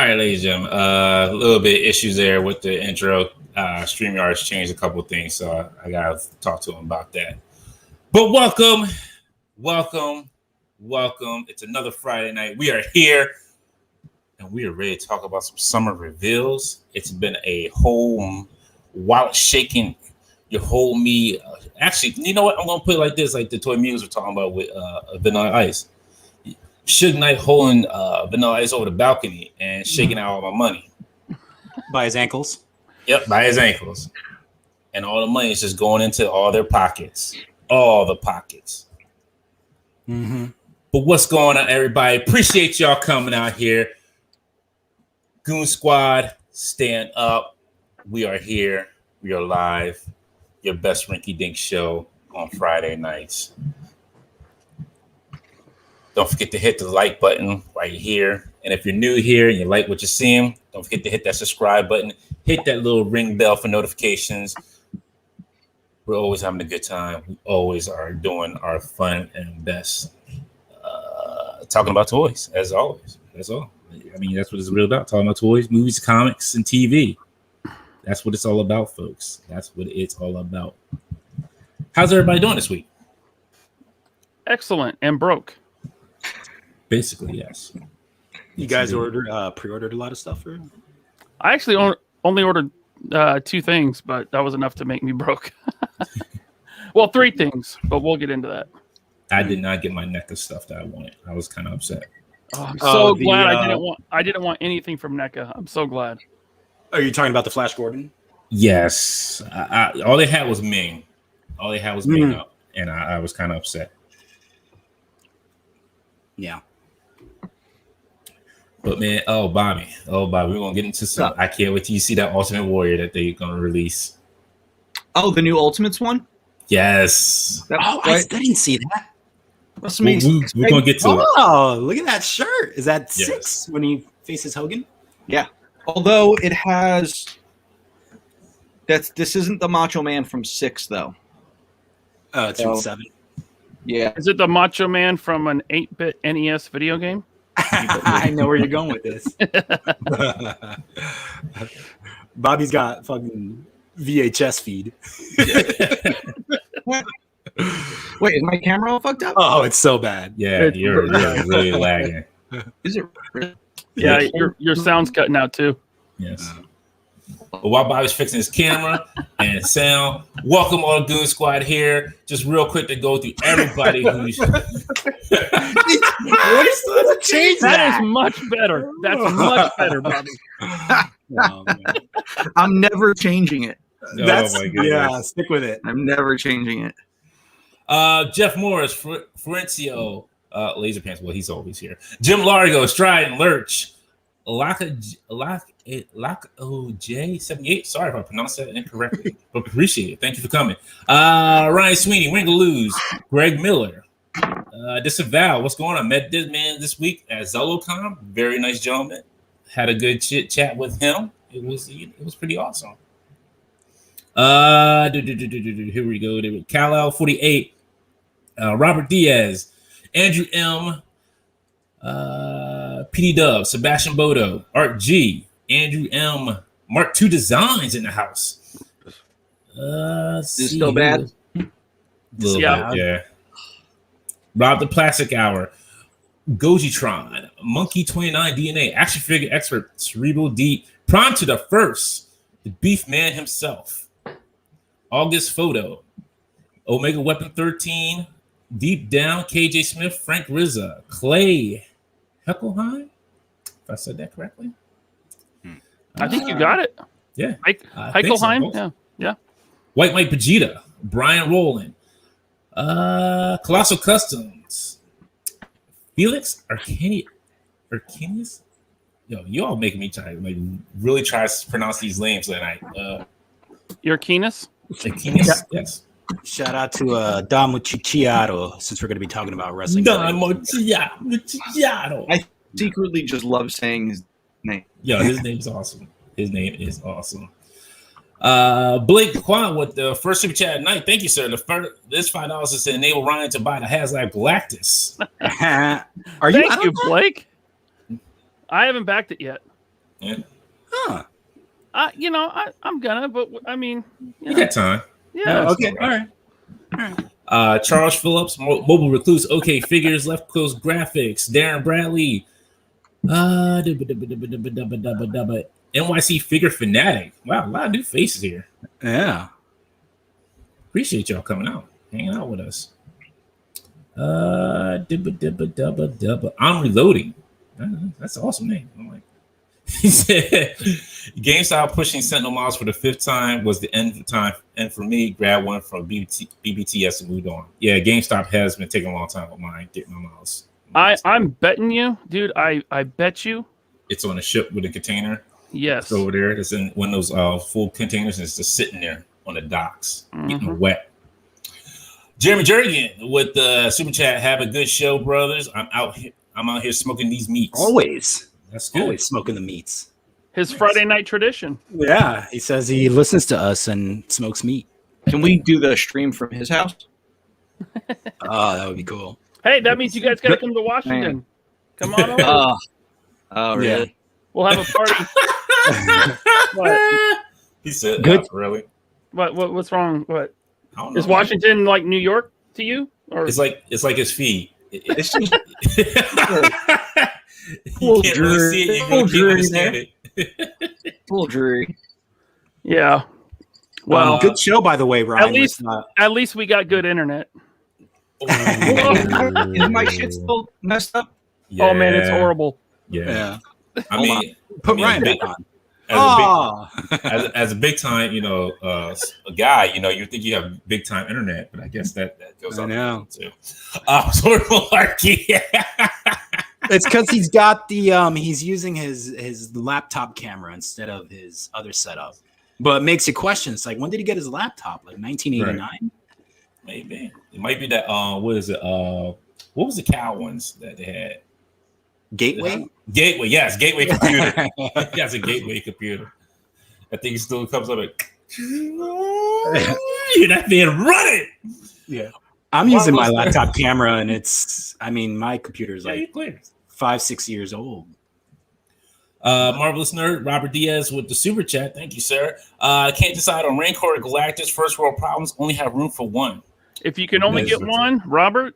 right, ladies and gentlemen. A little bit issues there with the intro. StreamYard's changed a couple of things, so I gotta talk to him about that. But welcome. It's another Friday night. We are here, and we are ready to talk about some summer reveals. It's been a whole wallet shaking. Your whole me. Actually, you know what? I'm gonna put it like this, like the Toy Muse were talking about with Vanilla Ice. Suge Knight holding Vanilla Ice over the balcony and shaking out all my money. By his ankles? Yep, by his ankles. And all the money is just going into all their pockets. All the pockets. Mm-hmm. But what's going on, everybody? Appreciate y'all coming out here. Goon Squad, stand up. We are here. We are live. Your best rinky dink show on Friday nights. Don't forget to hit the like button right here. And if you're new here and you like what you're seeing, don't forget to hit that subscribe button. Hit that little ring bell for notifications. We're always having a good time. We always are doing our fun and best. Talking about toys, as always. That's all. I mean, that's what it's real about. Talking about toys, movies, comics, and TV. That's what it's all about, folks. That's what it's all about. How's everybody doing this week? Excellent and broke. Basically, yes. You guys pre-ordered a lot of stuff? Or? I actually only ordered 2 things, but that was enough to make me broke. Well, 3 things, but we'll get into that. I did not get my NECA stuff that I wanted. I was kind of upset. Oh, I'm so glad I didn't want anything from NECA. I'm so glad. Are you talking about the Flash Gordon? Yes. All they had was Ming. All they had was Ming up, and I was kind of upset. Yeah. But man, Bobby, we're gonna get into some. I can't wait till you see that Ultimate Warrior that they're gonna release. Oh, the new Ultimates one? Yes. I didn't see that. We're gonna get to it. Oh, look at that shirt. Is that 6 when he faces Hogan? Yeah. Although it has this isn't the Macho Man from 6 though. It's from 7. Yeah. Is it the Macho Man from an 8-bit NES video game? I know where you're going with this. Bobby's got fucking VHS feed. Wait, is my camera all fucked up? Oh, it's so bad. Yeah, you're really lagging. Is it really? Yeah, your sound's cutting out too. Yes. But while Bobby's fixing his camera and sound, welcome all Goon Squad here. Just real quick to go through everybody who's. That is much better. That's much better, Bobby. Oh, I'm never changing it. That's, my goodness. Yeah, stick with it. I'm never changing it. Jeff Morris, Florencio, Laser Pants. Well, he's always here. Jim Largo, Stride and Lurch, J78. Sorry if I pronounced that incorrectly, but appreciate it. Thank you for coming. Ryan Sweeney, Ringaloos, Greg Miller, Disavow. What's going on? Met this man this week at Zolocon. Very nice gentleman. Had a good chit chat with him. It was pretty awesome. Here we go. Kal-El 48, Robert Diaz, Andrew M, PD Dub, Sebastian Bodo, Art G, Andrew M, Mark II Designs in the house. Is it still bad? Yeah. Rob the Plastic Hour, Gojitron, Monkey 29 DNA, Action Figure Expert, Cerebral D, Prime to the First, the Beef Man himself. August Photo, Omega Weapon 13, Deep Down, KJ Smith, Frank Rizza, Clay Heckelheim, if I said that correctly. I think you got it. Yeah. Heckelheim, yeah. White Mike Vegeta, Brian Rowland, Colossal Customs, Felix Arcanius. Yo, you all making me try really try to pronounce these names tonight. Arcanius? Yes. Shout out to Damo Cicciaro, since we're going to be talking about wrestling. Damo Cicciaro. I secretly just love saying his name. Yo, his name's awesome. His name is awesome. Blake Kwan with the first super chat at night. Thank you, sir. This $5 is to enable Ryan to buy the HasLab Galactus. Thank you, Blake. I haven't backed it yet. Yeah. Huh. I'm gonna, but I mean, You got time. yeah. Okay. All right. Charles Phillips, Mobile Recluse, OK Figures, Left Coast Graphics, Darren Bradley, NYC Figure Fanatic. Wow, a lot of new faces here. Yeah. Appreciate y'all coming out, hanging out with us. I'm Reloading. That's an awesome name. I'm like, he said, GameStop pushing Sentinel models for the 5th time was the end for me. Grab one from BBTS and moved on. Yeah, GameStop has been taking a long time with mine getting my models. I'm betting you, dude. I bet you It's on a ship with a container. yes. It's over there. It's in one of those full containers, and it's just sitting there on the docks, getting wet. Jeremy Jernigan with the super chat. Have a good show, brothers. I'm out here smoking these meats. Always. That's good. Always smoking the meats. His Friday night tradition. Yeah. He says he listens to us and smokes meat. Can we do the stream from his house? Oh, that would be cool. Hey, that means you guys got to come to Washington. Man. Come on over. Oh, really? Yeah. We'll have a party. What? He said, Good. Really? What's wrong? What I don't know. is Washington like New York to you? Or It's like his feet. It's just You can't really see it. You Full can't understand it. full dreary. yeah. Well, Good show, by the way, Ryan. at least we got good internet. Is my shit still messed up? Oh man, it's horrible. Yeah. Yeah. I mean, Put Ryan back on. As a big time, a guy, you think you have big time internet, but I guess that goes I up know. too. Sort of malarkey. It's because he's got he's using his laptop camera instead of his other setup. But it makes you question. It's like, when did he get his laptop? Like 1989? Right. Maybe it might be that. What is it? What was the cow ones that they had? Gateway? Gateway, yes, Gateway computer. Yes, a Gateway computer. I think it still comes up like, that being running. Yeah. I'm using my laptop camera, and my computer's like 5-6 years old. Marvelous Nerd, Robert Diaz with the super chat. Thank you, sir. Can't decide on Rancor or Galactus. First world problems. Only have room for one. If you can only get one, Robert,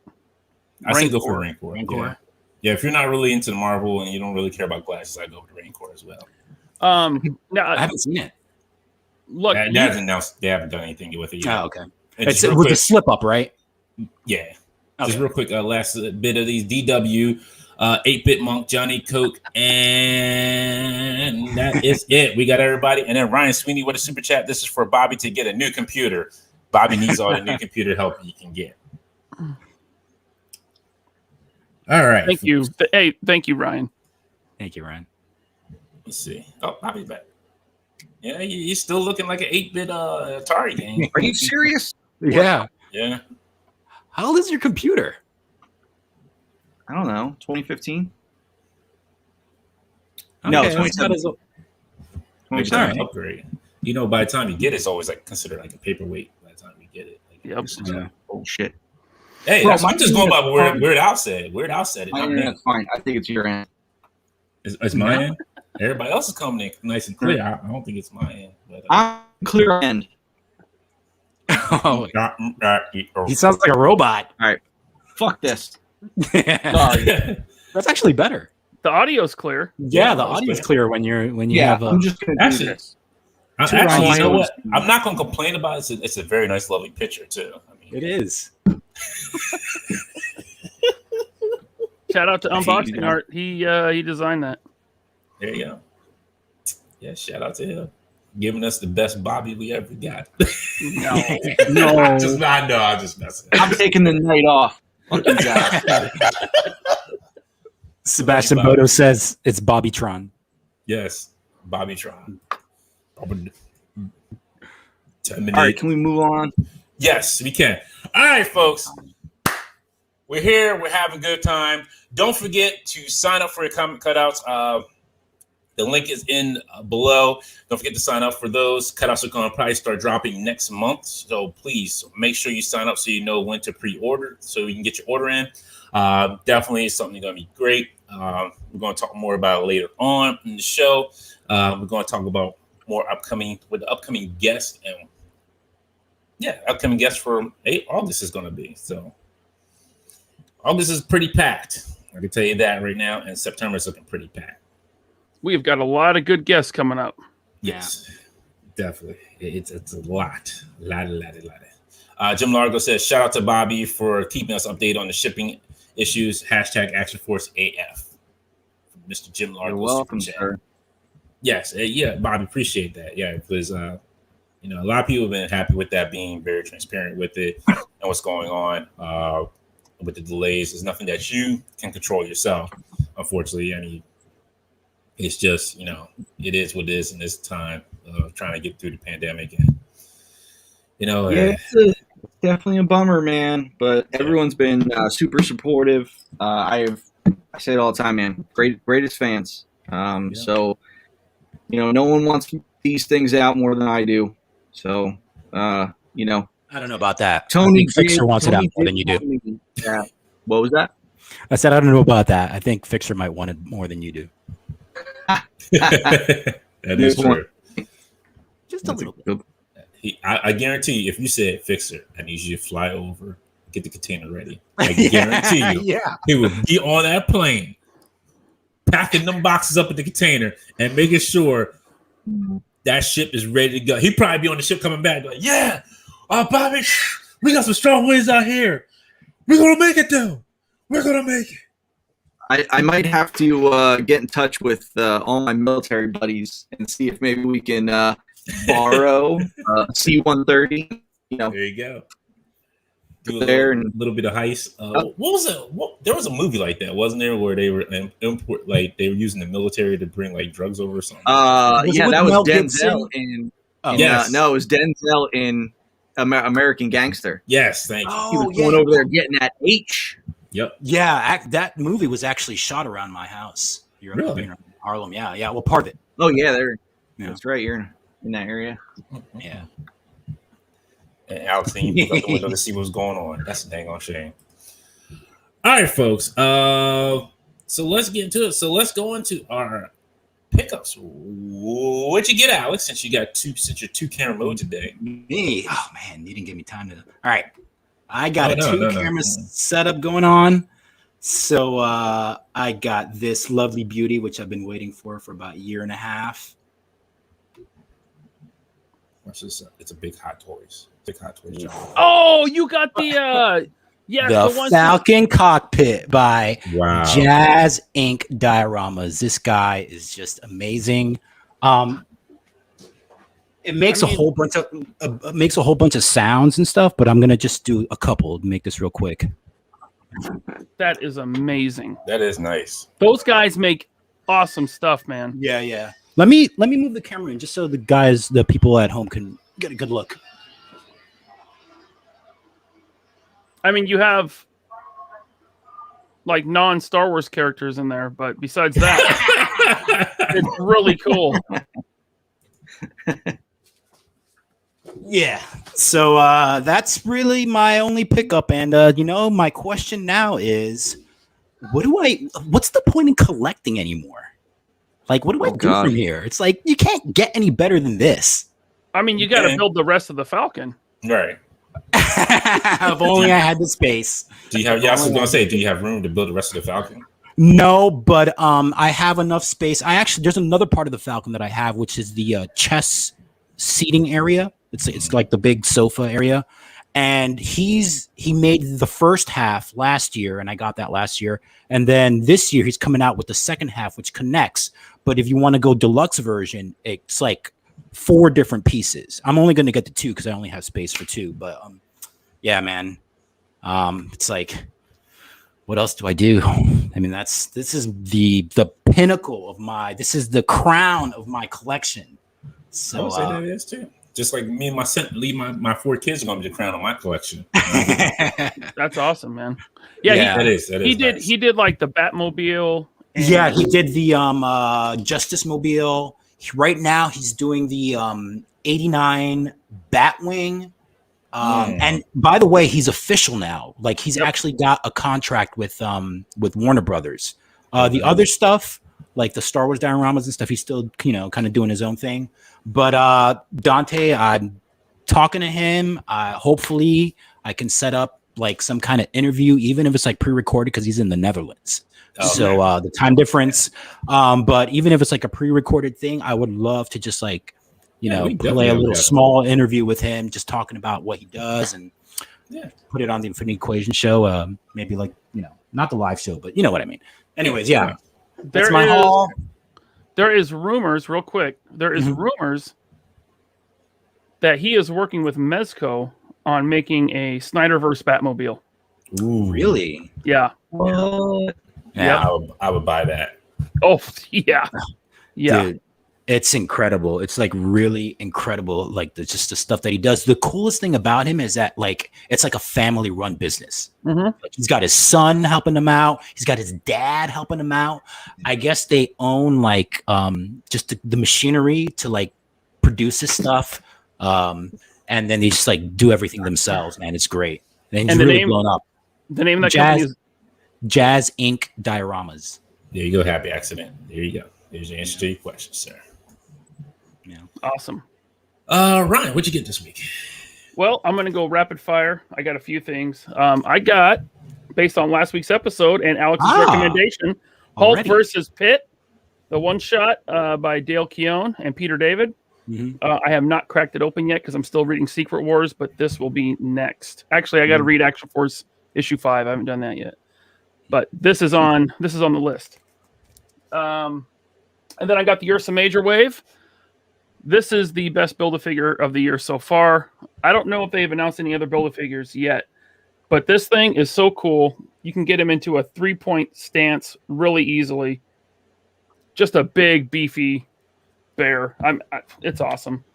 I say go for Rancor. Yeah, if you're not really into the Marvel and you don't really care about Galactus, I go with Rancor as well. now I haven't seen it. Look, They haven't announced. They haven't done anything with it yet. Oh, okay. And It's just real with quick- the slip up, right? Yeah. Okay. Just real quick, last bit of these DW, 8-Bit Monk, Johnny Coke, and that is it. We got everybody. And then Ryan Sweeney with a super chat. This is for Bobby to get a new computer. Bobby needs all the new computer help he can get. All right. thank you. Thank you, Ryan. Thank you, Ryan. Let's see. Oh, Bobby's back. Yeah, he's still looking like an 8-bit Atari game. Are you serious? Yeah. Yeah. How old is your computer? I don't know. 2015? Okay, No, that's not 27. as old. Maybe All an right. upgrade. By the time you get it, it's always like considered like a paperweight. By the time you get it, Yep. Oh, shit. Hey, Bro, I'm just going by what Weird Al said. Weird Al said it. My Not me. internet's fine. I think it's your end. It's my end. Everybody else is coming in nice and clear. I don't think it's my end. But, I'm clear end. Oh, he sounds like a robot. Fuck this. That's actually better. The audio's clear. Yeah, the that's audio's good. clear when you have I'm just going to do Actually, this. Actually, you know Ryan- what? I'm not going to complain about it. It's a very nice, lovely picture too. I mean, It is. Shout out to I hate you, Unboxing Dan. Art. He designed that. there you go. Yeah, shout out to him, giving us the best Bobby we ever got. No. I'm just messing. I'm taking the night off. Fuck you guys. Sebastian Bobby. Bodo says it's Bobbytron. Yes, Bobbytron. All right, can we move on? Yes, we can. All right, folks. We're here. We're having a good time. Don't forget to sign up for your Comic Cutouts. The link is in below. Don't forget to sign up for those. Cutouts are going to probably start dropping next month. So please make sure you sign up so you know when to pre-order so you can get your order in. Definitely something going to be great. We're going to talk more about it later on in the show. We're going to talk about more upcoming guests and upcoming guests for August is going to be. So August is pretty packed. I can tell you that right now, and September is looking pretty packed. We've got a lot of good guests coming up. Yes, definitely. It's a lot. Jim Largo says, shout out to Bobby for keeping us updated on the shipping issues. Hashtag Action Force AF. Mr. Jim Largo. You're welcome, sir. Yes, Bobby, appreciate that. Yeah, because a lot of people have been happy with that, being very transparent with it and what's going on with the delays. There's nothing that you can control yourself, unfortunately. I mean, it's just, it is what it is in this time of trying to get through the pandemic. And, it's definitely a bummer, man. But everyone's been super supportive. I say it all the time, man. Greatest fans. So, no one wants these things out more than I do. So, I don't know about that. Tony Fixer wants it out more than you do. Yeah. What was that? I said I don't know about that. I think Fixer might want it more than you do. That is true. Just a little bit. I guarantee you, if you said Fixer, I need you to fly over, get the container ready. I guarantee you, he will be on that plane, packing them boxes up in the container and making sure that ship is ready to go. He'd probably be on the ship coming back, like, Bobby, we got some strong winds out here. We're gonna make it, though. We're gonna make it. I might have to get in touch with all my military buddies and see if maybe we can borrow C-130. There you go. Do a little bit of heist. What was it? There was a movie like that, wasn't there, where they were they were using the military to bring like drugs over or something? That was Denzel in. Yes. No, it was Denzel in American Gangster. Yes, thank you. He was going over there getting that H. Yep. Yeah, that movie was actually shot around my house. You're really? In Harlem. Yeah. Well, part of it. Oh yeah, that's right. You're in that area. Yeah. And Alex, then you look out the window to see what's going on. That's a dang on shame. All right, folks. So let's get into it. So let's go into our pickups. What'd you get, Alex? Since you're two camera mode today. Me? Oh man, you didn't give me time to. All right, I got two cameras setup going on. So I got this lovely beauty, which I've been waiting for about a year and a half. What's this? It's a big Hot Toys. Job. Oh, you got the the Falcon Cockpit by Jazz Inc. Dioramas. This guy is just amazing. It makes a whole bunch of sounds and stuff, but I'm gonna just do a couple to make this real quick. That is amazing. That is nice. Those guys make awesome stuff, man. Yeah. Let me move the camera in just so the people at home can get a good look. I mean, you have like non-Star Wars characters in there, but besides that, it's really cool. Yeah. So that's really my only pickup. And my question now is, what's the point in collecting anymore? Like, what do I do from here? It's like you can't get any better than this. I mean, you got to build the rest of the Falcon. Right. If only I had the space. Do you have? Yeah, I was going to say, do you have room to build the rest of the Falcon? No, but I have enough space. There's another part of the Falcon that I have, which is the chess seating area. It's like the big sofa area, and he made the first half last year, and I got that last year, and then this year he's coming out with the second half, which connects. But if you want to go deluxe version, it's like 4 different pieces. I'm only going to get the 2 because I only have space for 2. But yeah, man, it's like, what else do I do? I mean, this is the pinnacle of this is the crown of my collection. So I would say that is too. Just like me and my 4 kids are going to be the crown of my collection. That's awesome, man. Yeah, that is. Nice. He did like the Batmobile. Yeah, he did the Justice Mobile. Right now, he's doing the '89 Batwing And by the way, he's official now. Like he's actually got a contract with Warner Brothers. The other stuff, like the Star Wars dioramas and stuff, he's still, kind of doing his own thing. But Dante, I'm talking to him. Hopefully I can set up like some kind of interview, even if it's like pre-recorded, because he's in the Netherlands. So the time difference. But even if it's like a pre-recorded thing, I would love to just like, play a little small interview with him, just talking about what he does and put it on the Infinity Equation show. Maybe like, not the live show, but you know what I mean. Anyways, that's my haul. There is rumors, real quick. There is rumors that he is working with Mezco on making a Snyderverse Batmobile. Ooh, really? Yeah. What? Yeah, I would buy that. Oh, yeah. Yeah. Dude, it's incredible. It's like really incredible. Like just the stuff that he does. The coolest thing about him is that like it's like a family run business. Like, he's got his son helping him out. He's got his dad helping him out. I guess they own like just the machinery to like produce his stuff. And then they just like do everything themselves, man. It's great. And he's really blown up. The name of that company is Jazz Inc. Dioramas. There you go, happy accident. There you go. There's the answer to your question, sir. Yeah. Awesome. Ryan, what'd you get this week? Well, I'm going to go rapid fire. I got a few things. I got, based on last week's episode and Alex's recommendation, Hulk versus Pitt, the one shot by Dale Keown and Peter David. I have not cracked it open yet because I'm still reading Secret Wars, but this will be next. Actually, I got to read Action Force issue 5. I haven't done that yet, but this is on the list. And then I got the Ursa Major Wave. This is the best Build-A-Figure of the year so far. I don't know if they've announced any other Build-A-Figures yet, but this thing is so cool. You can get him into a 3-point stance really easily. Just a big, beefy bear. It's awesome.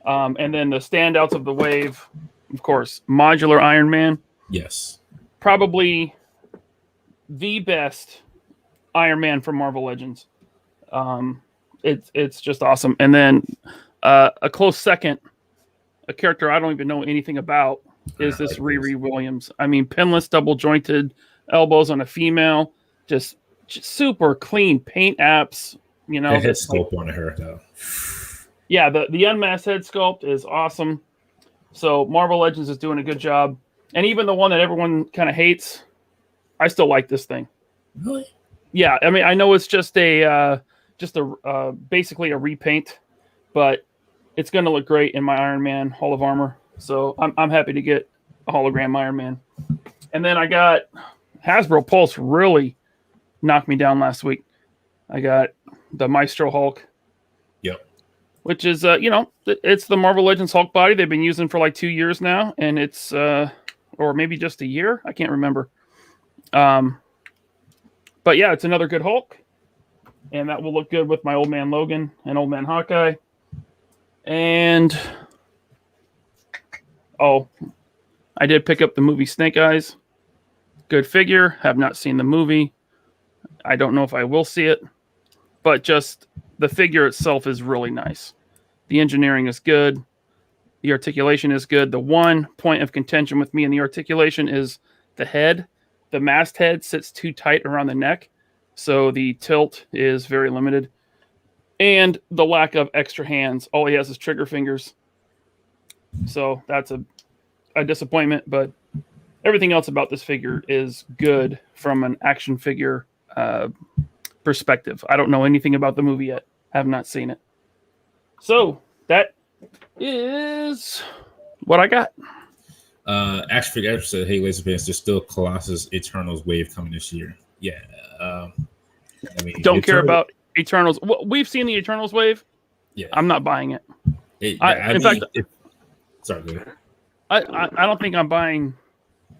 And then the standouts of the wave, of course, Modular Iron Man. Yes. Probably the best Iron Man from Marvel Legends. It's just awesome. And then a close second, a character I don't even know anything about, is this Riri Williams. I mean, pinless, double jointed elbows on a female, just super clean paint apps. The head sculpt on her though. Yeah, the unmasked head sculpt is awesome. So Marvel Legends is doing a good job. And even the one that everyone kind of hates, I still like this thing. Really? Yeah, I mean, I know it's just basically a repaint, but it's going to look great in my Iron Man Hall of Armor. So I'm happy to get a hologram Iron Man. And then I got Hasbro Pulse really knocked me down last week. I got the Maestro Hulk. Yep. Which is, it's the Marvel Legends Hulk body they've been using for like 2 years now. And it's, or maybe just a year. I can't remember. But yeah, it's another good Hulk. And that will look good with my Old Man Logan and Old Man Hawkeye. And, I did pick up the movie Snake Eyes. Good figure. Have not seen the movie. I don't know if I will see it. But just the figure itself is really nice. The engineering is good. The articulation is good. The one point of contention with me in the articulation is the head. The masthead sits too tight around the neck. So the tilt is very limited. And the lack of extra hands. All he has is trigger fingers. So that's a disappointment. But everything else about this figure is good from an action figure perspective. I don't know anything about the movie yet. Have not seen it. So that is what I got. Action Figure said, "Hey, Laser Fans, there's still Colossus Eternals wave coming this year." Yeah. Don't care about Eternals. Well, we've seen the Eternals wave. Yeah. I'm not buying it. I don't think I'm buying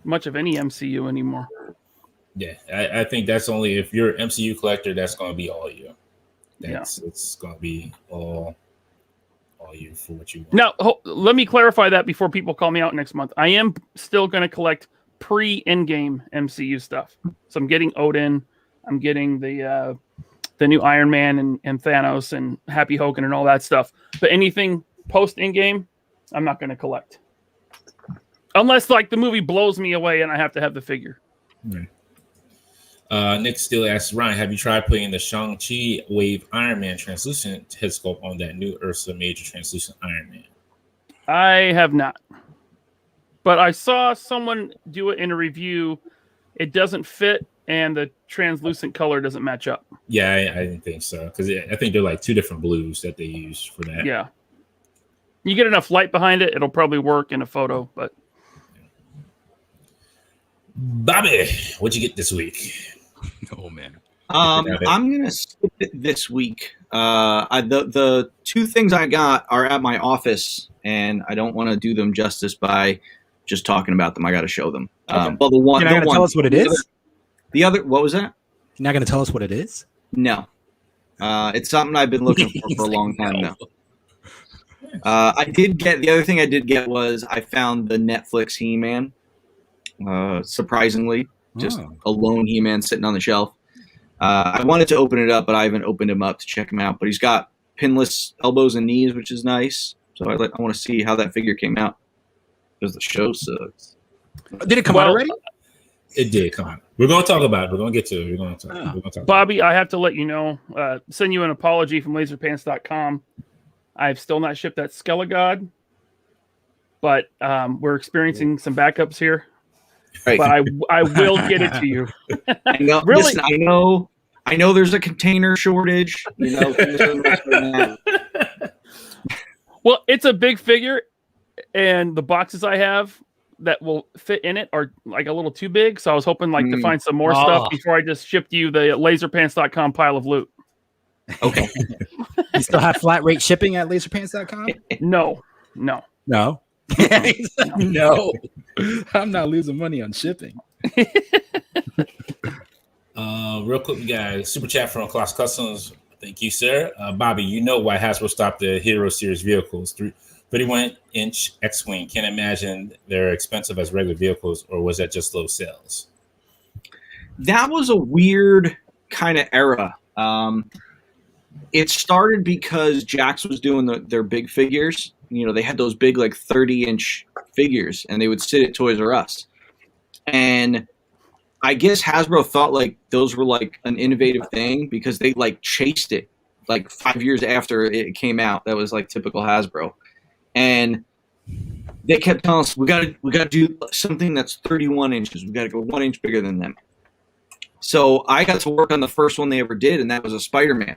much of any MCU anymore. Yeah, I think that's only if you're an MCU collector, that's going to be all you. It's going to be all you for what you want. Now, let me clarify that before people call me out next month. I am still going to collect pre-in-game MCU stuff. So I'm getting Odin. I'm getting the new Iron Man and Thanos and Happy Hogan and all that stuff. But anything post-in-game, I'm not going to collect. Unless like the movie blows me away and I have to have the figure. Right. Nick still asks, Ryan, have you tried putting the Shang-Chi Wave Iron Man translucent head sculpt on that new Ursa Major translucent Iron Man? I have not. But I saw someone do it in a review. It doesn't fit, and the translucent color doesn't match up. Yeah, I didn't think so. Because I think they're like two different blues that they use for that. Yeah. You get enough light behind it, it'll probably work in a photo. But Bobby, what'd you get this week? Oh, man. I'm gonna skip it this week. The two things I got are at my office, and I don't want to do them justice by just talking about them. I got to show them. Okay. Well, the one. You're not gonna tell us what it is? The other. What was that? You're not gonna tell us what it is? No. It's something I've been looking for a long time now. I did get the other thing I did get was I found the Netflix He-Man. Surprisingly, just a lone He-Man sitting on the shelf. I wanted to open it up, but I haven't opened him up to check him out. But he's got pinless elbows and knees, which is nice. So I want to see how that figure came out because the show sucks. Did it come out already? It did come out. We're going to talk about it. We're going to get to it. We're going to talk Bobby, I have to let you know, send you an apology from laserpants.com. I've still not shipped that Skelegod, but we're experiencing some backups here. Right. But I will get it to you. I know, Really? listen, I know there's a container shortage. You know. Well, it's a big figure, and the boxes I have that will fit in it are like a little too big. So I was hoping like to find some more stuff before I just shipped you the laserpants.com pile of loot. Okay. You still have flat rate shipping at laserpants.com? No. No. No. I'm not losing money on shipping. Real quick, we got a super chat from Class Customs. Thank you, sir. Bobby, you know why Hasbro stopped the Hero Series vehicles. 31-inch X-Wing. Can't imagine they're expensive as regular vehicles, or was that just low sales? That was a weird kind of era. It started because Jax was doing their big figures. You know, they had those big, like 30-inch figures, and they would sit at Toys R Us. And I guess Hasbro thought like those were like an innovative thing because they like chased it like 5 years after it came out. That was like typical Hasbro. And they kept telling us we got to do something that's 31 inches. We got to go 1 inch bigger than them. So I got to work on the first one they ever did, and that was a Spider-Man.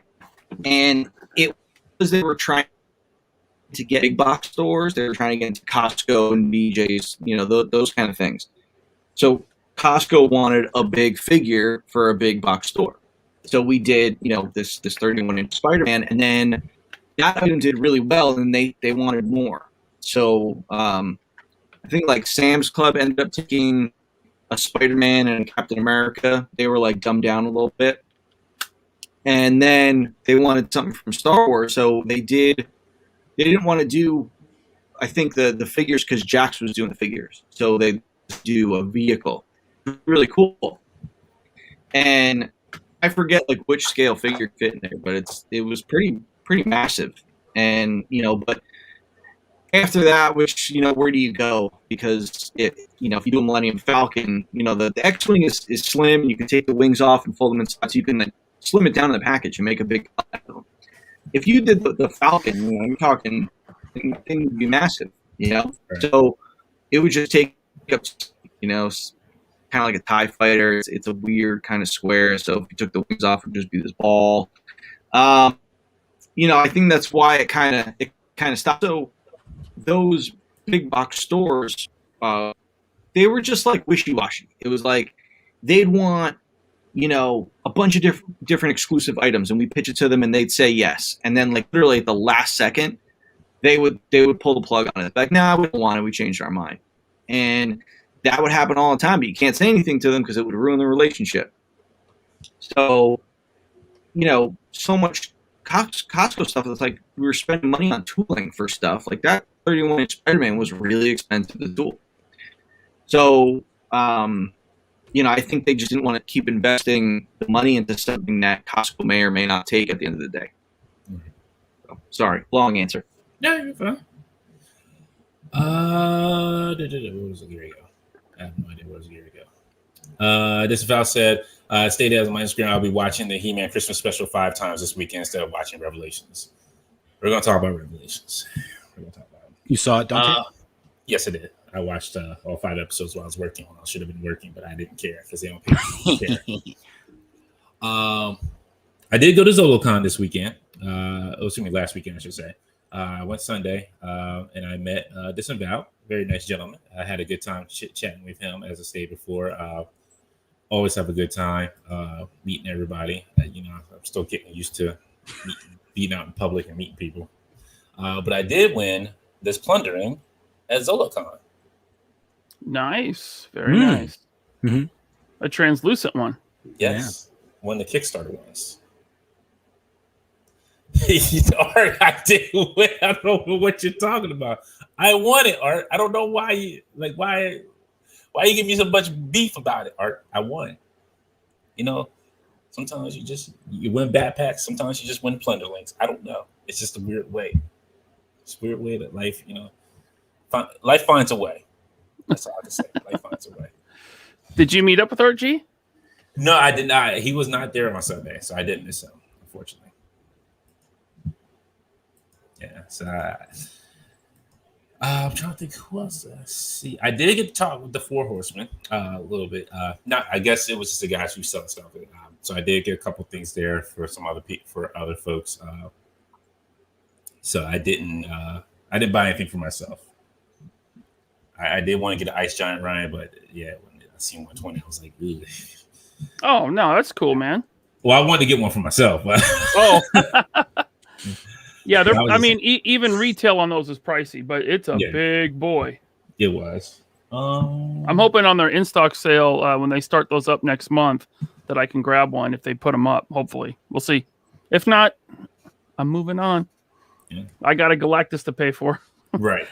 And it was they were trying to get big box stores. They were trying to get into Costco and BJ's, you know, those kind of things. So Costco wanted a big figure for a big box store. So we did, you know, this 31-inch Spider-Man, and then that item did really well, and they wanted more. So I think like Sam's Club ended up taking a Spider-Man and a Captain America. They were like dumbed down a little bit. And then they wanted something from Star Wars, so they didn't want to do, I think, the figures because Jax was doing the figures. So they do a vehicle. Really cool. And I forget like which scale figure fit in there, but it was pretty massive. And, you know, but after that, which, you know, where do you go? Because if you do a Millennium Falcon, you know, the X-Wing is slim. You can take the wings off and fold them inside, so you can like, slim it down in the package and make a big platform. If you did the Falcon, you know, you're talking, thing would be massive, you know? Right. So it would just take up, you know, kind of like a TIE fighter. It's a weird kind of square. So if you took the wings off, it would just be this ball. You know, I think that's why it kind of stopped. So those big box stores, they were just like wishy-washy. It was like they'd want, you know, a bunch of different exclusive items, and we pitch it to them, and they'd say yes. And then, like literally at the last second, they would pull the plug on it. Like, nah, we don't want it. We changed our mind. And that would happen all the time, but you can't say anything to them because it would ruin the relationship. So, you know, so much Costco stuff. It's like we were spending money on tooling for stuff like that. 31-inch Spider-Man was really expensive to tool. So, you know, I think they just didn't want to keep investing the money into something that Costco may or may not take at the end of the day. So, sorry, long answer. Yeah, you're fine. What was it a year ago? I have no idea what was a year ago. This Val said, stated as my Instagram, I'll be watching the He-Man Christmas special 5 times this weekend instead of watching Revelations. We're going to talk about Revelations. We're going to talk about it. You saw it, Dante? Yes, I did. I watched all 5 episodes while I was working. I should have been working, but I didn't care because they don't pay me to care. I did go to Zolocon this weekend. Last weekend, I should say. I went Sunday, and I met Disavow, very nice gentleman. I had a good time chit-chatting with him, as I stated before. Always have a good time meeting everybody. I'm still getting used to being out in public and meeting people. But I did win this plundering at Zolocon. Nice. Very nice. Mm-hmm. A translucent one. Yes. Yeah. Won the Kickstarter ones. Art, I did win. I don't know what you're talking about. I won it, Art. I don't know why you you give me so much beef about it, Art. I won. Sometimes you win backpacks. Sometimes you just win plunderlings. I don't know. It's just a weird way. It's a weird way that life, life finds a way. That's all I can say. Life finds a way. Did you meet up with Art G? No, I did not. He was not there on Sunday, so I didn't miss him, unfortunately. Yeah, so I'm trying to think who else I see. I did get to talk with the 4 Horsemen a little bit. I guess it was just the guys who sell stuff. So I did get a couple things there for some other people, for other folks. So I didn't buy anything for myself. I did want to get an Ice Giant Ryan, but yeah, when I seen 120, I was like, ugh. Oh no, that's cool, man. Well, I wanted to get one for myself. But oh. Yeah, even retail on those is pricey, but it's a big boy. It was. I'm hoping on their in-stock sale when they start those up next month that I can grab one if they put them up. Hopefully, we'll see. If not, I'm moving on. Yeah. I got a Galactus to pay for. Right.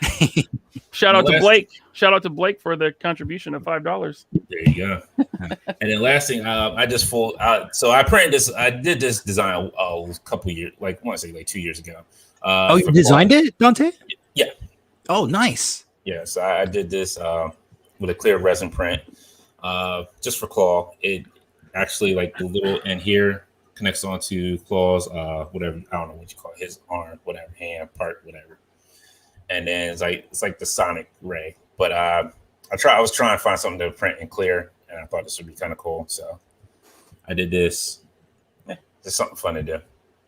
Shout out to Blake. Shout out to Blake for the contribution of $5. There you go. And then last thing, so I printed this. I did this design a couple years, I want to say 2 years ago. You designed it, Dante? Yeah. Oh, nice. Yeah. So I did this with a clear resin print, just for Claw. It actually the little end here connects onto Claw's whatever, I don't know what you call it, his arm, whatever, hand part, whatever. And then it's like the sonic ray. But I was trying to find something to print in clear, and I thought this would be kind of cool. So I did this. Just something fun to do.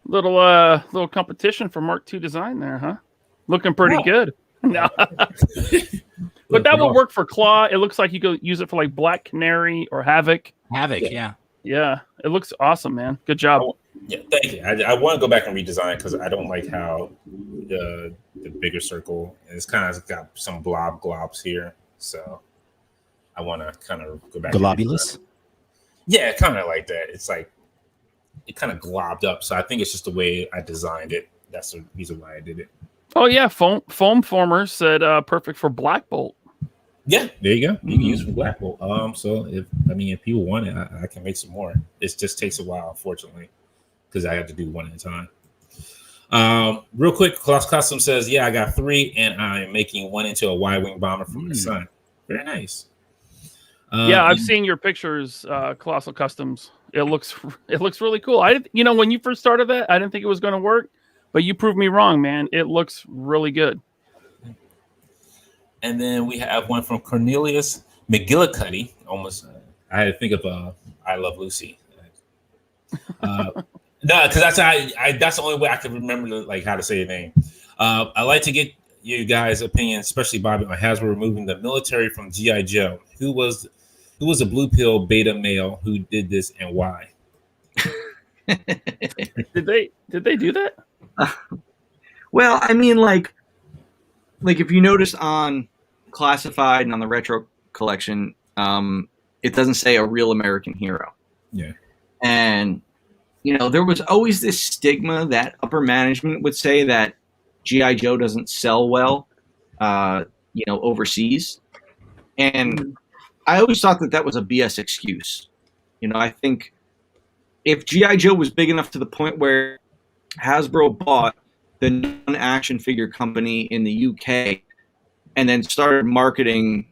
Little competition for Mark II design there, huh? Looking pretty good. No. But that will work for Claw. It looks like you could use it for Black Canary or Havoc. Yeah. Yeah, it looks awesome, man. Good job. Yeah, thank you. I want to go back and redesign it because I don't like how the bigger circle is kind of got some globs here. So I want to kind of go back. Globulous? Yeah, kind of like that. It's it kind of globbed up. So I think it's just the way I designed it. That's the reason why I did it. Oh, yeah. Foam Former said perfect for Black Bolt. Yeah, there you go. You can use it for Black Bolt. So if people want it, I can make some more. It just takes a while, unfortunately, because I have to do one at a time. Real quick, Class Custom says, yeah, I got 3, and I'm making one into a Y-wing bomber for my son. Very nice. Yeah, I've seen your pictures, Colossal Customs. It looks really cool. When you first started that, I didn't think it was going to work, but you proved me wrong, man. It looks really good. And then we have one from Cornelius McGillicuddy. Almost, I had to think of I Love Lucy. No, because that's the only way I can remember how to say your name. I like to get you guys' opinion, especially Bobby, on Hasbro removing the military from G.I. Joe. Who was a blue pill beta male who did this and why? Did they do that? Well, if you notice on Classified and on the Retro collection, it doesn't say a real American hero. Yeah. And, there was always this stigma that upper management would say that G.I. Joe doesn't sell well, overseas. And I always thought that was a BS excuse. I think if G.I. Joe was big enough to the point where Hasbro bought the non-action figure company in the UK and then started marketing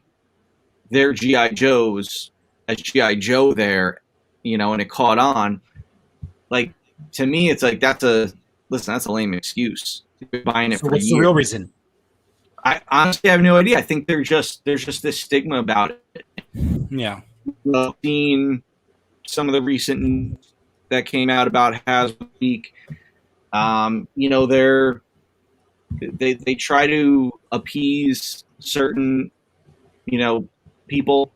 their GI Joes as GI Joe there, and it caught on. Like, to me, it's like that's a lame excuse. You're buying it for what's years. the real reason? I honestly have no idea. I think there's just this stigma about it. Yeah. I've seen some of the recent that came out about Hasbro Week. They try to appease certain, people,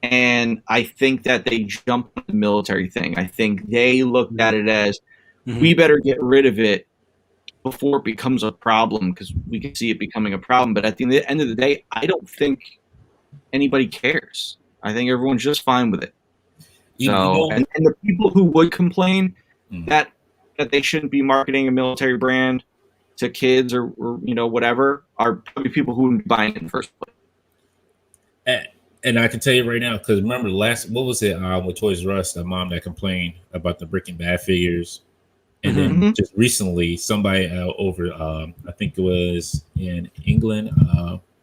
and I think that they jump on the military thing. I think they looked at it as we better get rid of it before it becomes a problem, because we can see it becoming a problem. But at the end of the day, I don't think anybody cares. I think everyone's just fine with it. So, and the people who would complain that they shouldn't be marketing a military brand to kids or whatever are probably people who wouldn't be buying it in the first place. And I can tell you right now, because remember what was it with Toys R Us, the mom that complained about the Breaking Bad figures. And then just recently, somebody over, I think it was in England,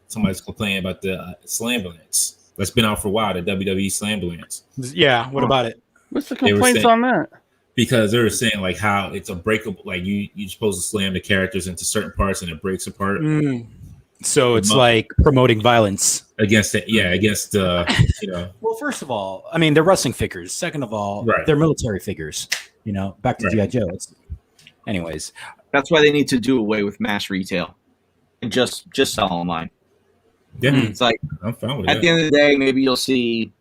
somebody's complaining about the Slambulance. That's been out for a while, the WWE Slambulance. Yeah, what about it? What's the complaints on that? Because they were saying like how it's a breakable, like you're supposed to slam the characters into certain parts and it breaks apart. So it's like promoting violence against it. Yeah, against Well, first of all, I mean, they're wrestling figures. Second of all, they're military figures. Back to GI Joe. Anyways, that's why they need to do away with mass retail and just sell online. Yeah, it's like I'm fine with at the end of the day, maybe you'll see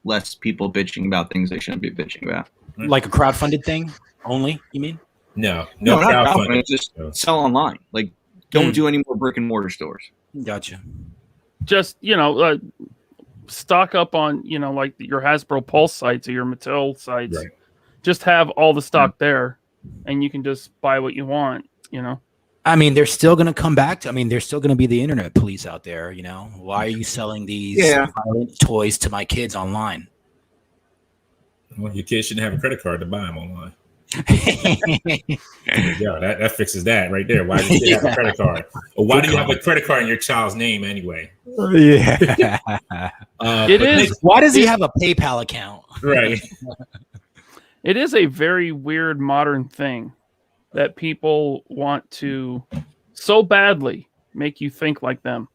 less people bitching about things they shouldn't be bitching about. Like a crowdfunded thing only, you mean? No, not crowdfunded. Just sell online. Like, don't do any more brick and mortar stores. Gotcha. Just stock up on like your Hasbro Pulse sites or your Mattel sites. Right. Just have all the stock there, and you can just buy what you want. I mean, they're still going to come back to. I mean, there's still going to be the internet police out there. Why are you selling these violent toys to my kids online? Well, your kids shouldn't have a credit card to buy them online. Yeah, that fixes that right there. Why do you have a credit card? Or why do you have a credit card in your child's name anyway? Yeah. It is. Why does he have a PayPal account? Right. It is a very weird modern thing that people want to so badly make you think like them.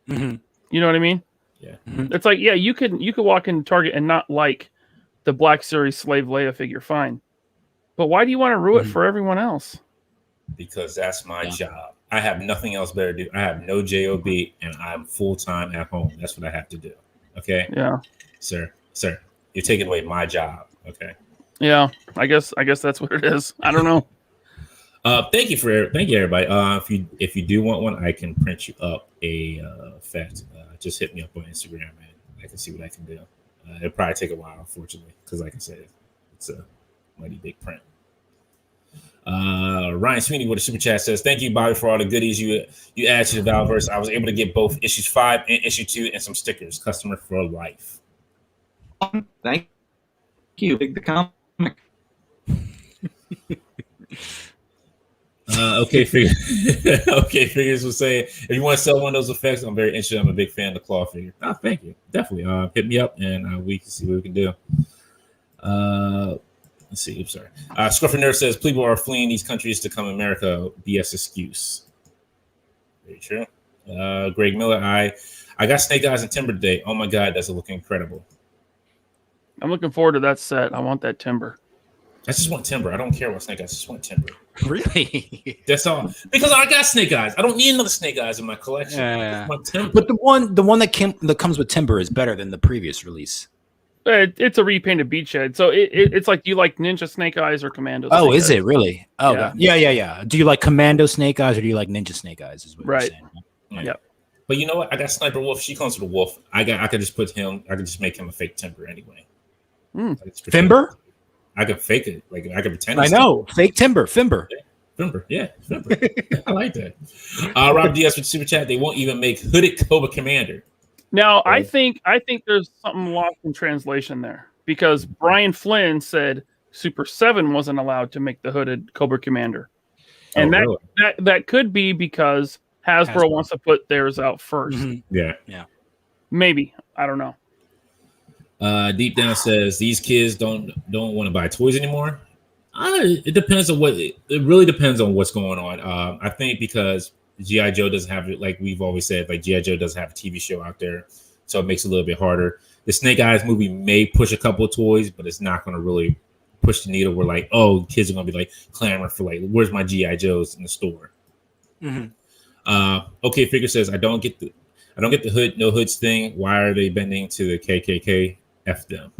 You know what I mean? Yeah. It's like, yeah, you could walk into Target and not like the Black Series Slave Leia figure, fine. But why do you want to ruin it for everyone else? Because that's my job. I have nothing else better to do. I have no job and I'm full-time at home. That's what I have to do. Okay? Yeah. Sir, you're taking away my job. Okay? Yeah, I guess that's what it is. I don't know. Thank you everybody. If you do want one, I can print you up a fact. Just hit me up on Instagram and I can see what I can do. It'll probably take a while, unfortunately, because like I said, it's a mighty big print. Ryan Sweeney with a super chat says, "Thank you, Bobby, for all the goodies you added to the Valverse. I was able to get both issues 5 and issue 2 and some stickers. Customer for life." Thank you. Big the comic. Okay, figures will say, if you want to sell one of those effects, I'm very interested. I'm a big fan of the claw figure. Oh, thank you. Definitely. Hit me up and we can see what we can do. Let's see. Oops, sorry. Scruffy Nerd says, people are fleeing these countries to come to America. BS excuse. Very true. Greg Miller, I got Snake Eyes and Timber today. Oh my God, does it look incredible. I'm looking forward to that set. I want that Timber. I just want Timber. I don't care what Snake Eyes. I just want Timber. Really? That's all. Because I got Snake Eyes. I don't need another Snake Eyes in my collection. I want Timber. But the one that comes with Timber is better than the previous release. It's a repainted beachhead. So it's like, do you like Ninja Snake Eyes or Commando Snake Oh, is Eyes? it really? Oh, yeah. Do you like Commando Snake Eyes or do you like Ninja Snake Eyes? Is what right. You're saying. Yeah. But you know what? I got Sniper Wolf. She comes with a wolf. I could just put him. I could just make him a fake Timber anyway. Fimber? I could fake it. Like I could pretend. I know. Fake Timber. Fimber. Fimber. Yeah. Fimber. I like that. Rob Diaz with Super Chat. They won't even make hooded Cobra Commander. Now, I think there's something lost in translation there because Brian Flynn said Super 7 wasn't allowed to make the hooded Cobra Commander. And that could be because Hasbro wants to put theirs out first. Mm-hmm. Yeah. Maybe. I don't know. Deep Down says these kids don't want to buy toys anymore. It depends on it really depends on what's going on. I think because G.I. Joe doesn't have it, like we've always said, like G.I. Joe doesn't have a TV show out there, so it makes it a little bit harder. The Snake Eyes movie may push a couple of toys, but it's not going to really push the needle. Where like, oh, kids are going to be like clamoring for like, where's my G.I. Joes in the store? Mm-hmm. Okay, Figure says I don't get the hood no hoods thing. Why are they bending to the KKK? F them.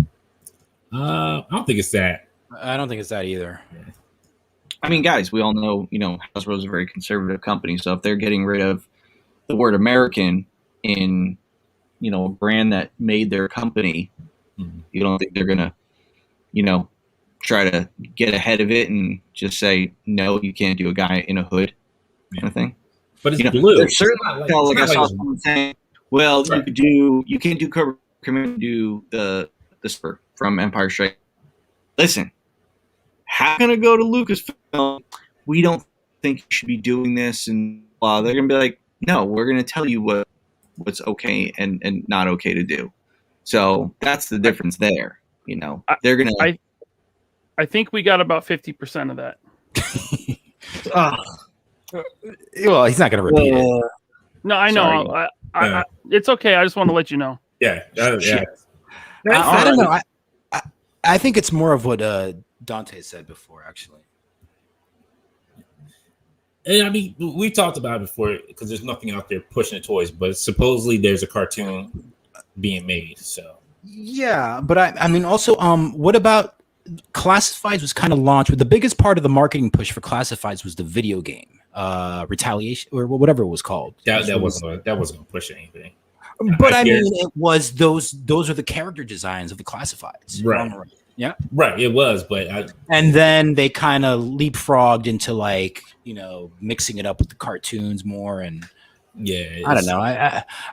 I don't think it's that. I don't think it's that either. Yeah. I mean, guys, we all know, Hasbro is a very conservative company. So if they're getting rid of the word American in, a brand that made their company, you don't think they're going to, try to get ahead of it and just say, no, you can't do a guy in a hood kind of thing. But it's blue. There's certainly like I saw someone saying, well, right. you can't do Cobra Commander, do the spur from Empire Strikes. Listen, how can I go to Lucasfilm? We don't think you should be doing this, and blah. They're gonna be like, no, we're gonna tell you what's okay and not okay to do. So that's the difference there. They're gonna. I think we got about 50% of that. Well, he's not gonna repeat it. No, I know. I, it's okay. I just want to let you know. Yeah. I don't know. I think it's more of what Dante said before, actually. And I mean, we talked about it before because there's nothing out there pushing the toys, but supposedly there's a cartoon being made. So yeah, but I mean, also, what about Classifieds was kind of launched, but the biggest part of the marketing push for Classifieds was the video game, Retaliation or whatever it was called. That wasn't going to push anything. But I mean, it was those are the character designs of the Classifieds, right? Yeah, right. It was, but and then they kind of leapfrogged into like mixing it up with the cartoons more, and I don't know.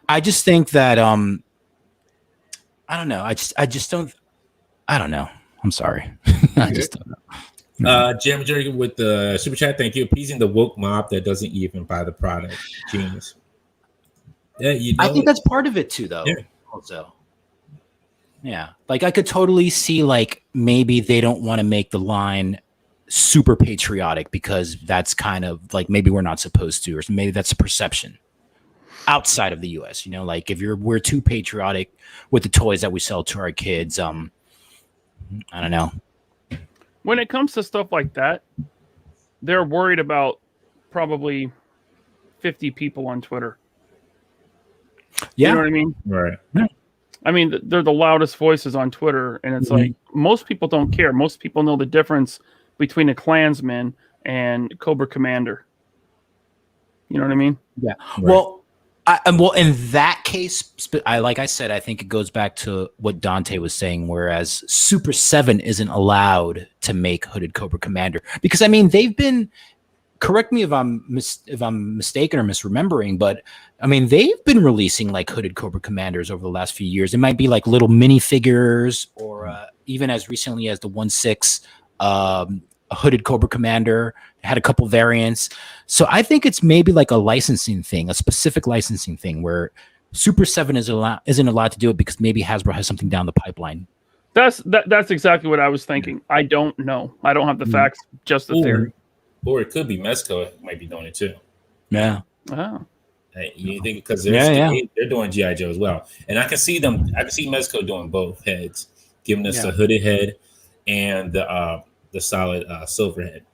I just think that I don't know. I just don't. I don't know. I'm sorry. I just don't know. Jim Jerry with the super chat. Thank you. Appeasing the woke mob that doesn't even buy the product. Genius. Yeah, I think that's part of it too, though. Yeah. Also, yeah, like I could totally see like maybe they don't want to make the line super patriotic because that's kind of like maybe we're not supposed to, or maybe that's a perception outside of the U.S. Like if we're too patriotic with the toys that we sell to our kids. I don't know. When it comes to stuff like that, they're worried about probably 50 people on Twitter. Yeah. You know what I mean? Right. I mean, they're the loudest voices on Twitter, and it's like most people don't care. Most people know the difference between a Klansman and Cobra Commander. You know what I mean? Yeah. Right. Well, in that case, like I said, I think it goes back to what Dante was saying, whereas Super 7 isn't allowed to make hooded Cobra Commander. Because, I mean, they've been, correct me if I'm mistaken or misremembering, but, I mean, they've been releasing, like, hooded Cobra Commanders over the last few years. It might be, like, little minifigures or even as recently as the 1/6 a hooded Cobra Commander. Had a couple variants. So I think it's maybe like a licensing thing, a specific licensing thing where Super 7 isn't allowed to do it because maybe Hasbro has something down the pipeline. That's exactly what I was thinking. I don't know. I don't have the facts, just the theory. Or it could be Mezco might be doing it too. Yeah. Oh. You think because they're doing G.I. Joe as well. And I can see Mezco doing both heads, giving us the hooded head and the solid silver head.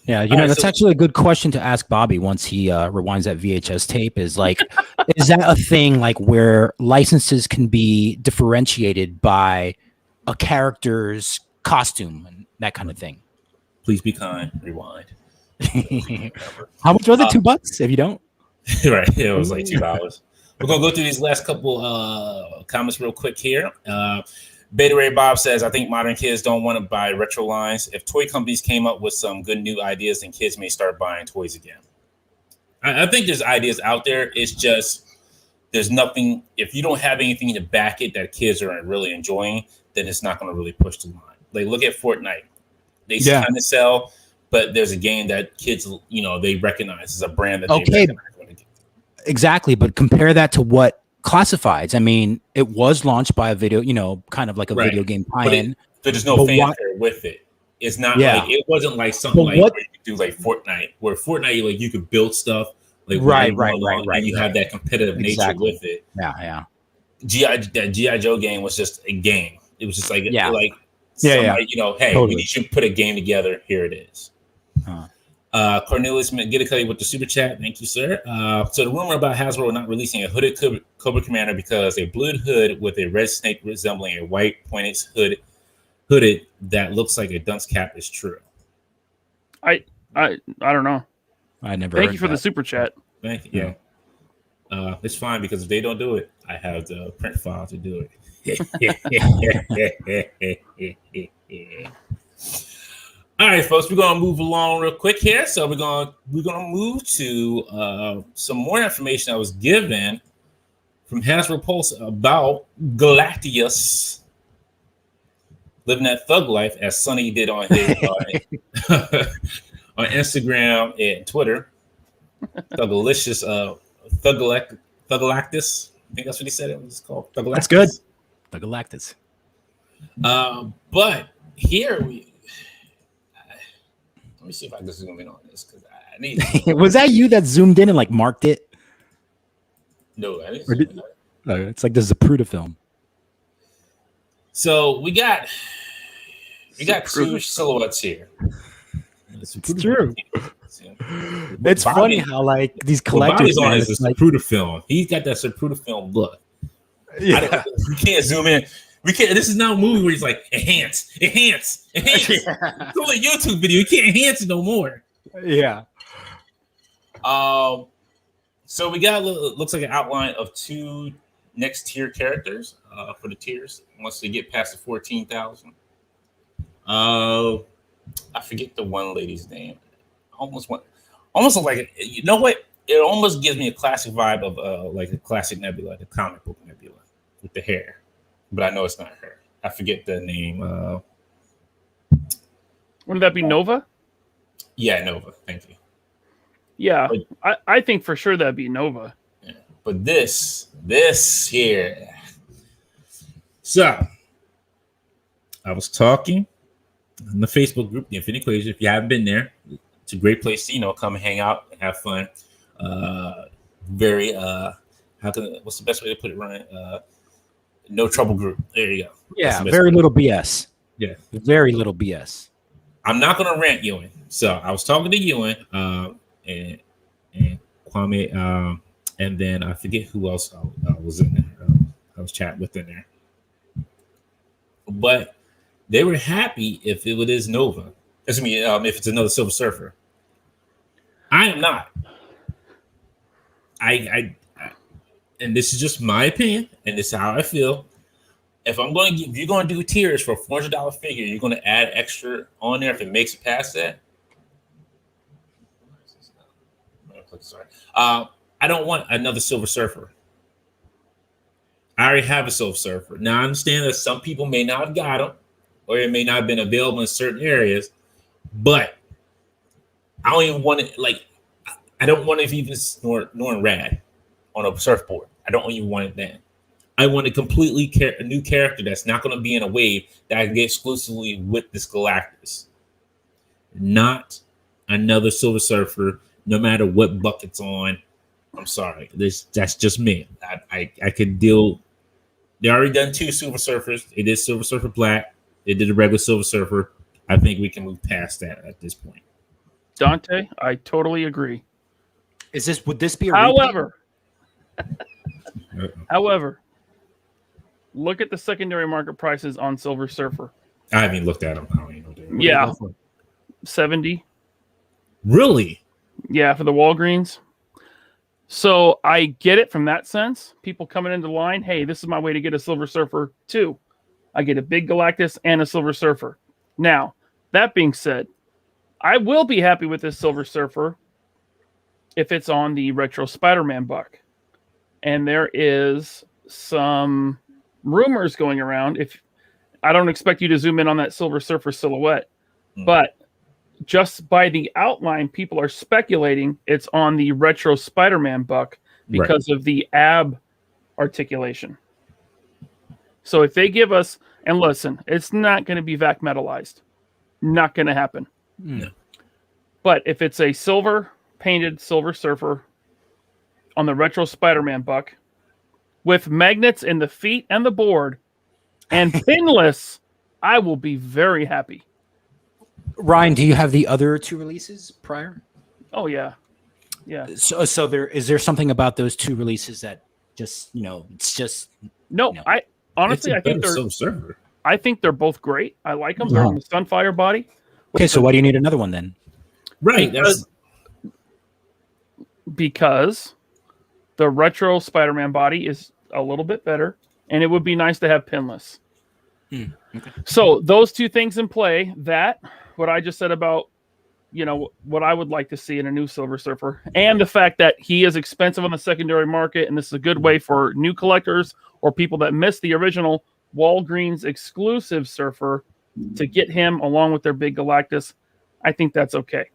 Yeah, that's actually a good question to ask Bobby once he rewinds that VHS tape. Is like, is that a thing like where licenses can be differentiated by a character's costume and that kind of thing? Please be kind. Rewind. How much was it? $2 if you don't? Right. It was like $2. We're gonna go through these last couple comments real quick here. Beta Ray Bob says, I think modern kids don't want to buy retro lines. If toy companies came up with some good new ideas, then kids may start buying toys again. I think there's ideas out there. It's just there's nothing. If you don't have anything to back it that kids are really enjoying, then it's not going to really push the line. Like look at Fortnite. They kind of sell, but there's a game that kids, they recognize as a brand that Okay. they recognize. Exactly, but compare that to what Classifieds. I mean, it was launched by a video, kind of like a video game tie-in. But there's no fanfare with it. It's not like it wasn't like something where you could do like Fortnite, where Fortnite like you could build stuff like right, and you have that competitive nature with it. Yeah. That GI Joe game was just a game. It was just like somebody, hey, totally. we need you to put a game together. Here it is. Cornelius McGillicuddy with the super chat. Thank you, sir. So the rumor about Hasbro not releasing a hooded Cobra Commander because a blued hood with a red snake resembling a white pointed hooded that looks like a dunce cap is true. I don't know. I never. Thank you for the super chat. Thank you. Yeah. It's fine because if they don't do it, I have the print file to do it. All right, folks, we're gonna move along real quick here. So we're gonna move to some more information I was given from Hasbro Pulse about Galactus living that thug life, as Sonny did on his on Instagram and Twitter. Thugalicious, Thugalactus. I think that's what he said it was called. Thugalactus. That's good. Thugalactus. But here let me see if I can zoom in on this because I need. Was that you that zoomed in and like marked it? No, I didn't. It's like the Zapruder film. So we got two silhouettes here. It's true. It's funny how like these collectors on is a Zapruder film. He's got that Zapruder film look. Yeah, you can't zoom in. We can't. This is not a movie where he's like enhance. It's only a YouTube video. You can't enhance it no more. Yeah. So we got looks like an outline of two next tier characters for the tiers once they get past the 14,000. I forget the one lady's name. Almost like you know what? It almost gives me a classic vibe of like a classic Nebula, the comic book Nebula with the hair. But I know it's not her. I forget the name. Wouldn't that be Nova? Yeah, Nova. Thank you. Yeah, I think for sure that'd be Nova. Yeah. But this here. So, I was talking in the Facebook group, The Infinite Equation. If you haven't been there, it's a great place to, come hang out and have fun. What's the best way to put it, Ryan? No trouble group. There you go. Yeah, very little BS. Yeah. Very little BS. I'm not going to rant Ewan. So I was talking to Ewan and Kwame, and then I forget who else was in there. I was chatting with in there. But they were happy if it is Nova. If it's another Silver Surfer. I am not. I and this is just my opinion, and this is how I feel. If you're going to do tiers for a $400 figure, you're going to add extra on there if it makes it past that. Sorry, I don't want another Silver Surfer. I already have a Silver Surfer. Now I understand that some people may not have got them, or it may not have been available in certain areas, but I don't even want it. Like, I don't want it even Norn Rad on a surfboard. I don't even want it then. I want a completely a new character that's not going to be in a wave that I can get exclusively with this Galactus. Not another Silver Surfer, no matter what bucket's on. I'm sorry. That's just me. I could deal. They already done two Silver Surfers. They did Silver Surfer Black. They did a regular Silver Surfer. I think we can move past that at this point. Dante, I totally agree. Would this be a However, look at the secondary market prices on Silver Surfer. I haven't looked at them. I don't even know. Yeah. 70. Really? Yeah, for the Walgreens. So I get it from that sense. People coming into line, hey, this is my way to get a Silver Surfer too. I get a big Galactus and a Silver Surfer. Now, that being said, I will be happy with this Silver Surfer if it's on the Retro Spider-Man buck. And there is some rumors going around. If I don't expect you to zoom in on that Silver Surfer silhouette, but just by the outline, people are speculating it's on the retro Spider-Man buck because of the ab articulation. So if they give us, and listen, it's not going to be vac metallized. Not going to happen. No. But if it's a silver painted Silver Surfer on the retro Spider-Man buck with magnets in the feet and the board and pinless, I will be very happy. Ryan, do you have the other 2 releases prior? Oh yeah. Yeah. So is there something about those 2 releases that just, it's just no, I honestly I think I think they're both great. I like them. They're on the Sunfire body. Okay, so why do you need another one then? Right. Because the retro Spider-Man body is a little bit better, and it would be nice to have pinless. Okay. So those 2 things in play, that what I just said about, what I would like to see in a new Silver Surfer, and the fact that he is expensive on the secondary market, and this is a good way for new collectors or people that missed the original Walgreens exclusive Surfer to get him along with their big Galactus. I think that's okay.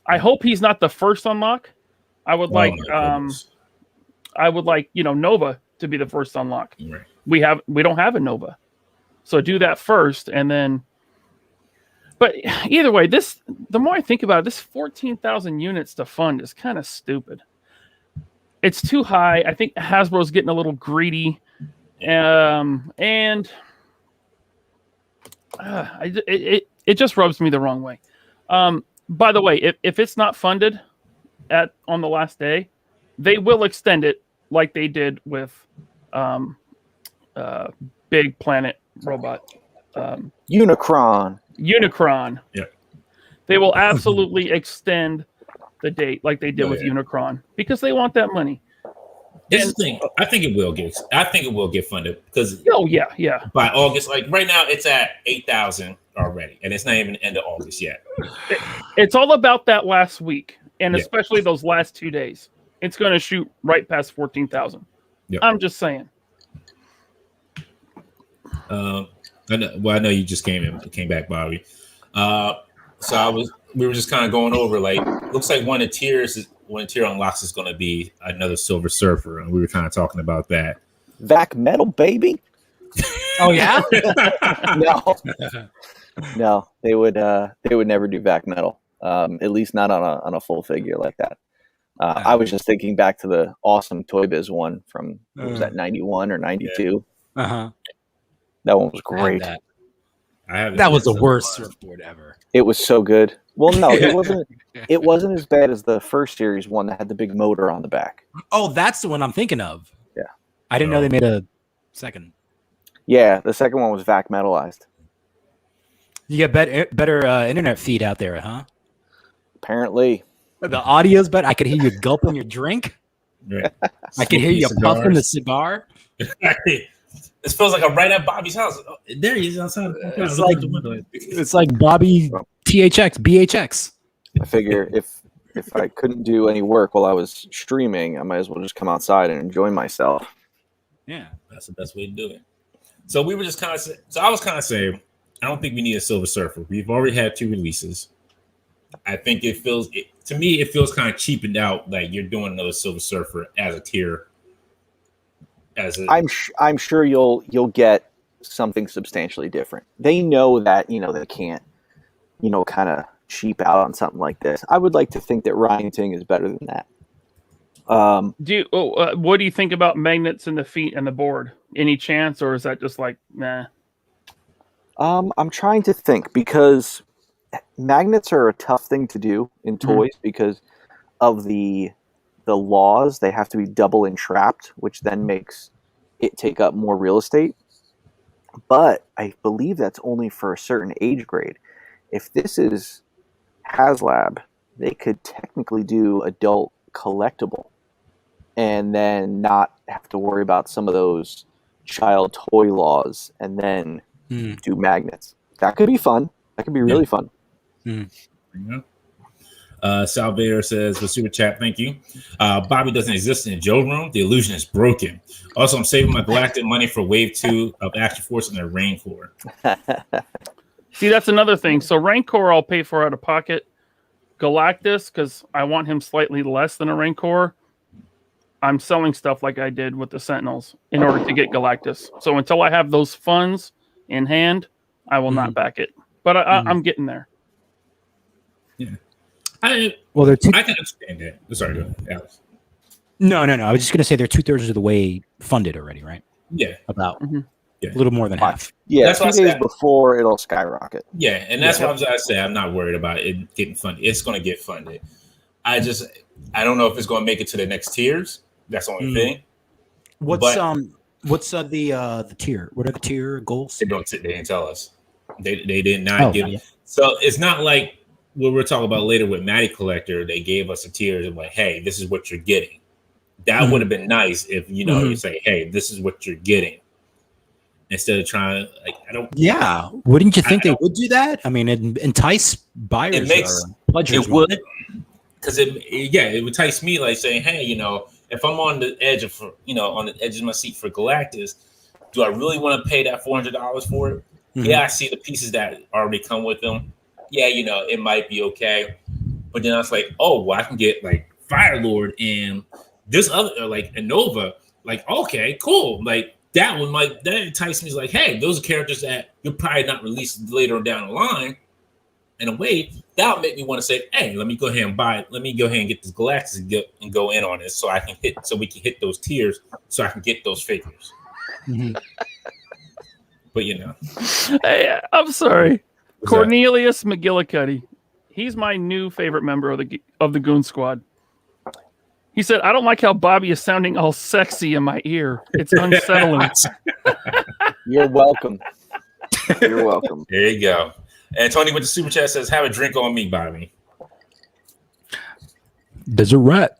I hope he's not the first unlock. I would like Nova to be the first unlock. Right. We don't have a Nova. So do that first, and then. But either way, the more I think about it, this 14,000 units to fund is kind of stupid. It's too high. I think Hasbro's getting a little greedy, and it just rubs me the wrong way. By the way, if it's not funded on the last day, they will extend it like they did with Big Planet Robot. Unicron. Yeah. They will absolutely extend the date like they did with Unicron because they want that money. This is the thing. I think it will get funded because by August, like right now, it's at 8,000 already, and it's not even the end of August yet. It's all about that last week, and especially those last 2 days. It's going to shoot right past 14,000. Yep. I'm just saying. I know you just came back, Bobby. We were just kind of going over, like, looks like one of the tiers unlocks is going to be another Silver Surfer, and we were kind of talking about that. Vac metal, baby. Oh yeah. No, they would never do vac metal. At least not on a full figure like that. I was just thinking back to the awesome Toy Biz one from what was that 91 or 92? Yeah. That one was great. That was the worst surfboard ever. It was so good. Well, no, it wasn't. It wasn't as bad as the first series one that had the big motor on the back. Oh, that's the one I'm thinking of. Yeah, I didn't know they made a second. Yeah, the second one was vac metalized. You get better internet feed out there, huh? Apparently, the audio's better. I could hear you gulping your drink. Right. I could hear you puffing the cigar. This feels like I'm right at Bobby's house. Oh, there he is outside. It's like Bobby THX, BHX. I figure if I couldn't do any work while I was streaming, I might as well just come outside and enjoy myself. Yeah, that's the best way to do it. So we were just I was kind of saying, I don't think we need a Silver Surfer. We've already had 2 releases. I think to me, it feels kind of cheapened out. Like you're doing another Silver Surfer as a tier. I'm sure you'll get something substantially different. They know that they can't kind of cheap out on something like this. I would like to think that Ryan Ting is better than that. What do you think about magnets in the feet and the board? Any chance, or is that just like nah? I'm trying to think because magnets are a tough thing to do in toys because of the laws. They have to be double entrapped, which then makes it take up more real estate. But I believe that's only for a certain age grade. If this is HasLab, they could technically do adult collectible and then not have to worry about some of those child toy laws and then do magnets. That could be fun. That could be really fun. Yeah. Salvator says, with super chat, thank you. Bobby doesn't exist in the Joe room. The illusion is broken. Also, I'm saving my Galactic money for Wave 2 of Action Force and their Rain Corps. See, that's another thing. So Rancor, I'll pay for out of pocket. Galactus, because I want him slightly less than a Rancor. I'm selling stuff like I did with the Sentinels in order to get Galactus. So until I have those funds in hand, I will not back it. But I'm getting there. Yeah. I can understand that. Sorry, go ahead, Alex. No. I was just going to say they're 2/3 of the way funded already, right? Yeah. About a little more than half. Yeah, that's 2 days before it'll skyrocket. Yeah, and that's what I'm going to say. I'm not worried about it getting funded. It's going to get funded. I don't know if it's going to make it to the next tiers. That's the only thing. What's the tier? What are the tier goals? They didn't tell us. They did not give. Yeah. So it's not like what we're talking about later with Matty Collector. They gave us a tier of like, hey, this is what you're getting. That would have been nice if you say, hey, this is what you're getting. Instead of trying, like, I don't. Yeah, wouldn't you think they would do that? I mean, it entice buyers. It would, because it would entice me, like saying, hey, if I'm on the edge of my seat for Galactus, do I really want to pay that $400 for it? Mm-hmm. Yeah, I see the pieces that already come with them. Yeah, it might be okay, but then I was like, oh, well, I can get like Firelord and this other like Innova. Like, okay, cool, like. That enticed me. Like, hey, those are characters that you'll probably not release later down the line. In a way, that'll make me want to say, hey, let me go ahead and buy it. Let me go ahead and get this Galactus and go in on it so we can hit those tiers so I can get those figures. Mm-hmm. But hey, I'm sorry. What's Cornelius McGillicuddy. He's my new favorite member of the Goon Squad. He said, I don't like how Bobby is sounding all sexy in my ear. It's unsettling. You're welcome. You're welcome. There you go. And Tony with the super chat says, have a drink on me, Bobby. There's a rat.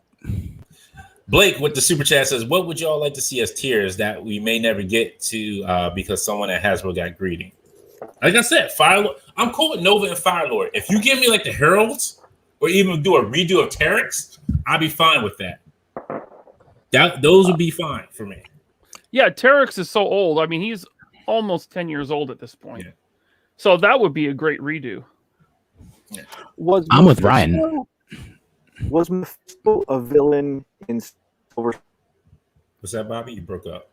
Blake with the super chat says, what would y'all like to see as tiers that we may never get to because someone at Hasbro got greedy? Like I said, Firelord. I'm cool with Nova and Firelord. If you give me like the Heralds or even do a redo of Terex, I'll be fine with that. Those would be fine for me. Yeah, Terex is so old. I mean, he's almost 10 years old at this point. Yeah. So that would be a great redo. Yeah. I'm with Ryan. Was Mephisto a villain in Silver? Was that Bobby? You broke up.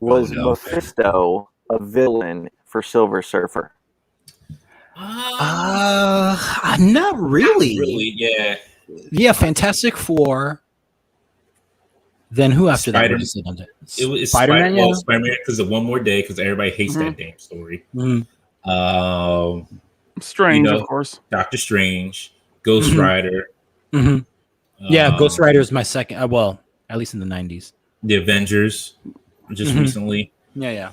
Was Mephisto a villain for Silver Surfer? Not really. Not really, yeah. Yeah, Fantastic Four. Then who after that? It was Spider-Man. Well, Spider-Man because of One More Day because everybody hates that damn story. Mm-hmm. Strange, of course. Doctor Strange, Ghost Rider. Mm-hmm. Yeah, Ghost Rider is my second. Well, at least in the 90s. The Avengers, just recently. Yeah.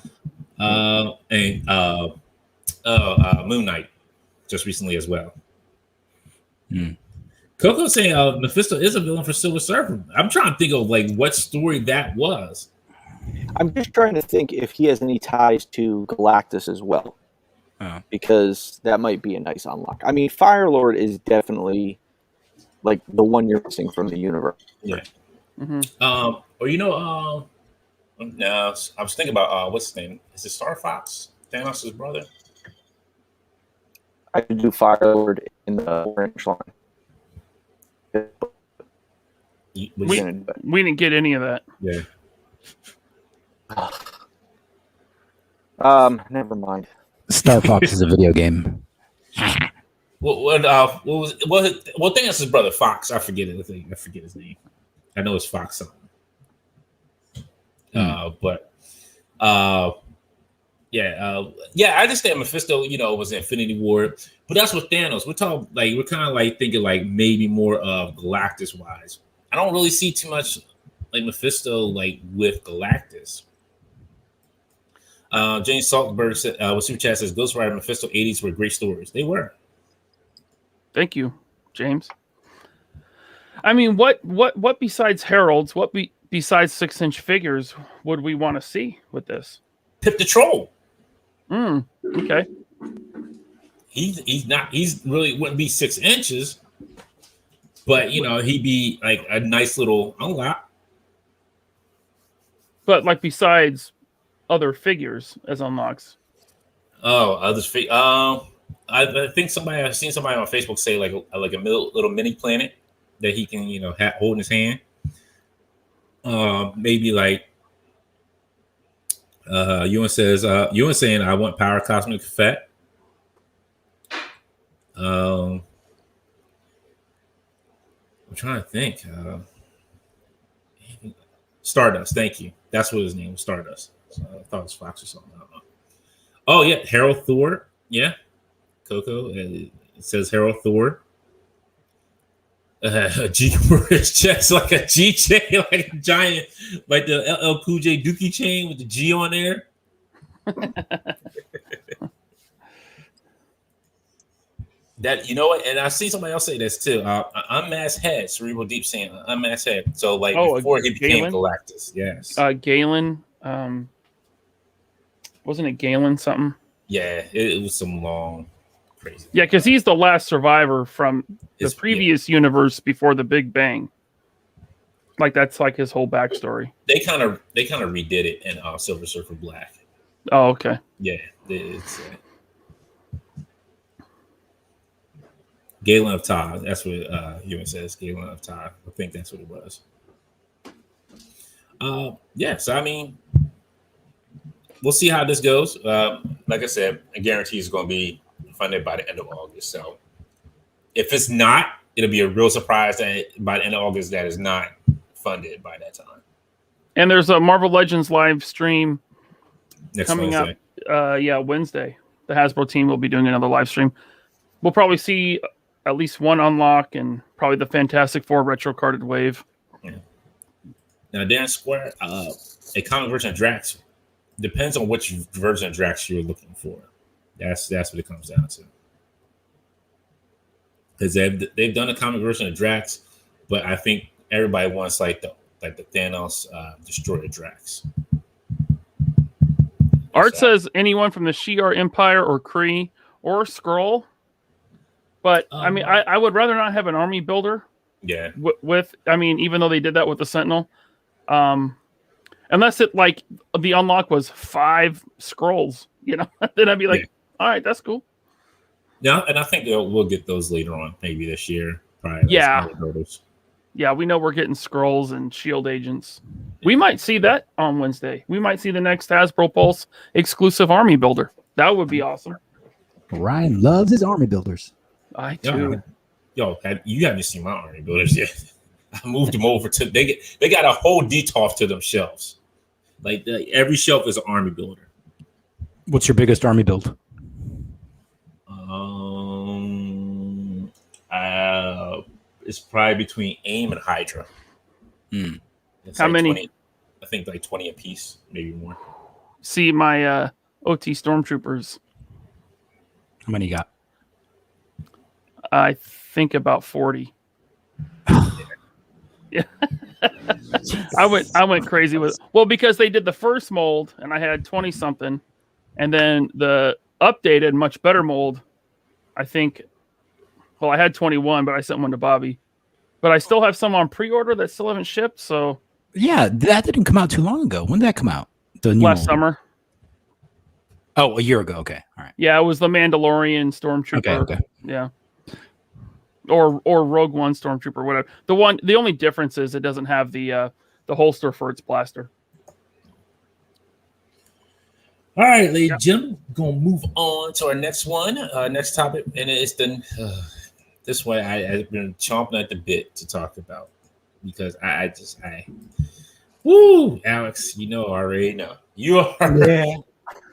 And Moon Knight, just recently as well. Coco saying Mephisto is a villain for Silver Surfer. I'm trying to think of like what story that was. I'm just trying to think if he has any ties to Galactus as well, because that might be a nice unlock. I mean, Firelord is definitely like the one you're missing from the universe. Yeah. Or no, I was thinking about what's his name? Is it Star Fox? Thanos' brother. I could do Firelord in the orange line. We didn't get any of that. Yeah. Never mind. Star Fox is a video game. What thing is his brother Fox? I forget it. I forget his name. I know it's Fox something. I understand Mephisto, was Infinity War, but that's with Thanos. We're kind of like thinking like maybe more of Galactus wise. I don't really see too much like Mephisto like with Galactus. James Saltberg said, with Super Chat says, Ghost Rider, Mephisto 80s were great stories. They were. Thank you, James. I mean, what besides Heralds, besides 6-inch figures would we want to see with this? Pip the Troll. Okay. He's really wouldn't be 6 inches, but he'd be like a nice little unlock. But like besides other figures as unlocks. Oh, others. I think I've seen somebody on Facebook say like a little mini planet that he can hold in his hand. Maybe like Ewan saying I want Power Cosmic Fett. I'm trying to think. Stardust, thank you. That's what his name was, Stardust. So I thought it was Fox or something. I don't know. Oh yeah, Harold Thor. Yeah, Coco. It says Harold Thor. A G for his chest, like a G chain, like a giant, like the LL Cool J Dookie chain with the G on there. That what, and I see somebody else say this too. Unmasked head, Cerebral Deep saying unmasked head. So like before he became Galactus, yes. Galen, wasn't it Galen something? Yeah, it was some long, crazy. Yeah, because he's the last survivor from the previous universe before the Big Bang. Like that's like his whole backstory. They kind of redid it in Silver Surfer Black. Oh, okay. Yeah, it's Galen of Todd. That's what Ewan says. Galen of Todd. I think that's what it was. So I mean, we'll see how this goes. Like I said, I guarantee it's going to be funded by the end of August. So if it's not, it'll be a real surprise that by the end of August that is not funded by that time. And there's a Marvel Legends live stream coming Wednesday. Up. Wednesday. The Hasbro team will be doing another live stream. We'll probably see at least one unlock and probably the Fantastic Four retro carded wave. Yeah. Now, Darren Square, a comic version of Drax depends on which version of Drax you're looking for. That's what it comes down to. Because they've done a comic version of Drax, but I think everybody wants like the Thanos Destroyer Drax. Art says anyone from the Shi'ar Empire or Kree or Skrull. But I mean, I would rather not have an army builder. Yeah. Even though they did that with the Sentinel, unless it like the unlock was 5 scrolls, then I'd be like, all right, that's cool. Yeah, and I think we'll get those later on, maybe this year. Probably. Yeah, we know we're getting scrolls and shield agents. We might see that on Wednesday. We might see the next Hasbro Pulse exclusive army builder. That would be awesome. Ryan loves his army builders. I too. You haven't seen my army builders yet. I moved them over to they got a whole detour to them shelves. Like every shelf is an army builder. What's your biggest army build? It's probably between AIM and Hydra. How many? 20, I think like 20 a piece, maybe more. See my OT Stormtroopers. How many you got? I think about 40. Yeah. I went crazy with it. Well, because they did the first mold and I had 20 something, and then the updated, much better mold, I think. Well, I had 21, but I sent one to Bobby. But I still have some on pre-order that still haven't shipped. So yeah, that didn't come out too long ago. When did that come out? Last summer. Oh, a year ago. Okay, all right. Yeah, it was the Mandalorian Stormtrooper. Okay. Yeah. Or Rogue One Stormtrooper, whatever. The only difference is it doesn't have the holster for its blaster. All right, ladies and gentlemen, we're gonna move on to our next one, next topic, and it's this way I've been chomping at the bit to talk about because Alex, I already know you are.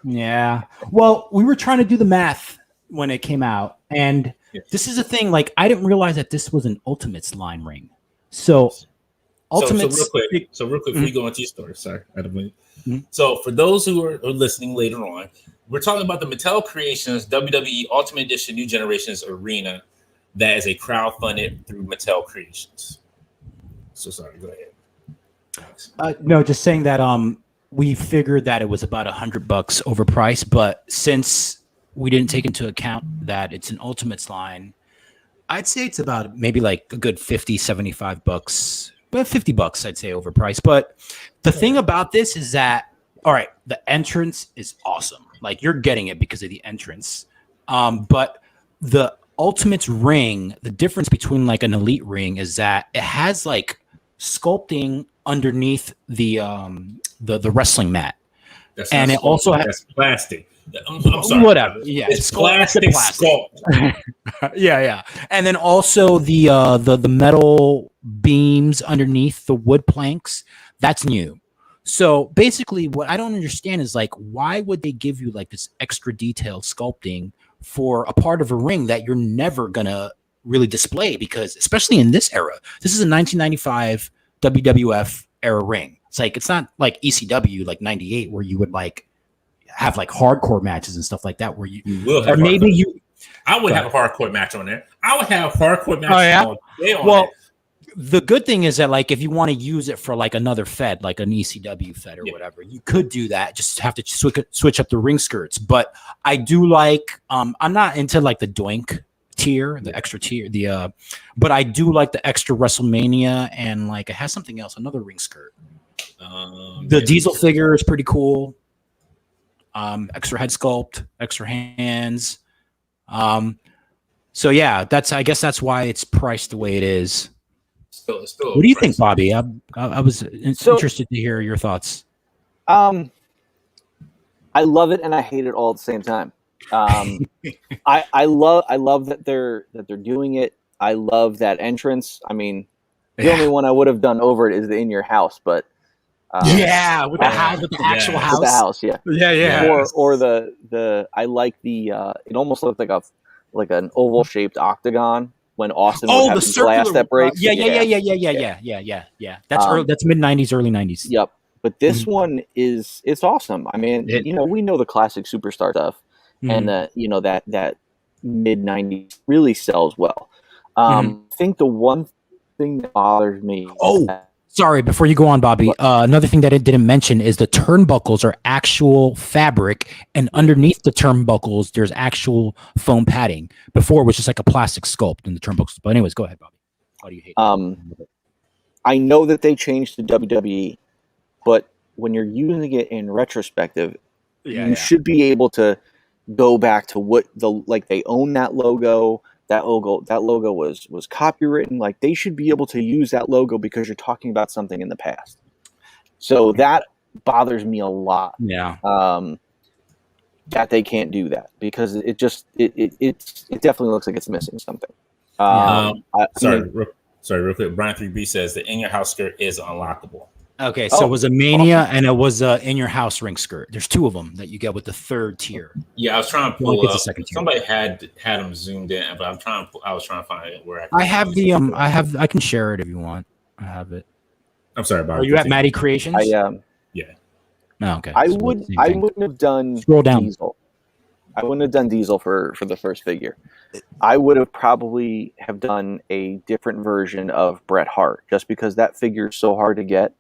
Yeah. Well, we were trying to do the math when it came out, and this is the thing. Like, I didn't realize that this was an Ultimates line ring. So Ultimates. So real quick, before you go into your story, sorry, I don't mean. So for those who are listening later on, we're talking about the Mattel Creations WWE Ultimate Edition New Generations Arena that is a crowdfunded through Mattel Creations. So sorry, go ahead. No, just saying that we figured that it was about $100 overpriced, but since we didn't take into account that it's an Ultimates line, I'd say it's about maybe like a good $50-75, but $50 I'd say overpriced. But the thing about this is that all right, the entrance is awesome. Like you're getting it because of the entrance. But the Ultimates ring, the difference between like an Elite ring is that it has like sculpting underneath the wrestling mat. That's and it also has that's plastic. I'm sorry. Whatever. Yeah, it's plastic sculpt. yeah. And then also the metal beams underneath the wood planks, that's new. So basically what I don't understand is like, why would they give you like this extra detail sculpting for a part of a ring that you're never gonna really display? Because especially in this era, this is a 1995 WWF era ring. It's like, it's not like ECW like 98 where you would like have like hardcore matches and stuff like that where you will have, or maybe you I would have a hardcore match on there. I would have hardcore matches on well, the good thing is that like if you want to use it for like another fed, like an ECW fed or whatever, you could do that. Just have to switch up the ring skirts. But I do like I'm not into like the doink tier, the extra tier, but I do like the extra WrestleMania, and like it has something else, another ring skirt. The Diesel figure is pretty cool. Extra head sculpt, extra hands. So yeah, I guess that's why it's priced the way it is. Still what do you think, Bobby? I was interested to hear your thoughts. I love it and I hate it all at the same time. I love that they're doing it. I love that entrance. I mean, the only one I would have done over it is the In Your House, but with the house, with the actual house. With the house, yeah. Or the I like the it almost looked like an oval shaped octagon when Austin would have the glass that breaks. Yeah. That's early, that's mid 90s, early 90s. Yep. But this one it's awesome. I mean, we know the classic superstar stuff, and that mid 90s really sells well. I think the one thing that bothers me. Sorry, before you go on, Bobby, another thing that it didn't mention is the turnbuckles are actual fabric, and underneath the turnbuckles, there's actual foam padding. Before, it was just like a plastic sculpt in the turnbuckles. But anyways, go ahead, Bobby. Why do you hate it? I know that they changed to WWE, but when you're using it in retrospective, you should be able to go back to what they own that logo. That logo was copywritten. Like they should be able to use that logo because you're talking about something in the past. So that bothers me a lot. Yeah. That they can't do that because it definitely looks like it's missing something. Sorry, real quick. Brian 3B says the In Your House skirt is unlockable. Okay, so it was a Mania and it was a In Your House ring skirt. There's two of them that you get with the third tier. Yeah, I was trying to pull up. Somebody had them zoomed in, but I was trying to find it where I have I can share it if you want. I have it. I'm sorry, Bob. Are you at Maddie Creations? Yeah. Oh, okay. I wouldn't have done Scroll down. Diesel. I wouldn't have done Diesel for the first figure. I would have probably have done a different version of Bret Hart just because that figure is so hard to get.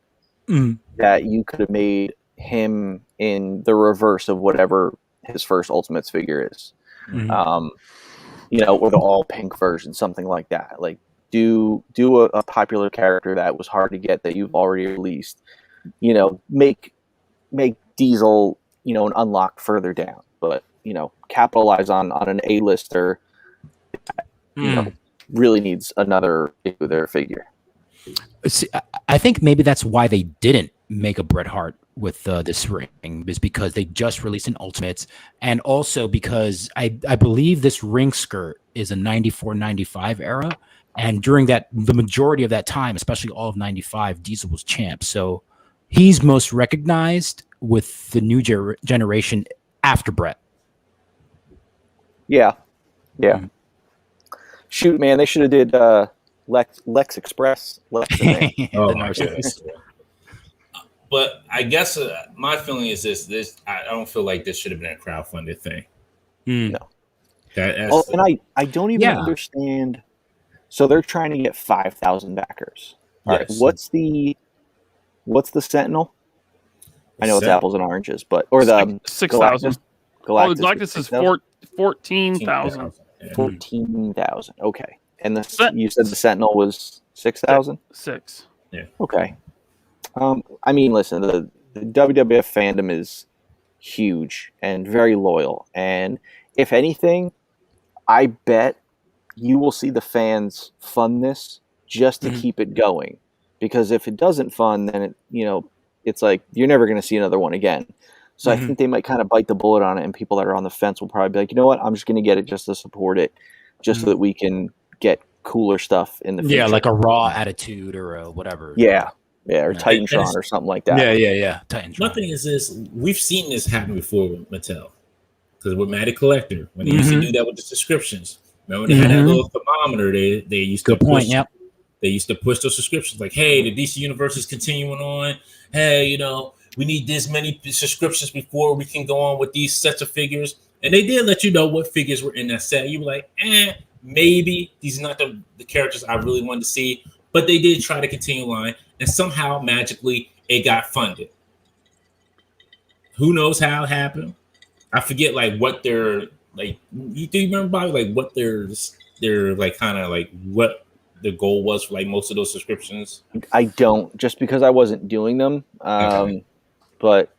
That you could have made him in the reverse of whatever his first Ultimates figure is, or the all pink version, something like that. Like do a popular character that was hard to get that you've already released. Make Diesel an unlock further down, but capitalize on an A-lister. Really needs another their figure. See, I think maybe that's why they didn't make a Bret Hart with this ring, is because they just released an Ultimates, and also because I believe this ring skirt is a 94-95 era, and during the majority of that time, especially all of 95, Diesel was champ, so he's most recognized with the new generation after Bret. Yeah. Shoot, man, they should have did Lex Express. Oh my goodness. But I guess my feeling is this. I don't feel like this should have been a crowdfunded thing. No. And I don't even understand. So they're trying to get 5,000 backers. All right. What's the Sentinel? I know it's apples and oranges, but the 6,000. Galactus. The Galactus is 14,000. 14,000. Okay. And you said the Sentinel was 6,000? 6. Yeah. Okay. I mean, listen, the WWF fandom is huge and very loyal. And if anything, I bet you will see the fans fund this just to keep it going. Because if it doesn't fund, then it's like you're never going to see another one again. So I think they might kind of bite the bullet on it, and people that are on the fence will probably be like, you know what, I'm just going to get it just to support it, just so that we can get cooler stuff in the future. Yeah, like a Raw Attitude or a whatever. Yeah, or Titantron or something like that. Yeah. Titantron. My thing is this: we've seen this happen before with Mattel, because with Matty Collector, when they used to do that with the subscriptions, remember they had that little thermometer. They used to push. Yep. They used to push those subscriptions like, hey, the DC universe is continuing on. Hey, we need this many subscriptions before we can go on with these sets of figures. And they did let you know what figures were in that set. You were like, maybe these are not the characters I really wanted to see. But they did try to continue line. And somehow, magically, it got funded. Who knows how it happened? I forget, what they're, do you remember, Bobby, what they're kind of, what the goal was for most of those subscriptions? I don't, just because I wasn't doing them. Okay. But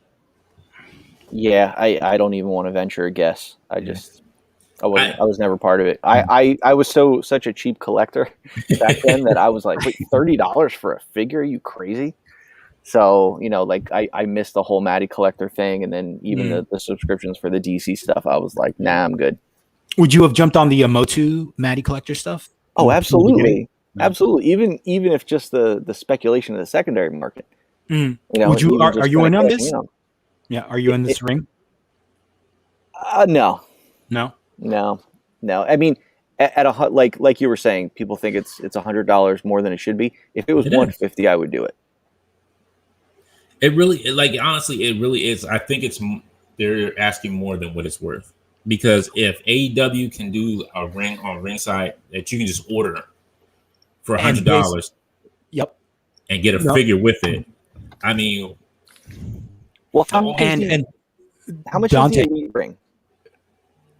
yeah, I don't even want to venture a guess. I was never part of it. I was such a cheap collector back then that I was like, wait, $30 for a figure? Are you crazy? So, I missed the whole Matty Collector thing, and then even the subscriptions for the DC stuff, I was like, nah, I'm good. Would you have jumped on the Motu Matty Collector stuff? Oh, absolutely. Absolutely. Even if just the speculation of the secondary market. Would you are you in on this? Yeah, are you in this ring? No. I mean, at a like you were saying, people think it's $100 more than it should be. If it was $150, I would do it. It really, honestly, it really is. I think they're asking more than what it's worth, because if AEW can do a ring on ringside that you can just order for $100, and get a figure with it. I mean, well, how much is the Elite ring?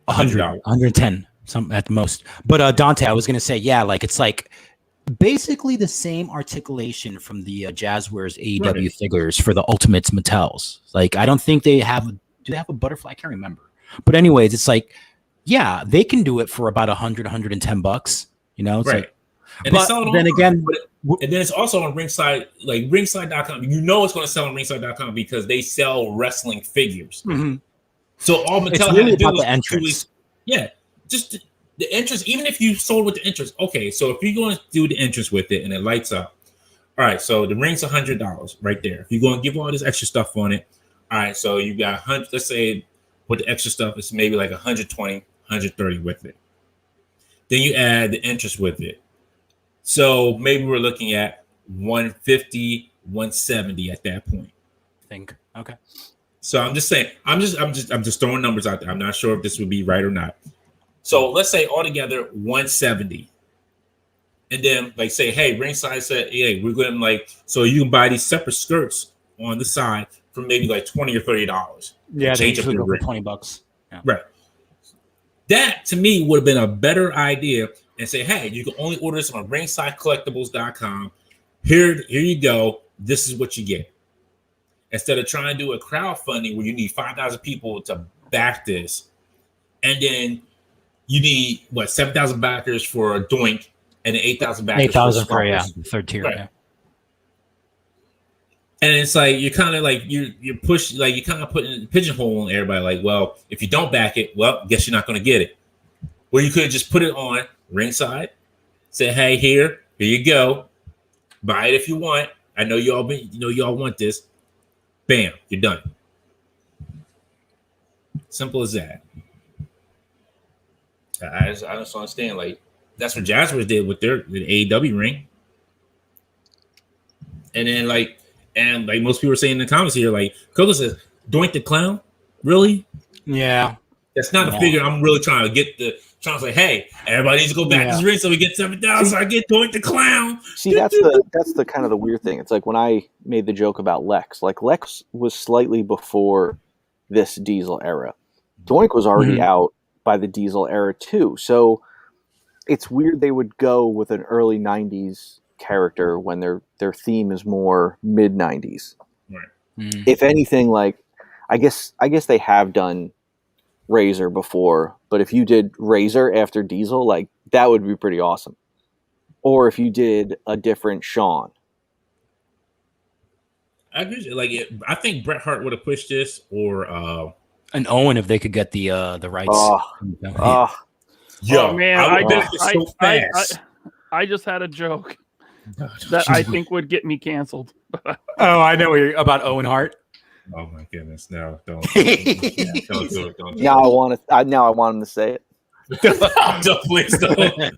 $100, 110, some at the most. But Dante, I was gonna say, it's basically the same articulation from the Jazzwares AEW figures for the Ultimates Mattels. I don't think they have. Do they have a butterfly? I can't remember. But anyways, it's they can do it for about $100, $110. It's and and then it's also on Ringside, ringside.com. It's going to sell on ringside.com because they sell wrestling figures. So all Mattel had to do was the entrance. Just the entrance. Even if you sold with the entrance, okay. So if you're going to do the entrance with it and it lights up, all right. So the ring's $100 right there. If you're going to give all this extra stuff on it, all right. So you got 100. Let's say with the extra stuff, it's maybe 120, 130 with it. Then you add the entrance with it. So maybe we're looking at 150, 170 at that point. I think. Okay. So I'm just saying, I'm just throwing numbers out there. I'm not sure if this would be right or not. So let's say altogether 170. And then say, hey, Ringside said, hey, we're going to so you can buy these separate skirts on the side for maybe $20 or $30. Yeah, they usually go for $20. Yeah. Right. That to me would have been a better idea. And say, hey, you can only order this on ringsidecollectibles.com. Here you go. This is what you get. Instead of trying to do a crowdfunding where you need 5,000 people to back this, and then you need 7,000 backers for a Doink, and then 8,000 backers 8,000 for third tier. Right. Yeah. And it's you're kind of you're push you're kind of putting pigeonholing everybody. Well, if you don't back it, guess you're not going to get it. Or you could just put it on Ringside, say, hey, here you go. Buy it if you want. I know y'all want this. Bam, you're done. Simple as that. I just understand. That's what Jazzwares did with the AEW ring. And then most people are saying in the comments here, Coco says, Doink the Clown? Really? Yeah. That's not a figure I'm really trying to say, hey, everybody needs to go back to this ring so we get 7,000 so I get Doink the Clown. See, that's the kind of the weird thing. It's when I made the joke about Lex. Lex was slightly before this Diesel era. Doink was already out by the Diesel era too. So it's weird they would go with an early 90s character when their theme is more mid 90s. Right. If anything, like I guess they have done Razor before, but if you did Razor after Diesel, like that would be pretty awesome. Or if you did a different Sean. I agree. Like, I think Bret Hart would have pushed this, or an Owen if they could get the rights. Yo, man, I just had a joke that I think would get me canceled. Oh, I know about Owen Hart. Oh my goodness! No, don't do it. Don't do it. Now I want him to say it. Don't, please don't.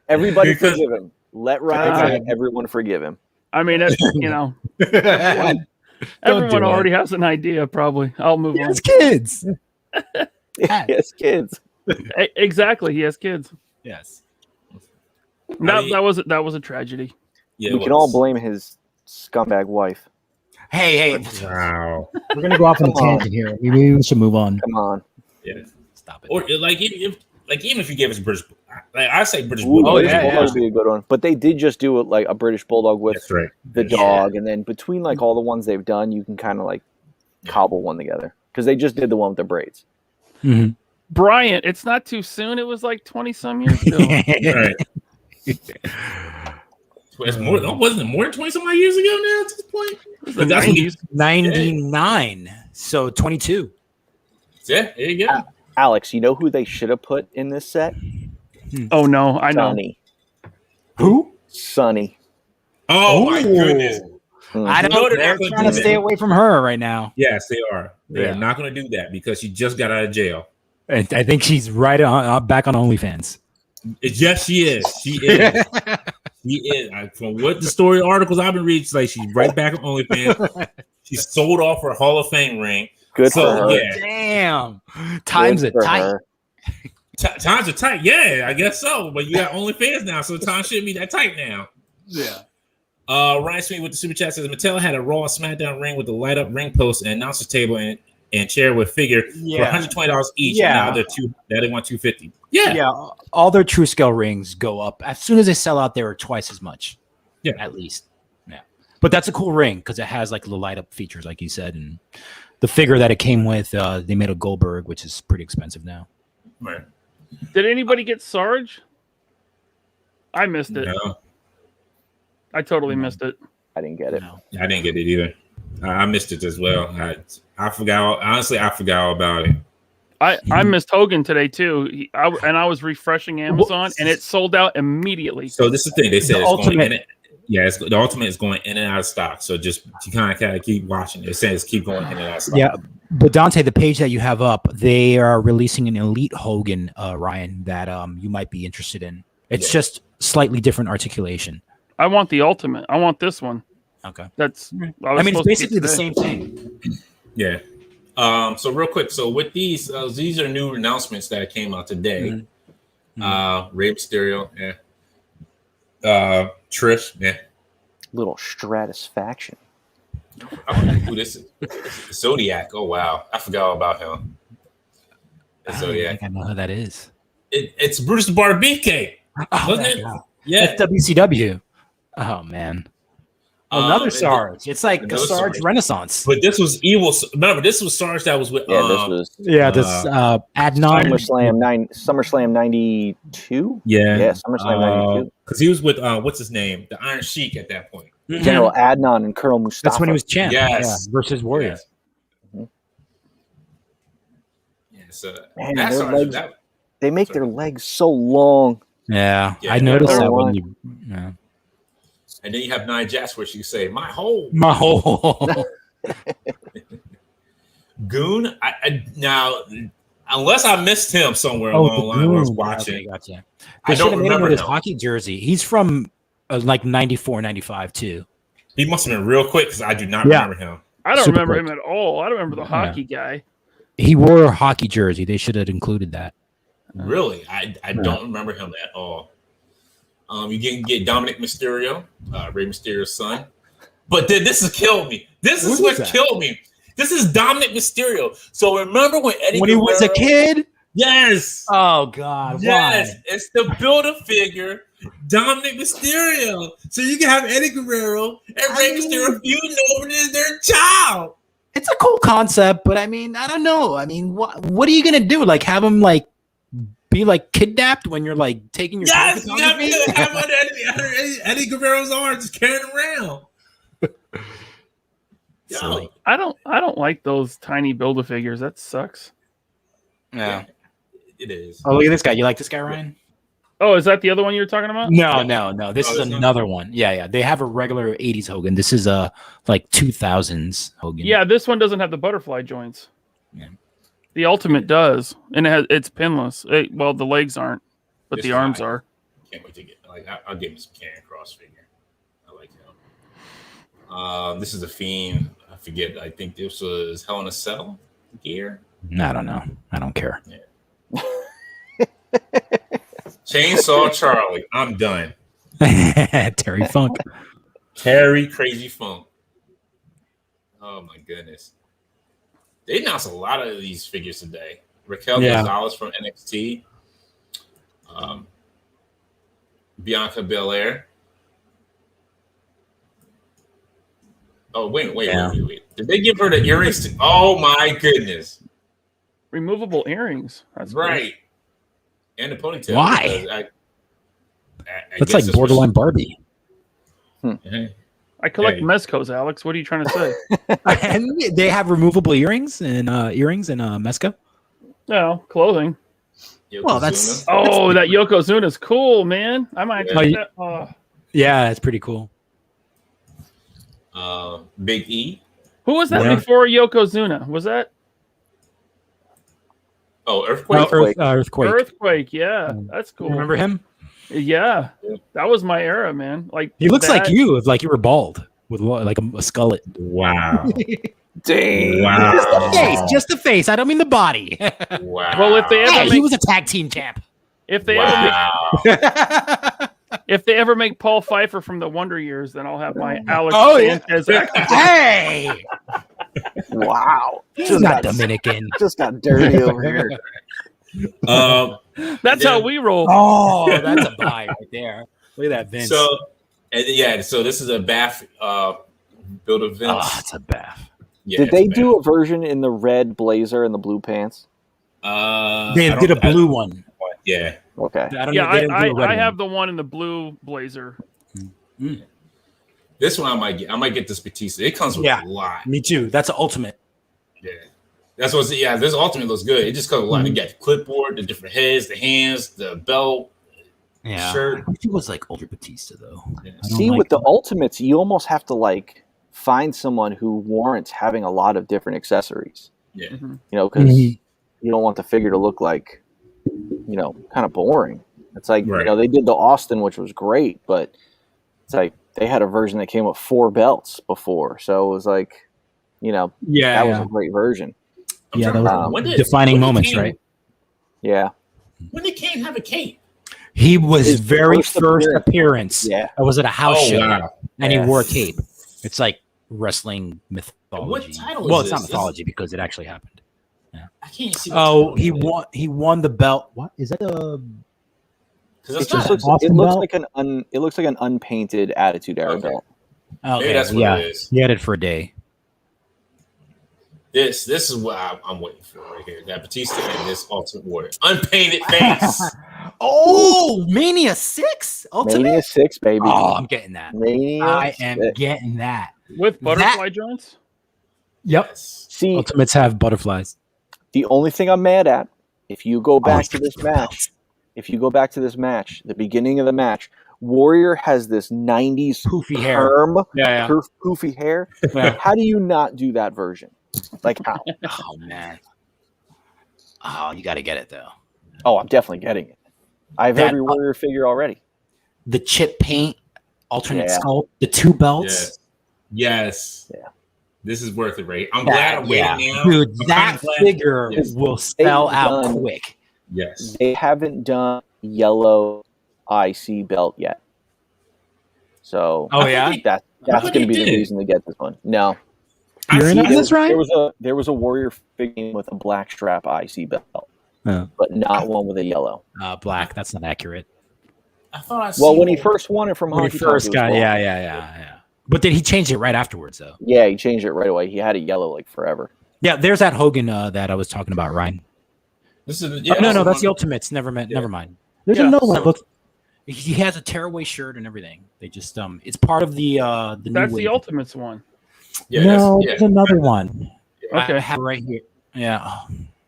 Everybody forgive him. Let Ryan everyone forgive him. I mean, everyone already has an idea. Probably, I'll move on. He has kids. He has kids. Exactly, he has kids. Yes. That was a tragedy. Yeah, we can all blame his scumbag wife. Hey! Wow. We're gonna go off on a tangent here. Maybe we should move on. Come on. Yeah. Stop it. Or even if you gave us British, like I say British Bulldog. Bulldog would be a good one. But they did just do it like a British Bulldog with the dog, and then between like all the ones they've done, you can kind of like cobble one together because they just did the one with the braids. Mm-hmm. Bryant, it's not too soon. It was like 20 some years ago. Right. It's more. Wasn't it more than 20 some years ago now at this point? The 90s. 99. So 22. Yeah, there you go. Alex, you know who they should have put in this set? Oh no, I know. Sonny. Who? Sonny. Oh my goodness. Mm-hmm. I don't know. They're trying to stay away from her right now. Yes, they are. They're not going to do that because she just got out of jail. I think she's right back on OnlyFans. Yes, she is. She is. She is. From what the story articles I've been reading, she's right back on OnlyFans. She sold off her Hall of Fame ring. Good for her. Yeah. Damn. Times are tight. Times are tight. Yeah, I guess so. But you got OnlyFans now, so time shouldn't be that tight now. Yeah. Ryan Sweeney with the super chat says Mattel had a Raw SmackDown ring with the light up ring post and announcer table and chair with figure for $120 each. Yeah. And now they want $250. Yeah. Yeah. All their true scale rings go up. As soon as they sell out, they are twice as much. Yeah. At least. Yeah. But that's a cool ring because it has like the light up features, like you said. And the figure that it came with, they made a Goldberg, which is pretty expensive now. Right. Did anybody get Sarge? I missed it. No. I totally missed it. I didn't get it. No. I didn't get it either. I missed it as well. I forgot. Honestly, I forgot all about it. I missed Hogan today too. I was refreshing Amazon and it sold out immediately. So this is the thing. They said the it's ultimate. going in. The ultimate is going in and out of stock. So just you kind of keep watching. It says keep going in and out of stock. Yeah, but Dante, the page that you have up, they are releasing an Elite Hogan, Ryan, that you might be interested in. It's just slightly different articulation. I want the ultimate. I want this one. Okay. That's. I mean, it's basically the same thing. Yeah. So real quick. So with these are new announcements that came out today. Mm-hmm. Rey Mysterio, Trish, Little Stratisfaction. I don't know who this is. Zodiac. Oh wow, I forgot all about him. Zodiac. I know who that is. It's Brutus the Barber Beefcake, wasn't it? God. Yeah, that's WCW. Oh man. Another Sarge. It's like a Sarge Renaissance. But this was evil. Remember, this was Sarge that was with. This was Adnan. SummerSlam 92. Yeah, SummerSlam 92. Because he was with what's his name, the Iron Sheik at that point. Mm-hmm. General Adnan and Colonel Mustafa. That's when he was champ. Yes, versus Warriors. Yes. Yeah, so man, they make their legs so long. Yeah, I noticed that when you. Yeah. And then you have Nia Jax where she say, "My hole, Goon." Now, unless I missed him somewhere along the line when I was watching, okay, gotcha. I don't remember his hockey jersey. He's from like 94, 95 too. He must have been real quick because I do not remember him. I don't remember him at all. I don't remember the hockey guy. He wore a hockey jersey. They should have included that. Really, I don't remember him at all. You can get Dominic Mysterio, Rey Mysterio's son. But then this has killed me. This is what killed me. This is Dominic Mysterio. So remember when Eddie Guerrero, he was a kid? Yes. Oh God. Yes. Why? It's the Build-A-Figure Dominic Mysterio. So you can have Eddie Guerrero and Rey Mysterio feuding over their child. It's a cool concept, but I mean, I don't know. I mean, what are you gonna do? Like, have him like be like kidnapped when you're like taking your yes, you have to have under Eddie Guerrero's arm, just carrying around. Yo, I don't like those tiny Build-A-Figures. That sucks. Yeah, it is. Oh, look at this guy. You like this guy, Ryan? Oh, is that the other one you were talking about? No. This is another one. Yeah. They have a regular 80s Hogan. This is a like 2000s Hogan. Yeah, this one doesn't have the butterfly joints. Yeah. The Ultimate does, and it's pinless. Well, the legs aren't, but the arms are. Can't wait to get I'll give him some Karrion Kross figure. I like him. This is a Fiend. I forget. I think this was Hell in a Cell gear. I don't know. I don't care. Yeah. Chainsaw Charlie. I'm done. Terry Funk. Terry Crazy Funk. Oh my goodness. They announced a lot of these figures today. Raquel Gonzalez from NXT. Bianca Belair. Oh, wait. Did they give her the earrings? Oh my goodness. Removable earrings. That's right. Cool. And the ponytail. Why? That's like borderline Barbie. I collect Mezcos, Alex. What are you trying to say? And they have removable earrings and Mezco? No, clothing. Well, that Yokozuna's cool, man. I might take that. Yeah, it's pretty cool. Big E. Who was that before Yokozuna? Was that? Oh, Earthquake. Earthquake. Yeah, that's cool. Remember him? Yeah, that was my era, man. Like he looks like you, if like you were bald with like a skullet. Wow. Dang. Wow. Just the face. I don't mean the body. Wow. Well, if they ever he was a tag team champ. If they ever make Paul Pfeiffer from the Wonder Years, then I'll have my Alex Sanchez. Hey. Wow. He's not Dominican. Just got dirty over here. That's how we roll. Oh, that's a buy right there. Look at that Vince. So this is a Bath build of Vince. Oh, it's a Bath. Yeah, did they do a version in the red blazer and the blue pants? They did a blue one. Yeah. Okay. I have the one in the blue blazer. Mm. This one I might get this Batista. It comes with a lot. Me too. That's an ultimate. Yeah. That's what's this ultimate looks good. It just comes with a lot. You got the clipboard, the different heads, the hands, the belt, shirt. I wish it was like Ultra Batista though. Yeah. See, with the ultimates, you almost have to like find someone who warrants having a lot of different accessories. Yeah. You know, because you don't want the figure to look like, you know, kind of boring. It's like, you know, they did the Austin, which was great, but it's like they had a version that came with 4 belts before. So it was like, you know, that was a great version. Yeah, that was defining moments, right? Yeah. When did Kane have a cape? He was his very first appearance. Yeah. I was at a house show, wow. and he wore a cape. It's like wrestling mythology. What title well, is it's not mythology because it actually happened. Yeah. I can't see. He won the belt. What is that? It looks like an unpainted Attitude Era belt. Okay. Maybe that's what it is. He had it for a day. This is what I'm waiting for right here. That Batista and this Ultimate Warrior. Unpainted face. Oh, Mania 6? Ultimate? Mania 6, baby. Oh, I'm getting that. I am getting that. With butterfly joints? Yep. Yes. See, Ultimates have butterflies. The only thing I'm mad at, if you go back to this match, the beginning of the match, Warrior has this 90s poofy perm, hair. Poofy hair. How do you not do that version? Like how? Oh, man. Oh, you got to get it, though. Oh, I'm definitely getting it. I have every Warrior figure already. The chip paint, alternate sculpt, the 2 belts. Yes. Yeah. This is worth it, right? I'm glad I'm waiting now. Dude, that figure will sell out quick. Yes. They haven't done yellow IC belt yet. So that's going to be the reason to get this one. No. You're in this, right? There was a Warrior figure with a black strap IC belt, but not one with a yellow. Black. That's not accurate. I thought I Well, seen when he one. first won it from When he Honky first Tonk, got, it was black. yeah. But then he changed it right afterwards, though. Yeah, he changed it right away. He had it yellow like forever. Yeah, there's that Hogan that I was talking about, Ryan. This is No, that's the Ultimates. Never mind. There's another one. Look, he has a tearaway shirt and everything. They just it's part of the new That's wave. the Ultimates one. Yeah, No, there's another one. Okay. I have it right here. Yeah.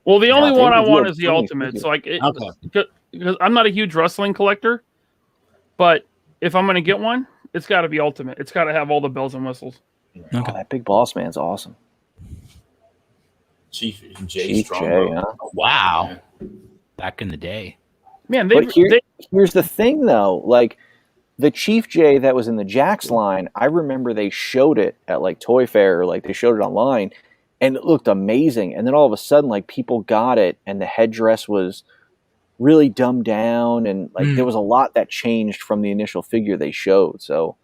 Well, the only they one I revealed want is the plenty. Ultimates. Like, Okay. because I'm not a huge wrestling collector, but if I'm going to get one, it's got to be Ultimate. It's got to have all the bells and whistles. Okay. Oh, that Big Boss Man's awesome. Chief J. Chief Strongbow. J, huh? Wow. Yeah. Back in the day. Man, But here's the thing, though. Like, the Chief J that was in the Jax line, I remember they showed it at, like, Toy Fair, or, like, they showed it online, and it looked amazing. And then all of a sudden, like, people got it, and the headdress was really dumbed down, and, like, there was a lot that changed from the initial figure they showed. So,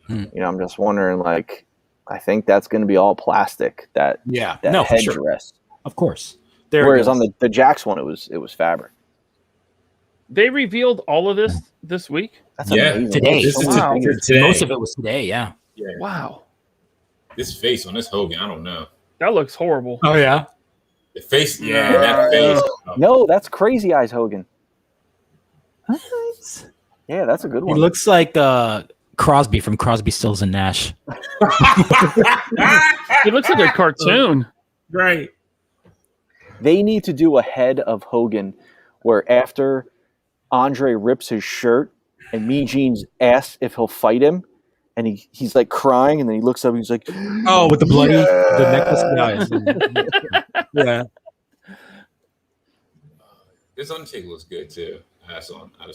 you know, I'm just wondering, like, I think that's going to be all plastic, that for headdress. sure. Of course. Whereas on the Jax one, it was fabric. they revealed all of this week. That's Yeah. amazing. Today. This is Wow. today. Most of it was today, yeah. Yeah. Wow. This face on this Hogan, I don't know. That looks horrible. Oh, yeah? The face, yeah, No. that face. No, that's Crazy Eyes Hogan. Yeah, that's a good He one. looks like Crosby from Crosby, Stills, and Nash. He looks like a cartoon. Right. They need to do a head of Hogan where after Andre rips his shirt and Mean Gene's asks if he'll fight him, and he's like crying, and then he looks up and he's like, Oh, with the bloody the necklace. Yeah. This Undertaker looks good too. I just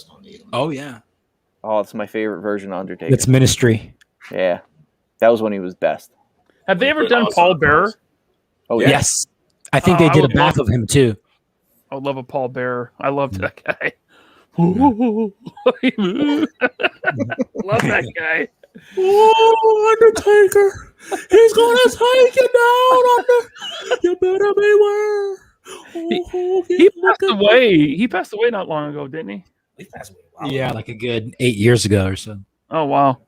don't need him. Oh, yeah. "Oh, it's my favorite version of Undertaker." It's Ministry. Yeah, that was when he was best. Have they ever done Paul Bearer? Oh Yeah. Yes. I think they I did a would back love- of him, too. I would love a Paul Bearer. I loved that guy. Love that guy. Oh, Undertaker. He's going to take you down, You better beware. He passed away. He passed away not long ago, didn't he? He passed away a while Yeah, ago. like a good 8 years ago or so. Oh wow.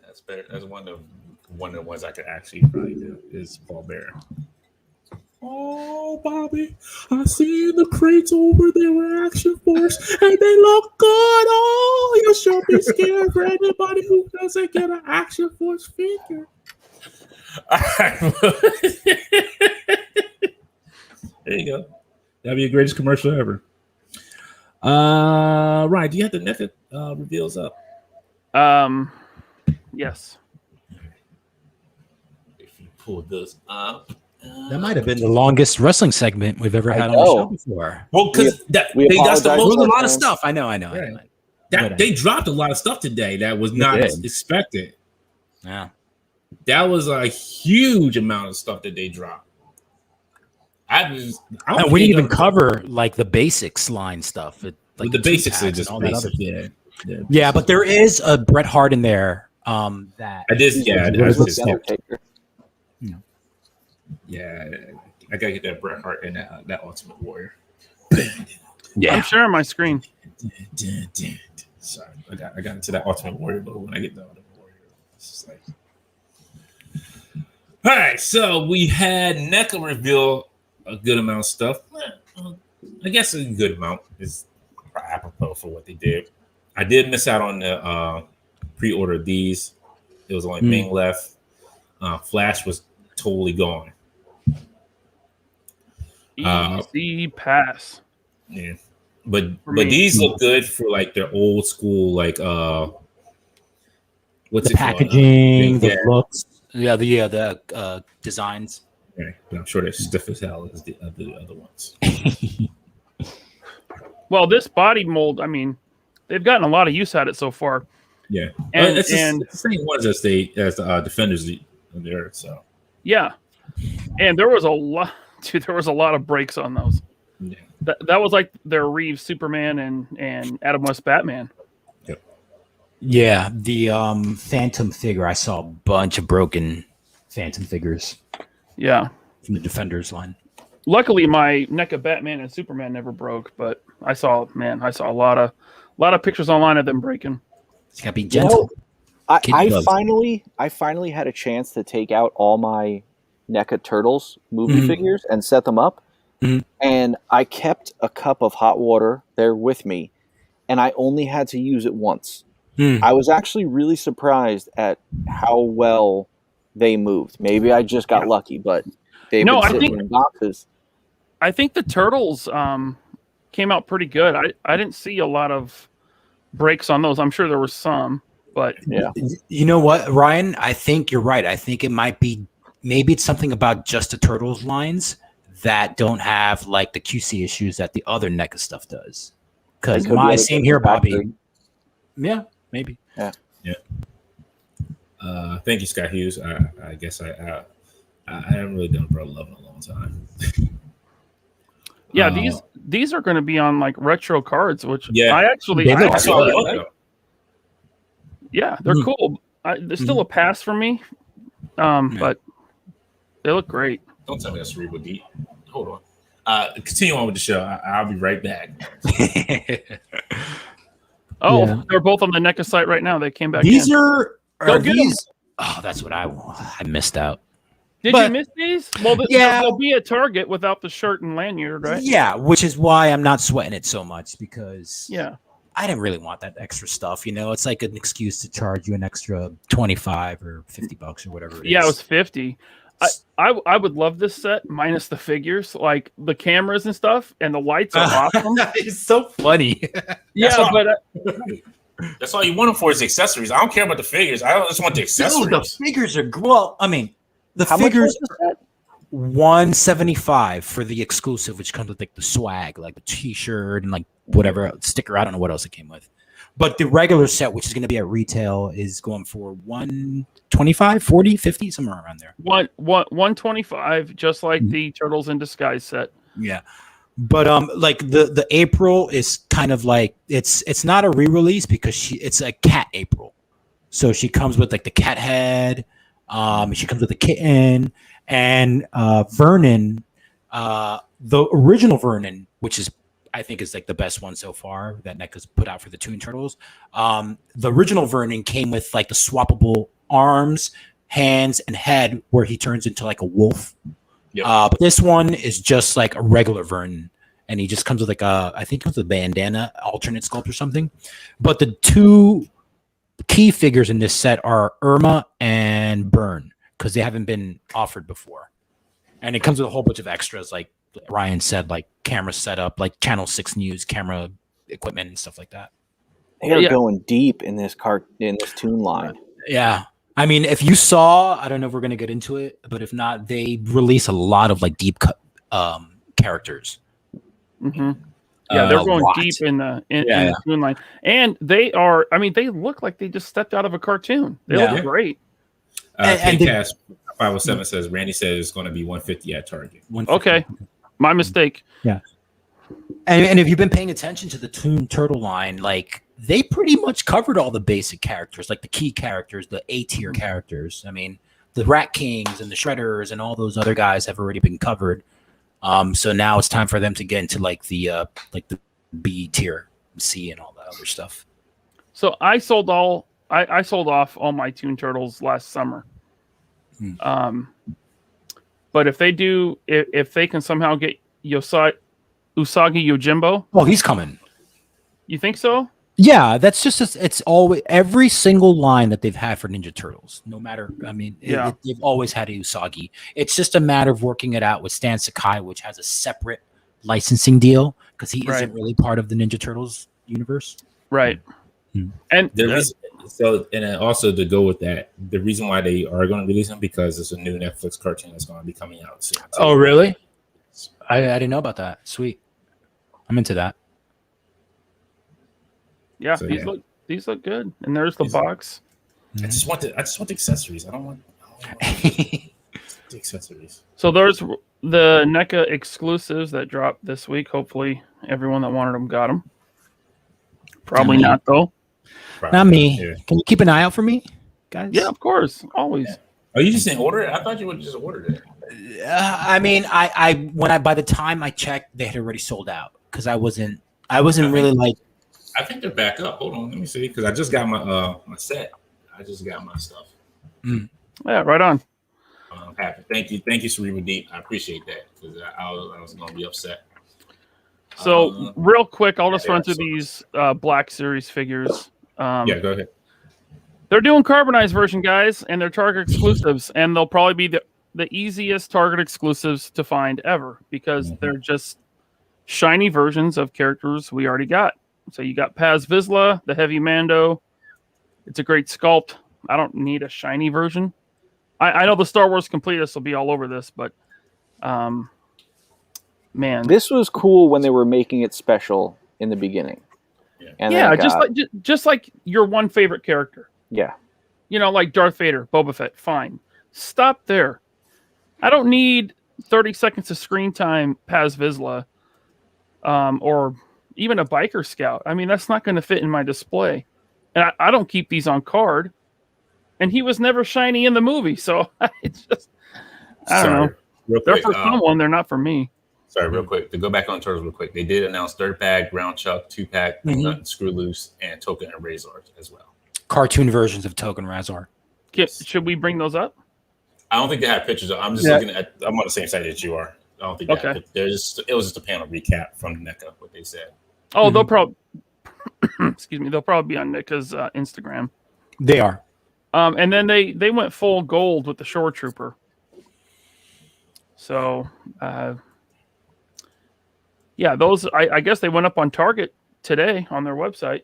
That's better. That's one of the ones I could actually probably do is Paul Bearer. Oh, Bobby, I see the crates over there with Action Force, and they look good. Oh, you should be scared for anybody who doesn't get an Action Force figure. There you go. That'd be the greatest commercial ever. Ryan, do you have the Neca reveals up? Yes. If you pull those up. That might have been the longest wrestling segment we've ever had on the show before. Well, because we that's the apologize most. There was a lot of fans. stuff. I know. Right. They dropped a lot of stuff today that was not did. expected. Yeah. That was a huge amount of stuff that they dropped. We didn't even cover like the basics line stuff. Like the basics are two-packs just and all that other basic. stuff. Yeah, but there is a Bret Hart in there. That I did. Yeah, He was just, the Undertaker. yeah. I gotta get that Bret Hart and that Ultimate Warrior. yeah. I'm sharing my screen. Sorry, I got into that Ultimate Warrior, but when I get the Ultimate Warrior, it's just like. All right, so we had NECA reveal a good amount of stuff. I guess a good amount is apropos for what they did. I did miss out on the pre-order of these. It was only Ming left. Flash was totally gone. Easy pass. Yeah, but me. these look good for like their old school like what's The it called? packaging, the Yeah. looks, the designs. Yeah, but I'm sure they're stiff as hell as the other ones. Well, this body mold, I mean, they've gotten a lot of use out of it so far. Yeah, And- it's and- the same ones as the defenders of the earth. So Yeah. And there was a lot, dude, there was a lot of breaks on those. yeah, That was like their Reeves Superman and Adam West Batman. Yeah, the Phantom figure. I saw a bunch of broken Phantom figures Yeah. from the Defenders line. Luckily, my NECA Batman and Superman never broke, but I saw a lot of pictures online of them breaking. It's gotta be gentle. I finally had a chance to take out all my NECA Turtles movie figures and set them up. And I kept a cup of hot water there with me, and I only had to use it once. I was actually really surprised at how well they moved. Maybe I just got lucky, but they've been sitting in boxes. I think the Turtles came out pretty good. I didn't see a lot of breaks on those. I'm sure there were some, but you know what, Ryan? I think you're right. I think it might be maybe it's something about just the Turtles lines that don't have like the QC issues that the other NECA stuff does. Because my same here, Bobby. Yeah, maybe. Yeah. Thank you, Scott Hughes. I guess I haven't really done Bro Love in a long time. Yeah, these are going to be on like retro cards, which I actually yeah, they're cool. They're still a pass for me, but they look great. Don't tell me that's Cerebral Deep. Hold on. Continue on with the show. I'll be right back. They're both on the NECA site right now. They came back. These in. are get these? Oh, that's what I want. I missed out. Did you miss these? Well, they'll be at Target without the shirt and lanyard, right? Yeah, which is why I'm not sweating it so much because I didn't really want that extra stuff. You know, it's like an excuse to charge you an extra $25 or $50 or whatever it is. Yeah, it was 50. I would love this set minus the figures, like the cameras and stuff, and the lights are awesome. It's so funny. That's all you want them for is accessories. I don't care about the figures. I just want the accessories. No, the figures are well. I mean, the figures are $175 for the exclusive, which comes with like the swag, like the T-shirt and like whatever sticker. I don't know what else it came with. But the regular set, which is going to be at retail, is going for $125, $40, $50, somewhere around there. $125, just like the Turtles in Disguise set. Yeah, but like the April is kind of like it's not a re-release because it's a cat April, so she comes with like the cat head, she comes with the kitten and Vernon, the original Vernon, which is. I think is like the best one so far that NECA's put out for the Toon Turtles. The original Vernon came with like the swappable arms, hands, and head where he turns into like a wolf. Yep. But this one is just like a regular Vernon, and he just comes with like I think it was a bandana alternate sculpt or something. But the two key figures in this set are Irma and Burn because they haven't been offered before, and it comes with a whole bunch of extras like Ryan said, like camera setup, like Channel 6 News camera equipment and stuff like that. They are going deep in this Toon line. Yeah. I mean, if you saw, I don't know if we're going to get into it, but if not, they release a lot of like deep cut characters. Mm-hmm. Yeah, they're going deep in the Toon line. And they are, I mean, they look like they just stepped out of a cartoon. They look great. And 507 says, Randy says it's going to be 150 at Target. 150. Okay. My mistake. Yeah. And if you've been paying attention to the Toon Turtle line, like they pretty much covered all the basic characters, like the key characters, the A-tier characters. I mean, the Rat Kings and the Shredders and all those other guys have already been covered. So now it's time for them to get into like the B tier, C, and all that other stuff. So I sold off all my Toon Turtles last summer. But if they can somehow get Usagi Yojimbo, he's coming. You think so? Yeah, that's just it's always every single line that they've had for Ninja Turtles. No matter, I mean, they've always had a Usagi. It's just a matter of working it out with Stan Sakai, which has a separate licensing deal because he isn't really part of the Ninja Turtles universe. Right. And also to go with that, the reason why they are going to release them because it's a new Netflix cartoon that's going to be coming out soon. Oh, really? I didn't know about that. Sweet. I'm into that. Yeah, these look good. And there's the box. I just want the accessories. I don't want the accessories. So there's the NECA exclusives that dropped this week. Hopefully everyone that wanted them got them. Probably not though. Not me. Yeah. Can you keep an eye out for me, guys? Yeah, of course. Always. Yeah. Oh, you just didn't order it? I thought you would just ordered it. I mean, by the time I checked, they had already sold out because I wasn't really like I think they're back up. Hold on, let me see, because I just got my set. I just got my stuff. Yeah, right on. I'm happy. Thank you, Cerebral Deep. I appreciate that because I was going to be upset. So real quick, I'll just run through these Black Series figures. Yeah, go ahead. They're doing carbonized version, guys, and they're Target exclusives, and they'll probably be the easiest Target exclusives to find ever because they're just shiny versions of characters we already got. So you got Paz Vizsla, the Heavy Mando. It's a great sculpt. I don't need a shiny version. I know the Star Wars completists will be all over this, but man, this was cool when they were making it special in the beginning. And yeah, just like your one favorite character. Yeah, you know, like Darth Vader, Boba Fett. Fine, stop there. I don't need 30 seconds of screen time, Paz Vizsla, or even a biker scout. I mean, that's not going to fit in my display, and I don't keep these on card. And he was never shiny in the movie, so it's just I don't know. They're for someone, they're not for me. Sorry, real quick to go back on Turtles real quick. They did announce Dirtbag, Ground Chuck, 2-pack, Nut and Screw Loose, and Token and Razor as well. Cartoon versions of Token Razor. Should we bring those up? I don't think they have pictures. I'm just looking at. I'm on the same site that you are. I don't think. Okay. It was just a panel recap from NECA. What they said. Oh, they'll probably. Excuse me. They'll probably be on NECA's Instagram. They are. And then they went full gold with the Shore Trooper. So, yeah, those I guess they went up on Target today on their website.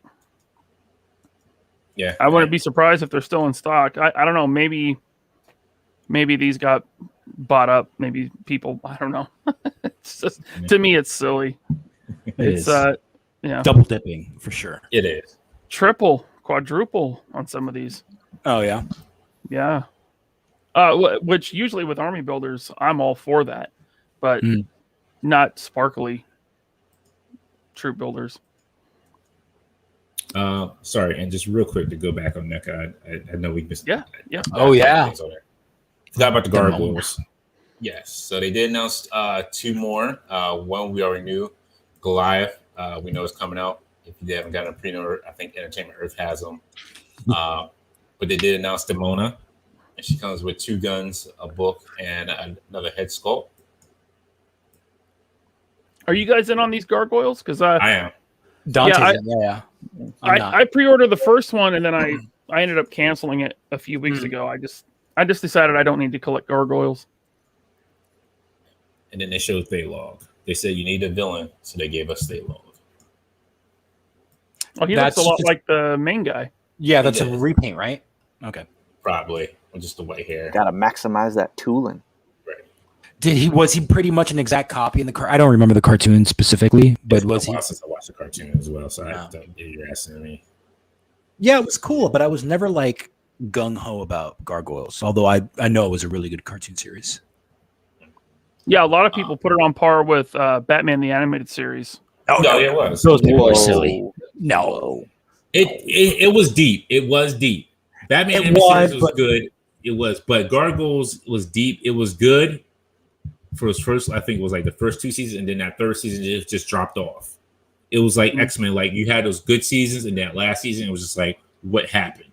Yeah, I wouldn't be surprised if they're still in stock. I don't know. Maybe these got bought up. Maybe people. I don't know. It's just to me, it's silly. It's double dipping for sure. It is triple, quadruple on some of these. Oh yeah, yeah. Which usually with army builders, I'm all for that, but not sparkly troop builders. Sorry, and just real quick to go back on NECA, I know we missed. Yeah. Oh yeah. Forgot about the Gargoyles. Yes, so they did announce 2 more. One we already knew, Goliath. We know it's coming out. If you haven't gotten a pre-order, I think Entertainment Earth has them. But they did announce Demona, and she comes with 2 guns, a book, and another head sculpt. Are you guys in on these Gargoyles? Because I am. Dante's I pre-ordered the first one, and then I ended up canceling it a few weeks ago. I just decided I don't need to collect Gargoyles. And then they showed Thaylog. They said you need a villain, so they gave us Thaylog. Oh, he looks a lot like the main guy. Yeah, that's a repaint, right? Okay. Probably. With just the white hair. Gotta maximize that tooling. Right. Was he pretty much an exact copy in the I don't remember the cartoon specifically, but was he? Since I watched the cartoon as well, so you're asking me. Yeah, it was cool, but I was never like gung ho about Gargoyles. Although I know it was a really good cartoon series. Yeah, a lot of people put it on par with Batman the Animated Series. Oh no, it was. Those people were silly. No, it was deep. It was deep. Batman Animated Series was good. It was, but Gargoyles was deep. It was good for his first. I think it was like the first 2 seasons, and then that third season it just dropped off. It was like X-Men. Like you had those good seasons, and that last season it was just like, what happened?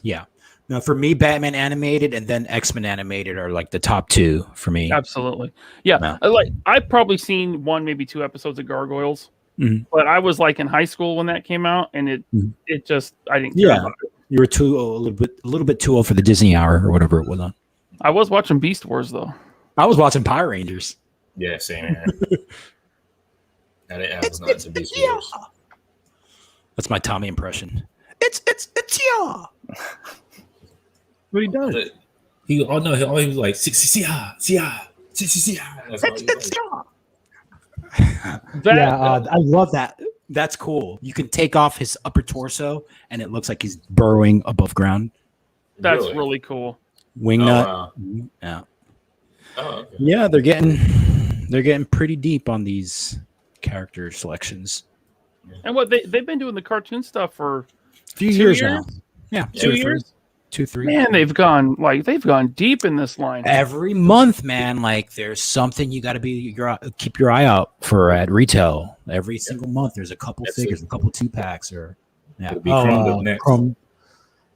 Yeah. Now for me, Batman Animated and then X-Men Animated are like the top 2 for me. Absolutely. Yeah. I've probably seen 1, maybe 2 episodes of Gargoyles, but I was like in high school when that came out, and it just I didn't care about it. You were a little bit too old for the Disney Hour or whatever it was on. I was watching Beast Wars though. I was watching Power Rangers. Yeah, same here. I was not into Beast Wars. That's my Tommy impression. It's yeah. What he does? He was like I love that. That's cool. You can take off his upper torso, and it looks like he's burrowing above ground. That's really cool. Wingnut. Wow. Yeah. Oh, okay. Yeah, they're getting pretty deep on these character selections. And what they've been doing the cartoon stuff for a few years now. Yeah, 2 years. 2, 3. Man, they've gone deep in this line. Every month, man. Like there's something you got to keep your eye out for at retail. Every single month, there's a couple figures, a couple 2-packs, or Chrome.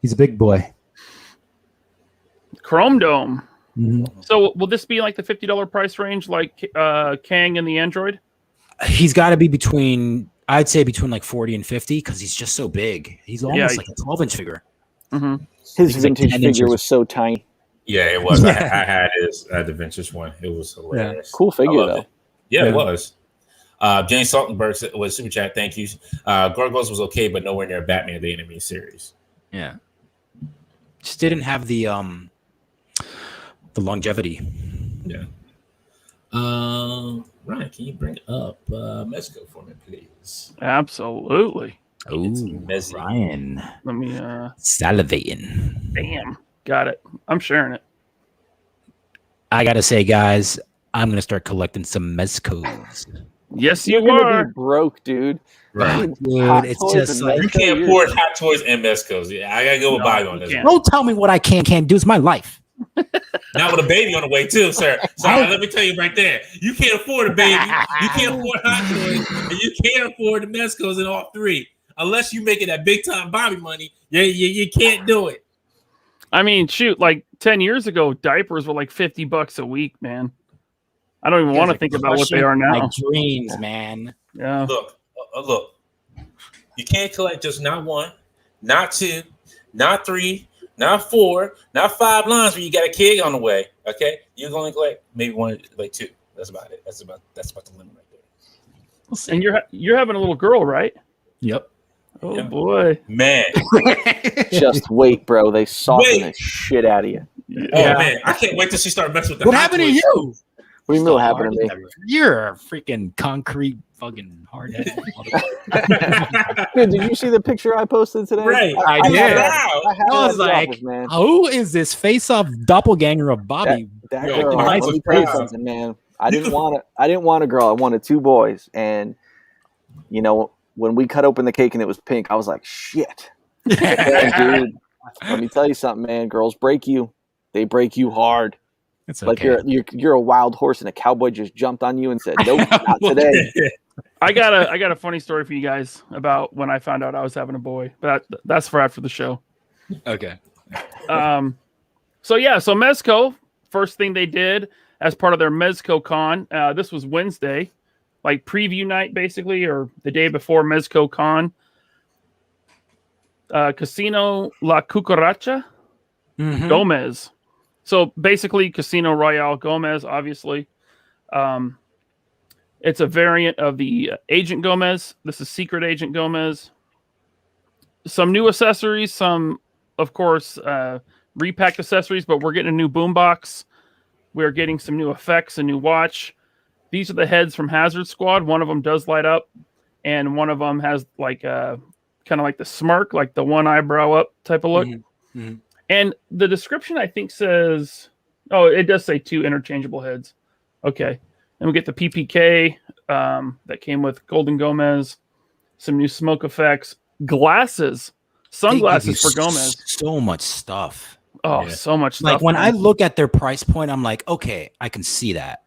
He's a big boy. Chrome Dome. Mm-hmm. So will this be like the $50 price range, like Kang and the Android? He's got to be between like 40 and 50 because he's just so big. He's almost like a 12-inch figure. Mm-hmm. His vintage figure was so tiny. Yeah, it was. I had the vintage one. It was hilarious. Cool figure though. It was. James Saltenberg was super chat. Thank you. Gargoyles was okay, but nowhere near Batman the Animated Series. Yeah, just didn't have the longevity. Yeah. Ryan, can you bring up Mezco for me, please? Absolutely. Oh, Ryan. Let me salivating. Damn. Got it. I'm sharing it. I gotta say, guys, I'm gonna start collecting some Mezcos. Yes, You're gonna be broke, dude. Right. Dude, it's just like you can't afford Hot Toys and Mezcos. Yeah, I gotta go with Bobby on this. Don't tell me what I can't do. It's my life. Not with a baby on the way, too, sir. So let me tell you right there. You can't afford a baby. You can't afford Hot Toys, and you can't afford the Mezcos in all three. Unless you making that big time Bobby money, you can't do it. I mean, shoot, like 10 years ago, diapers were like $50 a week, man. I don't even want to think about what they are now. My dreams, man. Yeah. Look. You can't collect just not one, not two, not three, not 4, not 5 lines where you got a kid on the way. Okay, you're going to collect maybe 1, like 2. That's about it. That's about the limit right there. And you're having a little girl, right? Yep. Oh boy, man! Just wait, bro. They soften the shit out of you. Yeah. Oh man, I can't wait till she start messing with the. What happened to you? What do you mean what happened to me? You're a freaking concrete fucking hardhead. Dude, did you see the picture I posted today? Right, I did. I was like, man. Who is this face-off doppelganger of Bobby? That girl. Let me tell you something, man. I didn't want a girl. I wanted 2 boys, and you know. When we cut open the cake and it was pink, I was like, shit. Yeah, dude, let me tell you something, man. Girls break you. They break you hard. It's okay. Like you're a wild horse and a cowboy just jumped on you and said, nope, not today. I got a funny story for you guys about when I found out I was having a boy. But that's for after the show. Okay. So Mezco, first thing they did as part of their Mezco Con, this was Wednesday. Like preview night, basically, or the day before Mezco Con. Casino La Cucaracha Gomez. So basically, Casino Royale Gomez, obviously. It's a variant of the Agent Gomez. This is Secret Agent Gomez. Some new accessories, some, of course, repacked accessories, but we're getting a new boombox. We're getting some new effects, a new watch. These are the heads from Hazard Squad. One of them does light up, and one of them has like kind of like the smirk, like the one eyebrow up type of look. Mm-hmm. Mm-hmm. And the description, I think, says, it does say 2 interchangeable heads. Okay. And we get the PPK that came with Golden Gomez, some new smoke effects, glasses, sunglasses for Gomez. So much stuff. So much stuff. Like when I look at their price point, I'm like, okay, I can see that.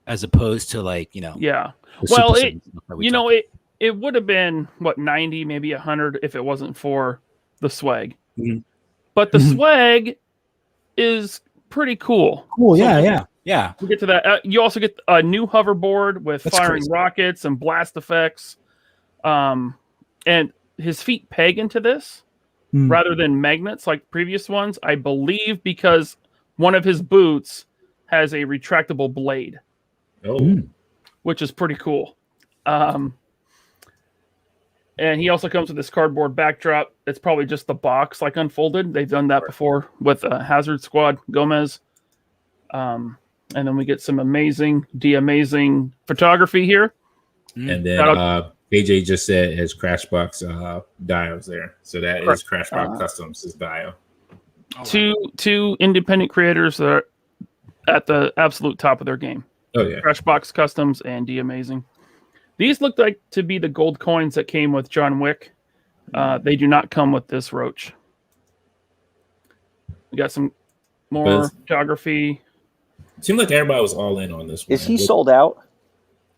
As opposed to like, yeah. Well, it would have been what 90, maybe 100 if it wasn't for the swag. Mm-hmm. But the swag is pretty cool. Cool, yeah. We'll get to that. You also get a new hoverboard with firing rockets and blast effects. And his feet peg into this rather than magnets like previous ones, I believe, because one of his boots has a retractable blade. Which is pretty cool. And he also comes with this cardboard backdrop. It's probably just the box like unfolded. They've done that before with Hazard Squad Gomez. And then we get some amazing photography here. And then AJ just said his Crashbox dials there. So that is Crashbox Customs' his dial. Two independent creators that are at the absolute top of their game. Oh yeah, Crashbox Customs and D Amazing. These look like to be the gold coins that came with John Wick. They do not come with this roach. We got some more geography. Seemed like everybody was all in on this one. Is he sold out?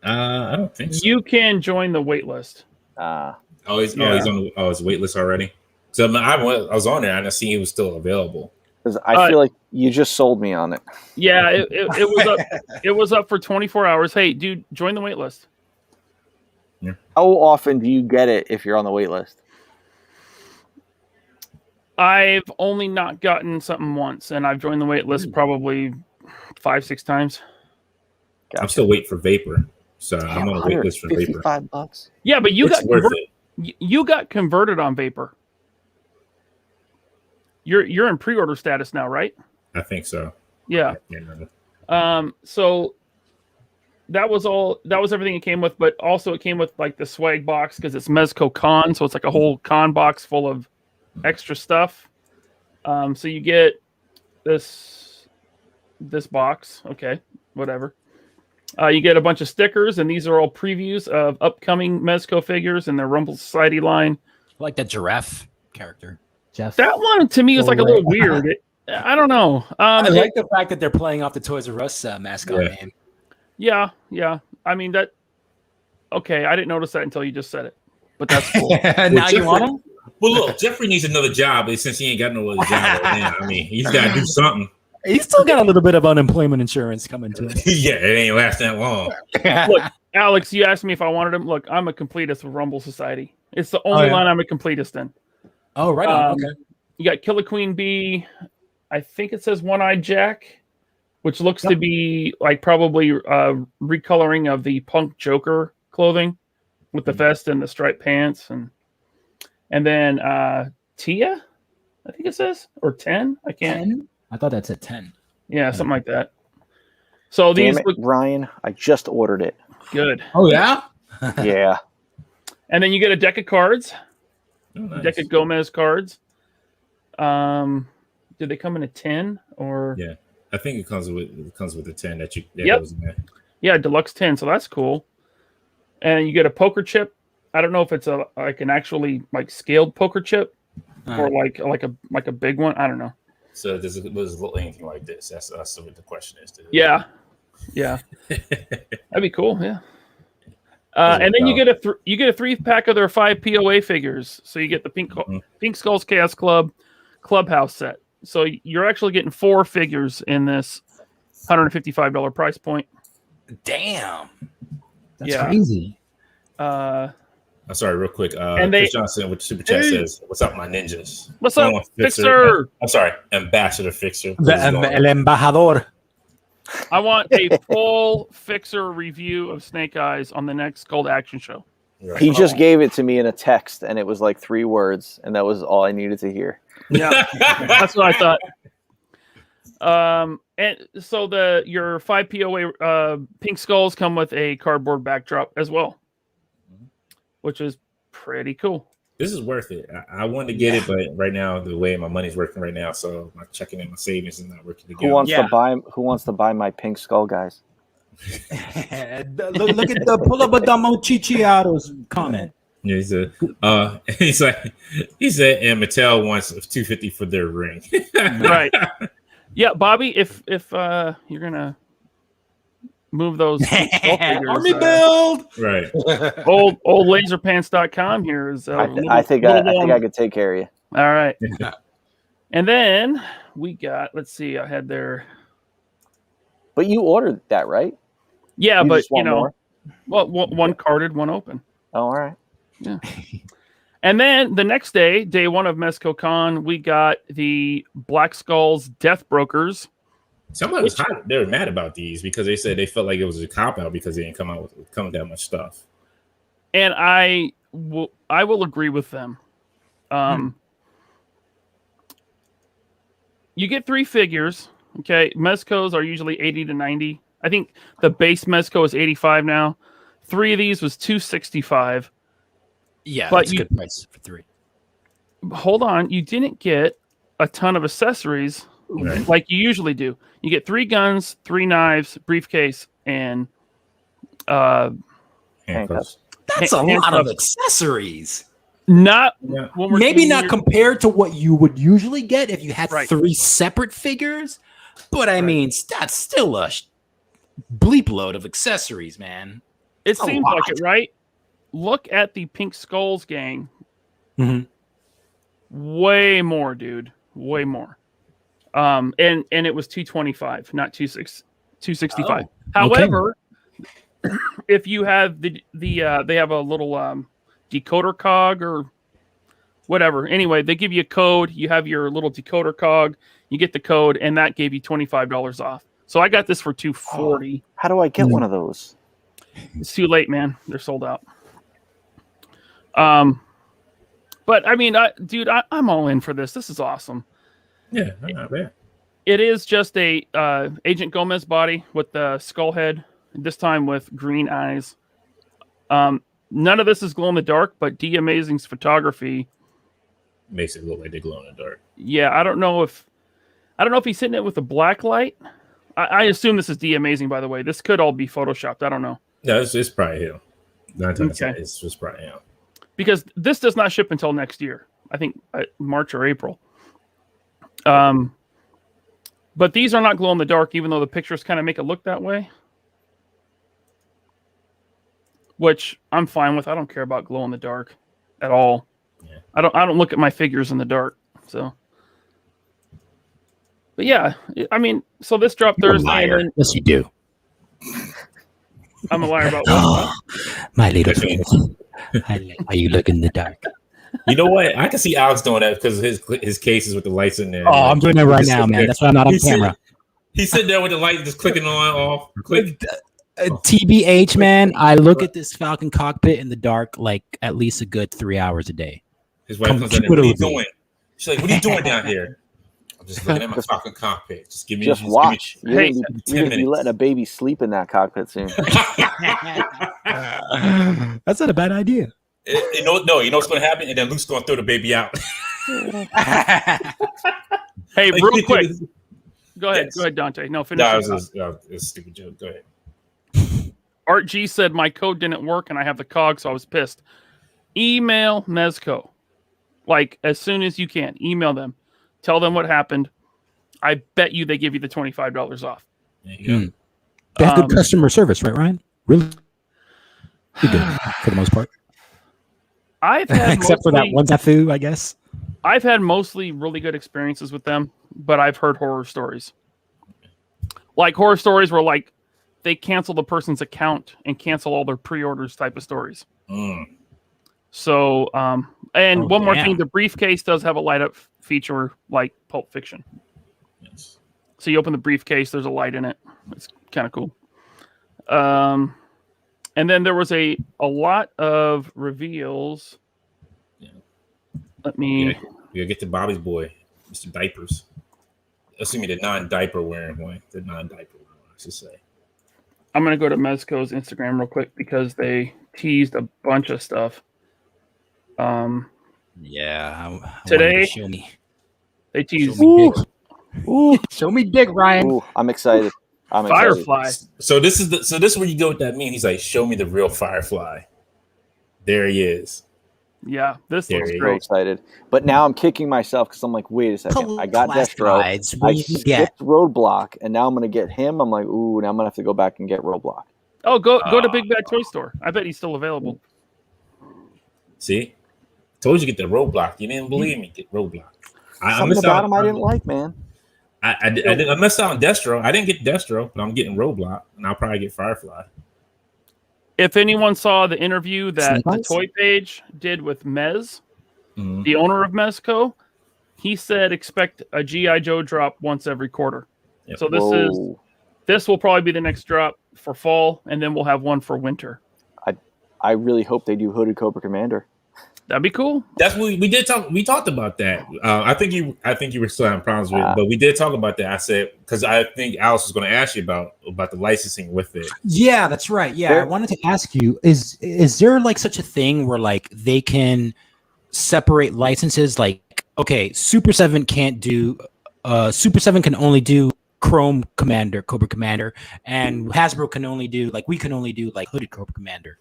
I don't think so. You can join the wait list. He's on his wait list already. So I was on there and I see he was still available. Because I feel like you just sold me on it. Yeah, it was up. It was up for 24 hours. Hey, dude, join the wait list. Yeah. How often do you get it if you're on the wait list? I've only not gotten something once, and I've joined the wait list probably 5-6 times. Gotcha. I'm still waiting for Vapor, so I'm on the wait list for Vapor. $55. Yeah, but It's worth it. You got converted on Vapor. You're in pre-order status now, right? I think so. Yeah. So that was everything it came with, but also it came with like the swag box because it's Mezco Con, so it's like a whole con box full of extra stuff. So you get this box, okay, whatever. You get a bunch of stickers, and these are all previews of upcoming Mezco figures in their Rumble Society line. I like that giraffe character. Jeff. That one to me is like a little weird. I don't know. I like the fact that they're playing off the Toys R Us mascot name. Yeah. I mean that. Okay, I didn't notice that until you just said it, but that's cool. Now you want him? Well, look, Jeffrey needs another job since he ain't got no other job right now. I mean, he's got to do something. He's still got a little bit of unemployment insurance coming to him. Yeah, it ain't last that long. Look, Alex, you asked me if I wanted him. Look, I'm a completist with Rumble Society. It's the only line I'm a completist in. Oh, right on. Okay. You got Killer Queen Bee. I think it says One-Eyed Jack, which looks to be like probably recoloring of the Punk Joker clothing with the vest and the striped pants, and then Tia, I think it says, or 10. I can't. 10? I thought that said 10. Yeah, something like that. So Damn these it, Ryan, I just ordered it. good. Oh yeah. Yeah. And then you get a deck of cards. Oh, nice. Deck of Gomez cards. Did they come in a 10 or? Yeah, I think it comes with the 10 that goes in there. Yeah, deluxe 10. So that's cool. And you get a poker chip. I don't know if it's an actually like scaled poker chip or like a big one. I don't know. So does it look anything like this? That's what the question is. Yeah. That'd be cool. Yeah. And then you get a 3-pack of their 5 POA figures. So you get the Pink Skulls Chaos Club Clubhouse set. So you're actually getting 4 figures in this $155 price point. Damn. That's crazy. I'm sorry, real quick. And Chris Johnson with Super Chat says, "What's up, my ninjas? What's up, Fixer? I'm sorry, Ambassador Fixer. El embajador. I want a full Fixer review of Snake Eyes on the next Gold Action Show." He just gave it to me in a text, and it was like 3 words, and that was all I needed to hear. Yeah, that's what I thought. And so your 5 POA Pink Skulls come with a cardboard backdrop as well, which is pretty cool. This is worth it. I wanted to get it, but right now the way my money's working right now, so my checking in my savings is not working together. Who wants to buy my Pink Skull, guys? Look at the pull up a Damo Chichiato's comment. Yeah, he said, and Mattel wants $250 for their ring. Right. Yeah, Bobby, if you're gonna move those figures, army build, right? old laserpants.com here is. I think I could take care of you. All right. And then we got. Let's see. I had their. But you ordered that, right? Yeah, but more? well, one carded, one open. Oh, all right. Yeah. And then the next day, day 1 of Mezco Con, we got the Black Skulls Death Brokers. Somebody was hot. They were mad about these because they said they felt like it was a cop out because they didn't come with that much stuff. And I will agree with them. You get 3 figures. Okay, Mezcos are usually 80 to 90. I think the base Mezco is 85 now. 3 of these was $265. Yeah, but that's a good price for 3. Hold on, you didn't get a ton of accessories like you usually do. You get 3 guns, 3 knives, briefcase, and handcuffs. That's a lot of accessories. Not maybe not compared to what you would usually get if you had 3 separate figures, but I mean that's still a bleep load of accessories, man. It seems like it, right? Look at the Pink Skulls gang. Mm-hmm. Way more, dude. Way more. And it was $225, not $265. However, if you have they have a little decoder cog or whatever. Anyway, they give you a code. You have your little decoder cog. You get the code, and that gave you $25 off. So I got this for $240. How do I get one of those? It's too late, man. They're sold out. But I mean, dude, I'm all in for this. This is awesome. Yeah, not bad. It is just a Agent Gomez body with the skull head, this time with green eyes. None of this is glow in the dark, but D Amazing's photography makes it look like they glow in the dark. Yeah, I don't know if he's hitting it with a black light. I assume this is D Amazing, by the way. This could all be photoshopped. I don't know. No, it's probably him. 9 times 10, it's probably him. Because this does not ship until next year. I think March or April. But these are not glow in the dark, even though the pictures kind of make it look that way. Which I'm fine with. I don't care about glow in the dark at all. Yeah. I don't look at my figures in the dark. So, but yeah, I mean, so this dropped Thursday. And then, yes, you do. I'm a liar about what? My little friend. I like how you look in the dark. You know what? I can see Alex doing that because his cases with the lights in there. Oh, I'm doing it right now, man. That's why I'm not on camera. He's sitting there with the light just clicking on, off, click. TBH, man, I look at this Falcon cockpit in the dark like at least a good 3 hours a day. His wife comes in there, what are you doing? She's like, what are you doing down here? I'm just looking at my Falcon cockpit. Just watch. Hey, you're be letting a baby sleep in that cockpit soon. That's not a bad idea. You know what's going to happen? And then Luke's going to throw the baby out. Hey, real quick. Go ahead, Dante. No, finish. No, it was a stupid joke. Go ahead. Art G said my code didn't work and I have the cog, so I was pissed. Email Mezco. Like, as soon as you can. Email them. Tell them what happened. I bet you they give you the $25 off. There you go. They have good customer service, right, Ryan? Really good, for the most part. I've had except for that one Zafu, I guess. I've had mostly really good experiences with them, but I've heard horror stories. Like horror stories where like they cancel the person's account and cancel all their pre-orders type of stories. So, and one more thing, the briefcase does have a light up feature like Pulp Fiction. Yes. So you open the briefcase, there's a light in it. It's kind of cool. And then there was a lot of reveals. Yeah. Let me. You gotta get to Bobby's boy, Mr. Diapers. Assuming the non-diaper wearing one. The non-diaper one, I should say. I'm gonna go to Mezco's Instagram real quick because they teased a bunch of stuff. Yeah. Today, show me. They teased. Show me dick, Ryan. Ooh, I'm excited. Firefly. So this is where you go with that meme. He's like, show me the real Firefly. There he is. Yeah, this looks So great. excited. But now I'm kicking myself because I'm like, wait a second. I got Destro. I skipped Roadblock, and now I'm going to get him. I'm like, ooh, now I'm going to have to go back and get Roadblock. Oh, go to Big Bad Toy Store. I bet he's still available. See? Told you get the Roadblock. You didn't believe me. Get Roadblock. Something about him I didn't like, man. I messed out on Destro. I didn't get Destro, but I'm getting Roadblock, and I'll probably get Firefly. If anyone saw the interview that the Toy Page did with Mez, the owner of Mezco, he said expect a G.I. Joe drop once every quarter. Yep. So this will probably be the next drop for fall, and then we'll have one for winter. I really hope they do Hooded Cobra Commander. That'd be cool. That's what we did talk. We talked about that. I think you were still having problems with it, but we did talk about that. I said because I think Alice was going to ask you about the licensing with it. Yeah, that's right. Yeah, I wanted to ask you: is there like such a thing where like they can separate licenses? Like, okay, Super 7 can't do. Super 7 can only do Chrome Commander, Cobra Commander, and Hasbro can only do we can only do like Hooded Cobra Commander.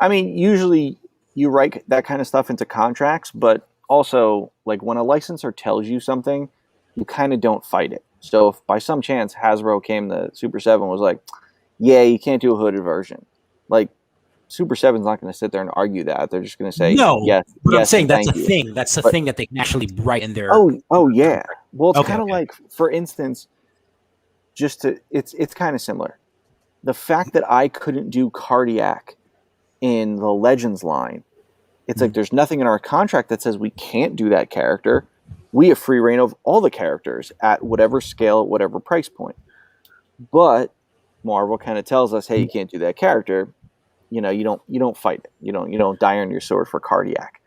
I mean, usually you write that kind of stuff into contracts, but also like when a licensor tells you something, you kind of don't fight it. So if by some chance Hasbro came to Super 7 was like, yeah, you can't do a hooded version, like Super 7's not going to sit there and argue that. They're just going to say, no. yes. But yes, I'm saying that's a you. thing. That's a thing that they can actually write in their. Oh yeah. Well, it's Okay, kind of like, for instance, it's kind of similar. The fact that I couldn't do Cardiac in the Legends line, it's like there's nothing in our contract that says we can't do that character. We have free reign of all the characters at whatever scale, at whatever price point. But Marvel kind of tells us, hey, you can't do that character. You know, you don't fight it. You don't die on your sword for Cardiac.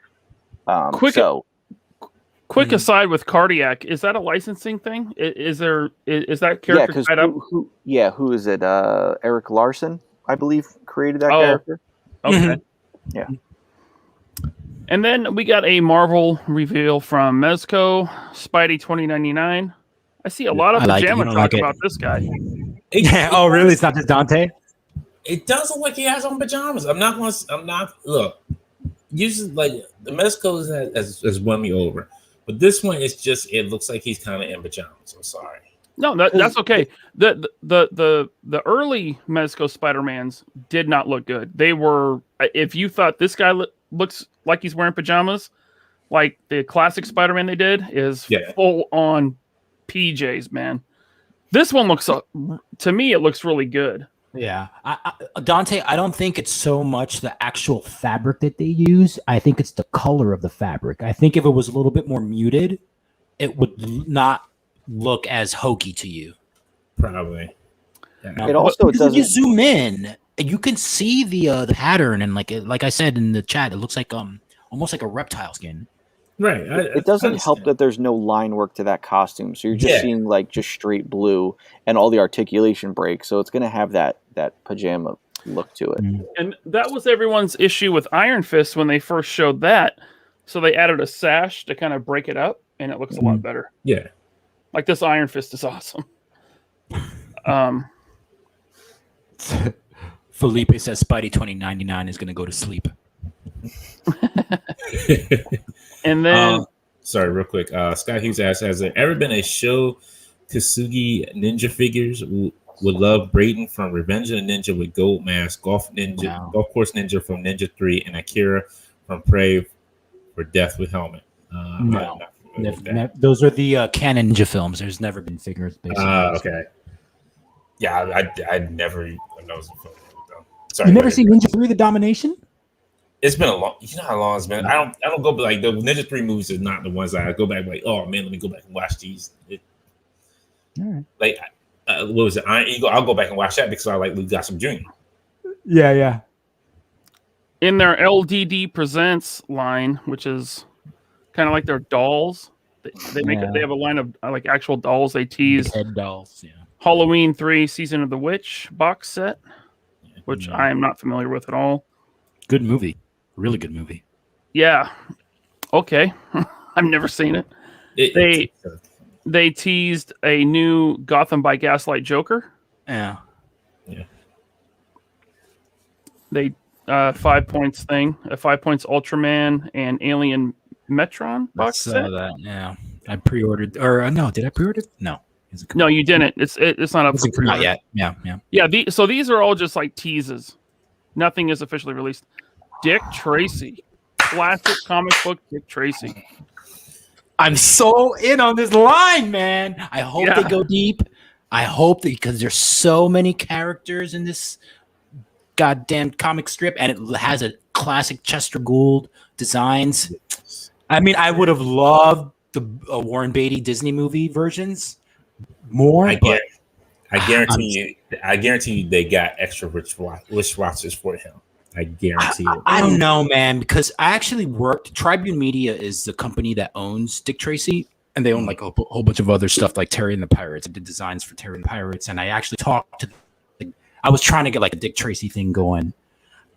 Quick aside with Cardiac, is that a licensing thing? Is that character tied up? Who is it? Eric Larson, I believe, created that character. Okay. Yeah. And then we got a Marvel reveal from Mezco, Spidey 2099. I see a lot of pajama talk about this guy. Oh, really? It's not just Dante? It does look like he has on pajamas. Look, usually like the Mezco has won me over. But this one is just, it looks like he's kind of in pajamas. I'm sorry. No, that's okay. The early Mezco Spider-Mans did not look good. They were, if you thought this guy looks like he's wearing pajamas, like the classic Spider-Man they did is full on PJs, man. This one looks, to me, it looks really good. Yeah. Dante, I don't think it's so much the actual fabric that they use. I think it's the color of the fabric. I think if it was a little bit more muted, it would not look as hokey to you. Probably. Yeah. It also doesn't. You zoom in, you can see the pattern, and like I said in the chat, it looks like almost like a reptile skin. Right. It doesn't help that there's no line work to that costume, so you're just seeing like just straight blue, and all the articulation breaks. So it's going to have that pajama look to it. And that was everyone's issue with Iron Fist when they first showed that. So they added a sash to kind of break it up, and it looks a lot better. Yeah. Like this Iron Fist is awesome. Felipe says Spidey 2099 is going to go to sleep. And then, sorry, real quick. Scott Hughes asks, has there ever been a Sho Kasugi ninja figures? Would love Brayden from Revenge of the Ninja with gold mask, golf course ninja from Ninja 3, and Akira from Prey for Death with helmet. No. Those are the canon ninja films. There's never been figures based on okay. Yeah, I never know. Sorry, you never seen Ninja 3: The Domination? It's been a long. You know how long it's been. I don't go like the Ninja 3 movies is not the ones that I go back like, oh man, let me go back and watch these. All right. Like what was it? Iron Eagle. I'll go back and watch that because I like we got some Junior. Yeah. In their LDD Presents line, which is kind of like their dolls, they have a line of like actual dolls. They tease head dolls. Yeah. Halloween 3 Season of the Witch box set, which I am not familiar with at all. Good movie. Really good movie. Yeah. Okay. I've never seen it. They teased a new Gotham by Gaslight Joker. Yeah. They 5 points thing, a 5 points Ultraman and Alien Metron box set. That, yeah. I pre-ordered, or no, did I pre-order? No. No, you didn't. It's not up for pre-order. Not yet. Yeah. Yeah. So these are all just like teases. Nothing is officially released. Dick Tracy, classic comic book Dick Tracy. I'm so in on this line, man. I hope they go deep. I hope that because there's so many characters in this goddamn comic strip, and it has a classic Chester Gould designs. I mean, I would have loved the Warren Beatty Disney movie versions more. I guarantee you they got extra wristwatches for him. I guarantee it. I don't know, man, because I actually worked. Tribune Media is the company that owns Dick Tracy, and they own like a whole bunch of other stuff like Terry and the Pirates. I did designs for Terry and the Pirates, and I actually talked to. I was trying to get like a Dick Tracy thing going,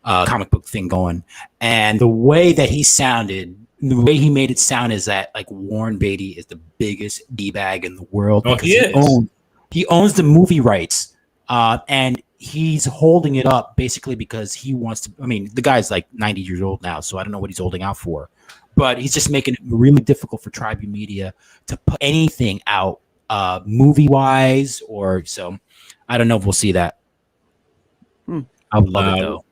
comic book thing going, and the way that he sounded, the way he made it sound is that like Warren Beatty is the biggest D-bag in the world. Oh, he is. He owns the movie rights, and he's holding it up basically because he wants to. I mean, the guy's like 90 years old now, so I don't know what he's holding out for. But he's just making it really difficult for Tribune Media to put anything out, movie-wise, or so. I don't know if we'll see that. I would love it though.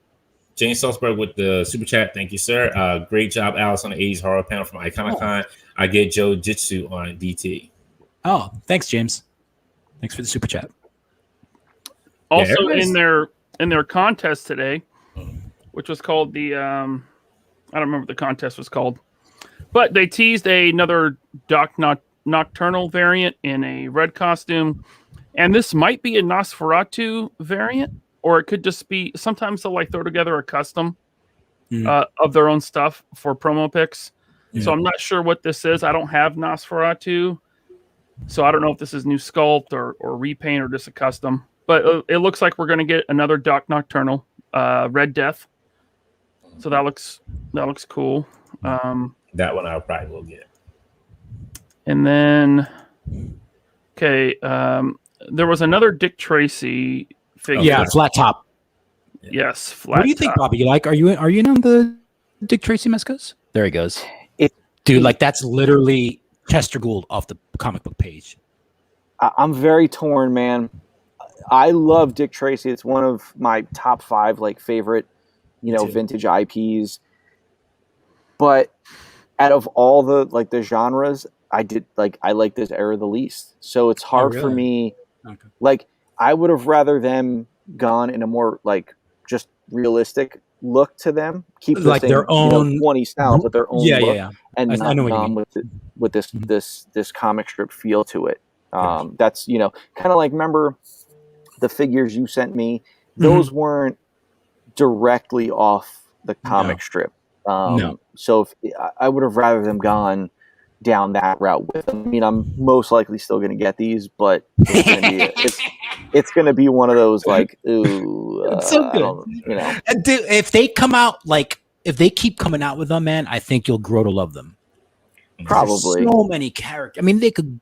James Salzberg with the super chat. Thank you, sir. Great job, Alice, on the 80s horror panel from Iconic Con. I get Joe Jitsu on DT. Oh, thanks, James. Thanks for the super chat. Also, in their contest today, which was called the I don't remember what the contest was called, but they teased another nocturnal variant in a red costume, and this might be a Nosferatu variant, or it could just be. Sometimes they'll like throw together a custom of their own stuff for promo pics. So I'm not sure what this is. I don't have Nosferatu, so I don't know if this is new sculpt or repaint or just a custom. But it looks like we're going to get another Nocturnal, Red Death. So that looks cool. That one I probably will get. And then, okay, there was another Dick Tracy figure. Yeah, flat top. Yes, flat. What do you think, Bobby? You like? Are you in on the Dick Tracy Mezcos? There he goes. Dude, like that's literally Chester Gould off the comic book page. I'm very torn, man. I love Dick Tracy. It's one of my top 5 like favorite, vintage IPs. But out of all the genres, I like this era the least. So it's hard for me. Okay. Like I would have rather them gone in a more like just realistic look to them. Keep like their own 20 styles with their own look. Yeah. And not gone with this comic strip feel to it. That's kind of like, remember the figures you sent me, those weren't directly off the comic strip. No. So I would have rather them gone down that route with them. I mean, I'm most likely still going to get these, but it's going to be one of those like, ooh, it's so good. Dude, if they keep coming out with them, man, I think you'll grow to love them. Probably. There's so many characters. I mean, they could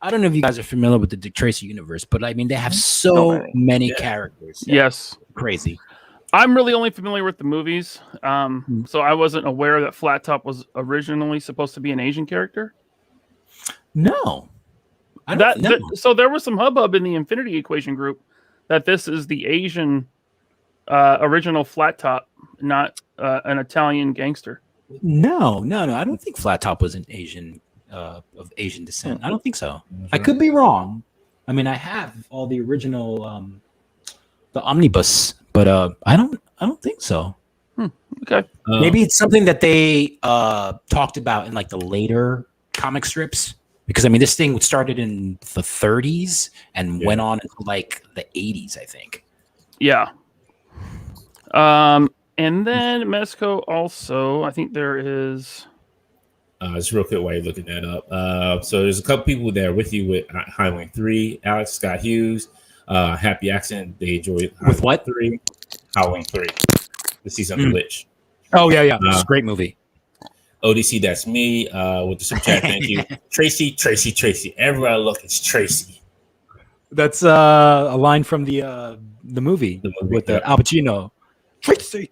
I don't know if you guys are familiar with the Dick Tracy universe, but I mean, they have so many characters. Yes. Crazy. I'm really only familiar with the movies. So I wasn't aware that Flat Top was originally supposed to be an Asian character. No. So there was some hubbub in the Infinity Equation group that this is the Asian original Flat Top, not an Italian gangster. No. I don't think Flat Top was an Asian of Asian descent. I don't think so. I could be wrong. I mean, I have all the original the omnibus, but I don't think so. Okay. Maybe it's something that they talked about in like the later comic strips, because I mean this thing started in the 30s and went on until like the 80s, I think. Yeah. And then Mezco also, I think there is. Just real quick while you're looking that up. So there's a couple people there with you with Highway 3, Alex Scott Hughes, Happy Accident. They enjoyed with what 3, Highway 3, the season of the Witch. Oh yeah, it's a great movie. ODC, that's me. With the super chat, thank you. Tracy. Everywhere I look, it's Tracy. That's a line from the movie with Al Pacino. Tracy.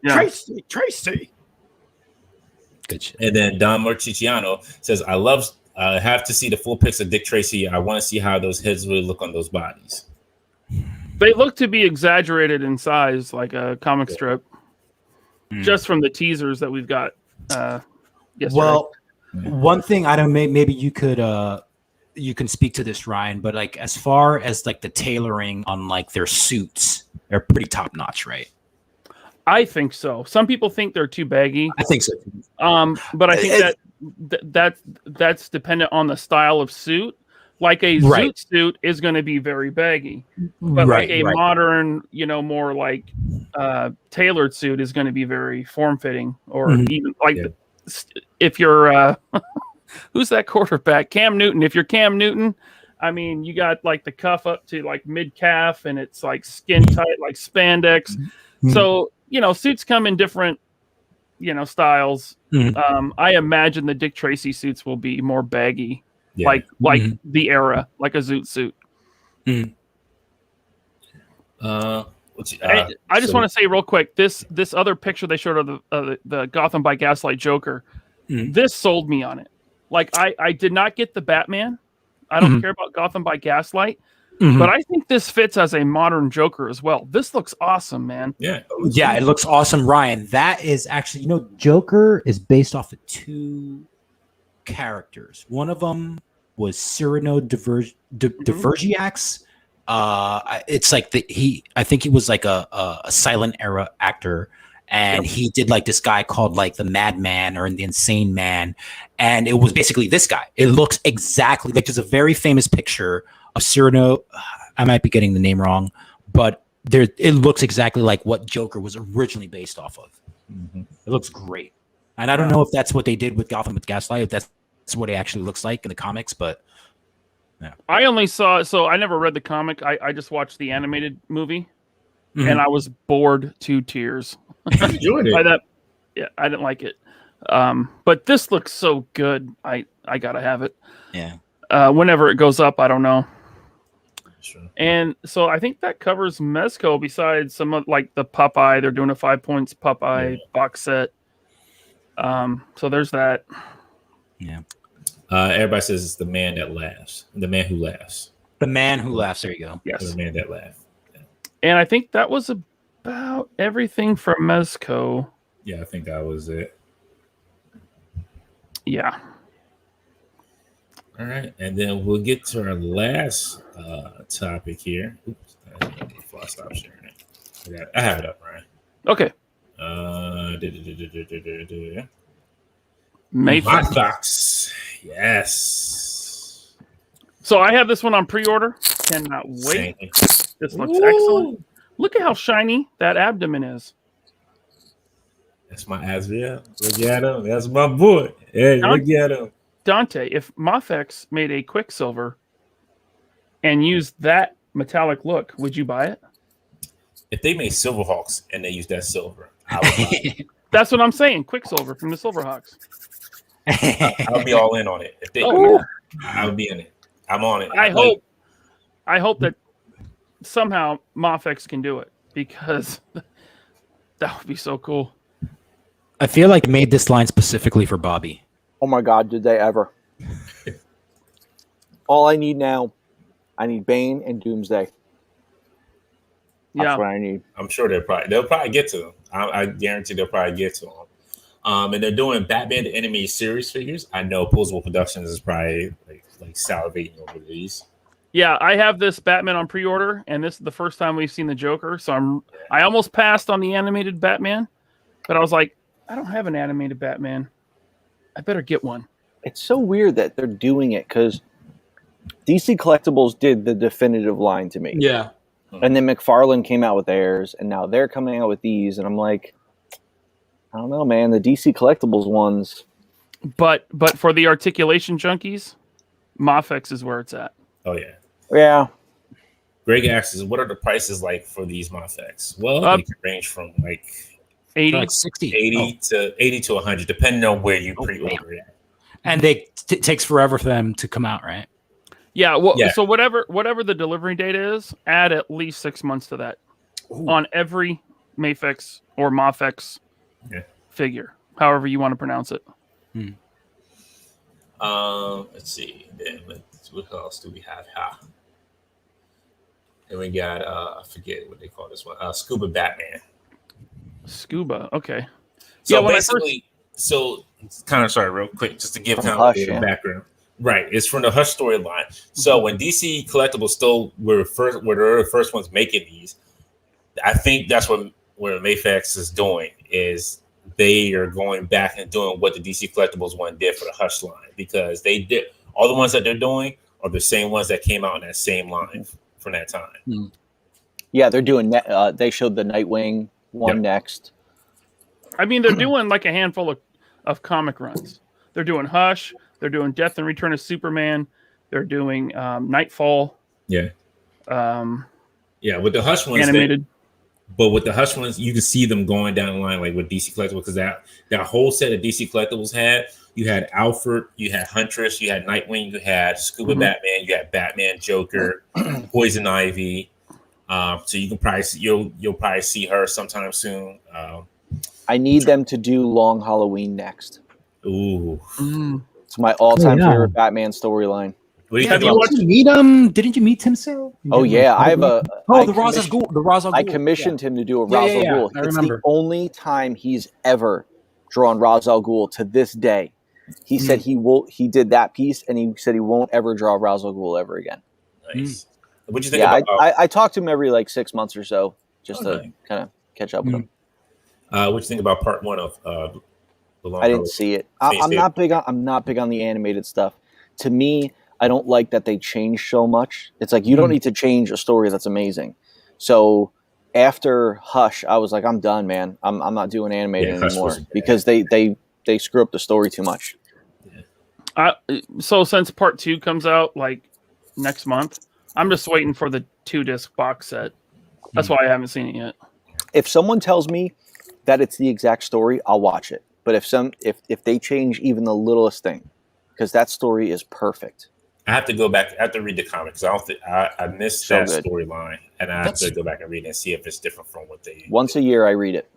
Good shit. And then Don Morchiciano says, I have to see the full pics of Dick Tracy. I want to see how those heads really look on those bodies. They look to be exaggerated in size, like a comic strip, just from the teasers that we've got. Yesterday. Well, one thing I don't. Maybe you could you can speak to this, Ryan. But like as far as like the tailoring on like their suits, they're pretty top notch, right? I think so. Some people think they're too baggy. I think so. But I think that's dependent on the style of suit. Like a zoot suit is going to be very baggy, but like a modern, more like tailored suit is going to be very form fitting, or even like if you're who's that quarterback? Cam Newton. If you're Cam Newton, I mean, you got like the cuff up to like mid calf, and it's like skin tight, like spandex. So suits come in different, styles. I imagine the Dick Tracy suits will be more baggy. Like the era, like a zoot suit. I just want to say real quick, this other picture they showed of the Gotham by Gaslight Joker, this sold me on it. Like I did not get the Batman. I don't care about Gotham by Gaslight, but I think this fits as a modern Joker as well. This looks awesome, man. Yeah, it looks awesome, Ryan. That is actually, Joker is based off of 2 characters. One of them was Cyrano Divergiax. It's like I think he was like a silent era actor, and he did like this guy called like the Madman or the Insane Man, and it was basically this guy. It looks exactly like, there's a very famous picture of Cyrano. I might be getting the name wrong, but it looks exactly like what Joker was originally based off of. It looks great, and I don't know if that's what they did with Gotham with Gaslight. If that's what it actually looks like in the comics, but. Yeah. I only saw, so I never read the comic. I just watched the animated movie, and I was bored to tears. Enjoyed it. By that, yeah, I didn't like it. But this looks so good. I gotta have it. Yeah. Whenever it goes up, I don't know. Sure. And so I think that covers Mezco. Besides some of like the Popeye, they're doing a 5 points Popeye box set. So there's that. Yeah. Everybody says it's the man that laughs. The man who laughs. The man who laughs. There you go. Yes. The man that laughs. Yeah. And I think that was about everything from Mezco. Yeah, I think that was it. Yeah. All right, and then we'll get to our last topic here. Oops, before I stop sharing it, I have it up, right? Okay. MAFEX. Yes. So I have this one on pre-order. Cannot wait. This looks excellent. Look at how shiny that abdomen is. That's my Asriel. Look at him. That's my boy. Hey, look at him. Dante, if MAFEX made a Quicksilver and used that metallic look, would you buy it? If they made Silverhawks and they used that silver, I would buy it. That's what I'm saying. Quicksilver from the Silverhawks. I'll be all in on it. If they, I'll be in it. I'm on it. I hope that somehow MAFEX can do it, because that would be so cool. I feel like made this line specifically for Bobby. Oh my God, did they ever? All I need now, I need Bane and Doomsday. That's what I need. I'm sure they'll probably get to them. I guarantee they'll probably get to them. And they're doing Batman the Enemy series figures. I know Posable Productions is probably like salivating over these. Yeah, I have this Batman on pre-order, and this is the first time we've seen the Joker. So I almost passed on the animated Batman, but I was like, I don't have an animated Batman. I better get one. It's so weird that they're doing it, because DC Collectibles did the definitive line to me. Yeah. And then McFarlane came out with theirs, and now they're coming out with these, and I'm like, I don't know, man. The DC Collectibles ones. But for the articulation junkies, MAFEX is where it's at. Oh yeah. Yeah. Greg asks, what are the prices like for these MAFEX? Well, they can range from like 80, like 60, 80 to 100, depending on where you pre-order it. And it takes forever for them to come out, right? Yeah. Well, so whatever the delivery date is, add at least 6 months to that on every MAFEX or MAFEX figure, however you want to pronounce it. Let's see. Then what else do we have? Then we got I forget what they call this one. Scuba Batman. Scuba. Okay. So basically, kind of sorry, real quick, just to give kind of a background. Right, it's from the Hush storyline. So when DC Collectibles still were the first ones making these, I think that's what MAFEX is doing, is they are going back and doing what the DC Collectibles one did for the Hush line, because they did all the ones that they're doing are the same ones that came out in that same line from that time. Yeah, they're doing. They showed the Nightwing one next. I mean, they're doing like a handful of comic runs. They're doing Hush. They're doing Death and Return of Superman. They're doing Nightfall. Yeah. With the Hush ones animated. But with the Hush ones, you can see them going down the line, like with DC Collectibles, because that whole set of DC Collectibles you had Alfred, you had Huntress, you had Nightwing, you had Scuba Batman, you had Batman, Joker, Poison Ivy, So you can probably you'll probably see her sometime soon. I need them to do Long Halloween next. Ooh, it's my all-time favorite Batman storyline. What do you Have think you about watched? Meet him? Didn't you meet Tim Sale? Oh yeah, I have a. Oh, the Ra's al Ghul. I commissioned him to do a Ra's al Ghul. I It's remember. the only time he's ever drawn Ra's al Ghul to this day. He said he will. He did that piece, and he said he won't ever draw Ra's al Ghul ever again. Nice. What do you think Yeah, about? I talk to him every like 6 months or so just to kind of catch up with him. What do you think about part 1 of the Long? I didn't see it. I'm not big on the animated stuff. To me, I don't like that they change so much. It's like you don't need to change a story that's amazing. So after Hush, I was like, I'm done, man. I'm not doing animated anymore because they screw up the story too much. So since part 2 comes out like next month, I'm just waiting for the 2-disc box set. That's why I haven't seen it yet. If someone tells me that it's the exact story, I'll watch it. But if they change even the littlest thing, because that story is perfect. I have to go back. I have to read the comics. I missed that storyline, and I have to go back and read it and see if it's different from what they. Once a year, I read it.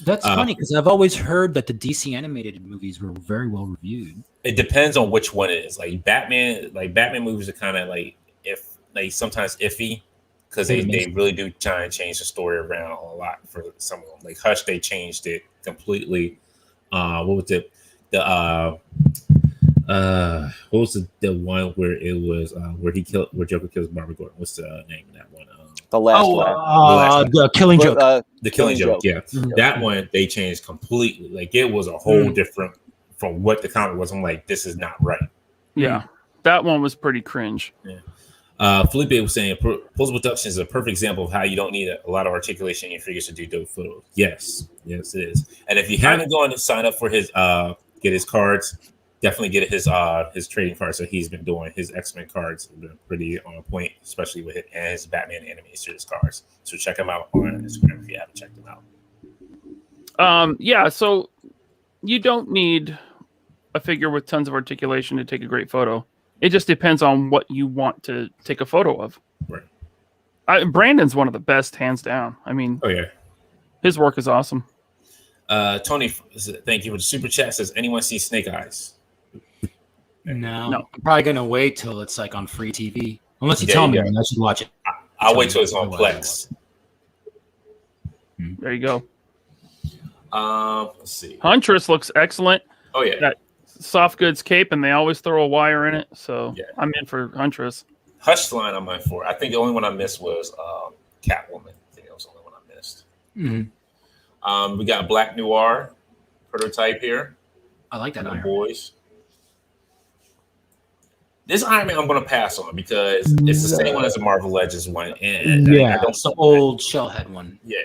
That's funny because I've always heard that the DC animated movies were very well reviewed. It depends on which one it is. Like Batman movies are kind of sometimes iffy because they really do try and change the story around a lot for some of them. Like Hush, they changed it completely. What was it? What was the one where it was where Joker kills Barbara Gordon? What's the name of that one? The last one. The Killing Joke. The Killing Joke. Yeah, that one they changed completely. Like it was a whole different from what the comic was. I'm like, this is not right. Yeah, that one was pretty cringe. Yeah. Felipe was saying Pulse Production is a perfect example of how you don't need a lot of articulation in your figures to do dope photos. Yes, it is. And if you haven't gone to sign up for his get his cards, definitely get his trading cards that he's been doing. His X-Men cards have been pretty on point, especially with it and his Batman animated series cards. So check him out on Instagram if you haven't checked him out. Yeah, so you don't need a figure with tons of articulation to take a great photo. It just depends on what you want to take a photo of. Right. Brandon's one of the best, hands down. I mean, his work is awesome. Tony, thank you for the super chat. Says, anyone see Snake Eyes? No. I'm probably gonna wait till it's like on free TV. Unless you tell me, I should watch it. I'll wait till it's on Plex. There you go. Let's see. Huntress looks excellent. Oh yeah. That soft goods cape, and they always throw a wire in it. So I'm in for Huntress. Hush line I'm in for. I think the only one I missed was Catwoman. I think that was the only one I missed. We got Black Noir prototype here. I like that Iron boys. This Iron Man I'm going to pass on because it's the same one as the Marvel Legends one. And it's the old Shellhead one. Yeah,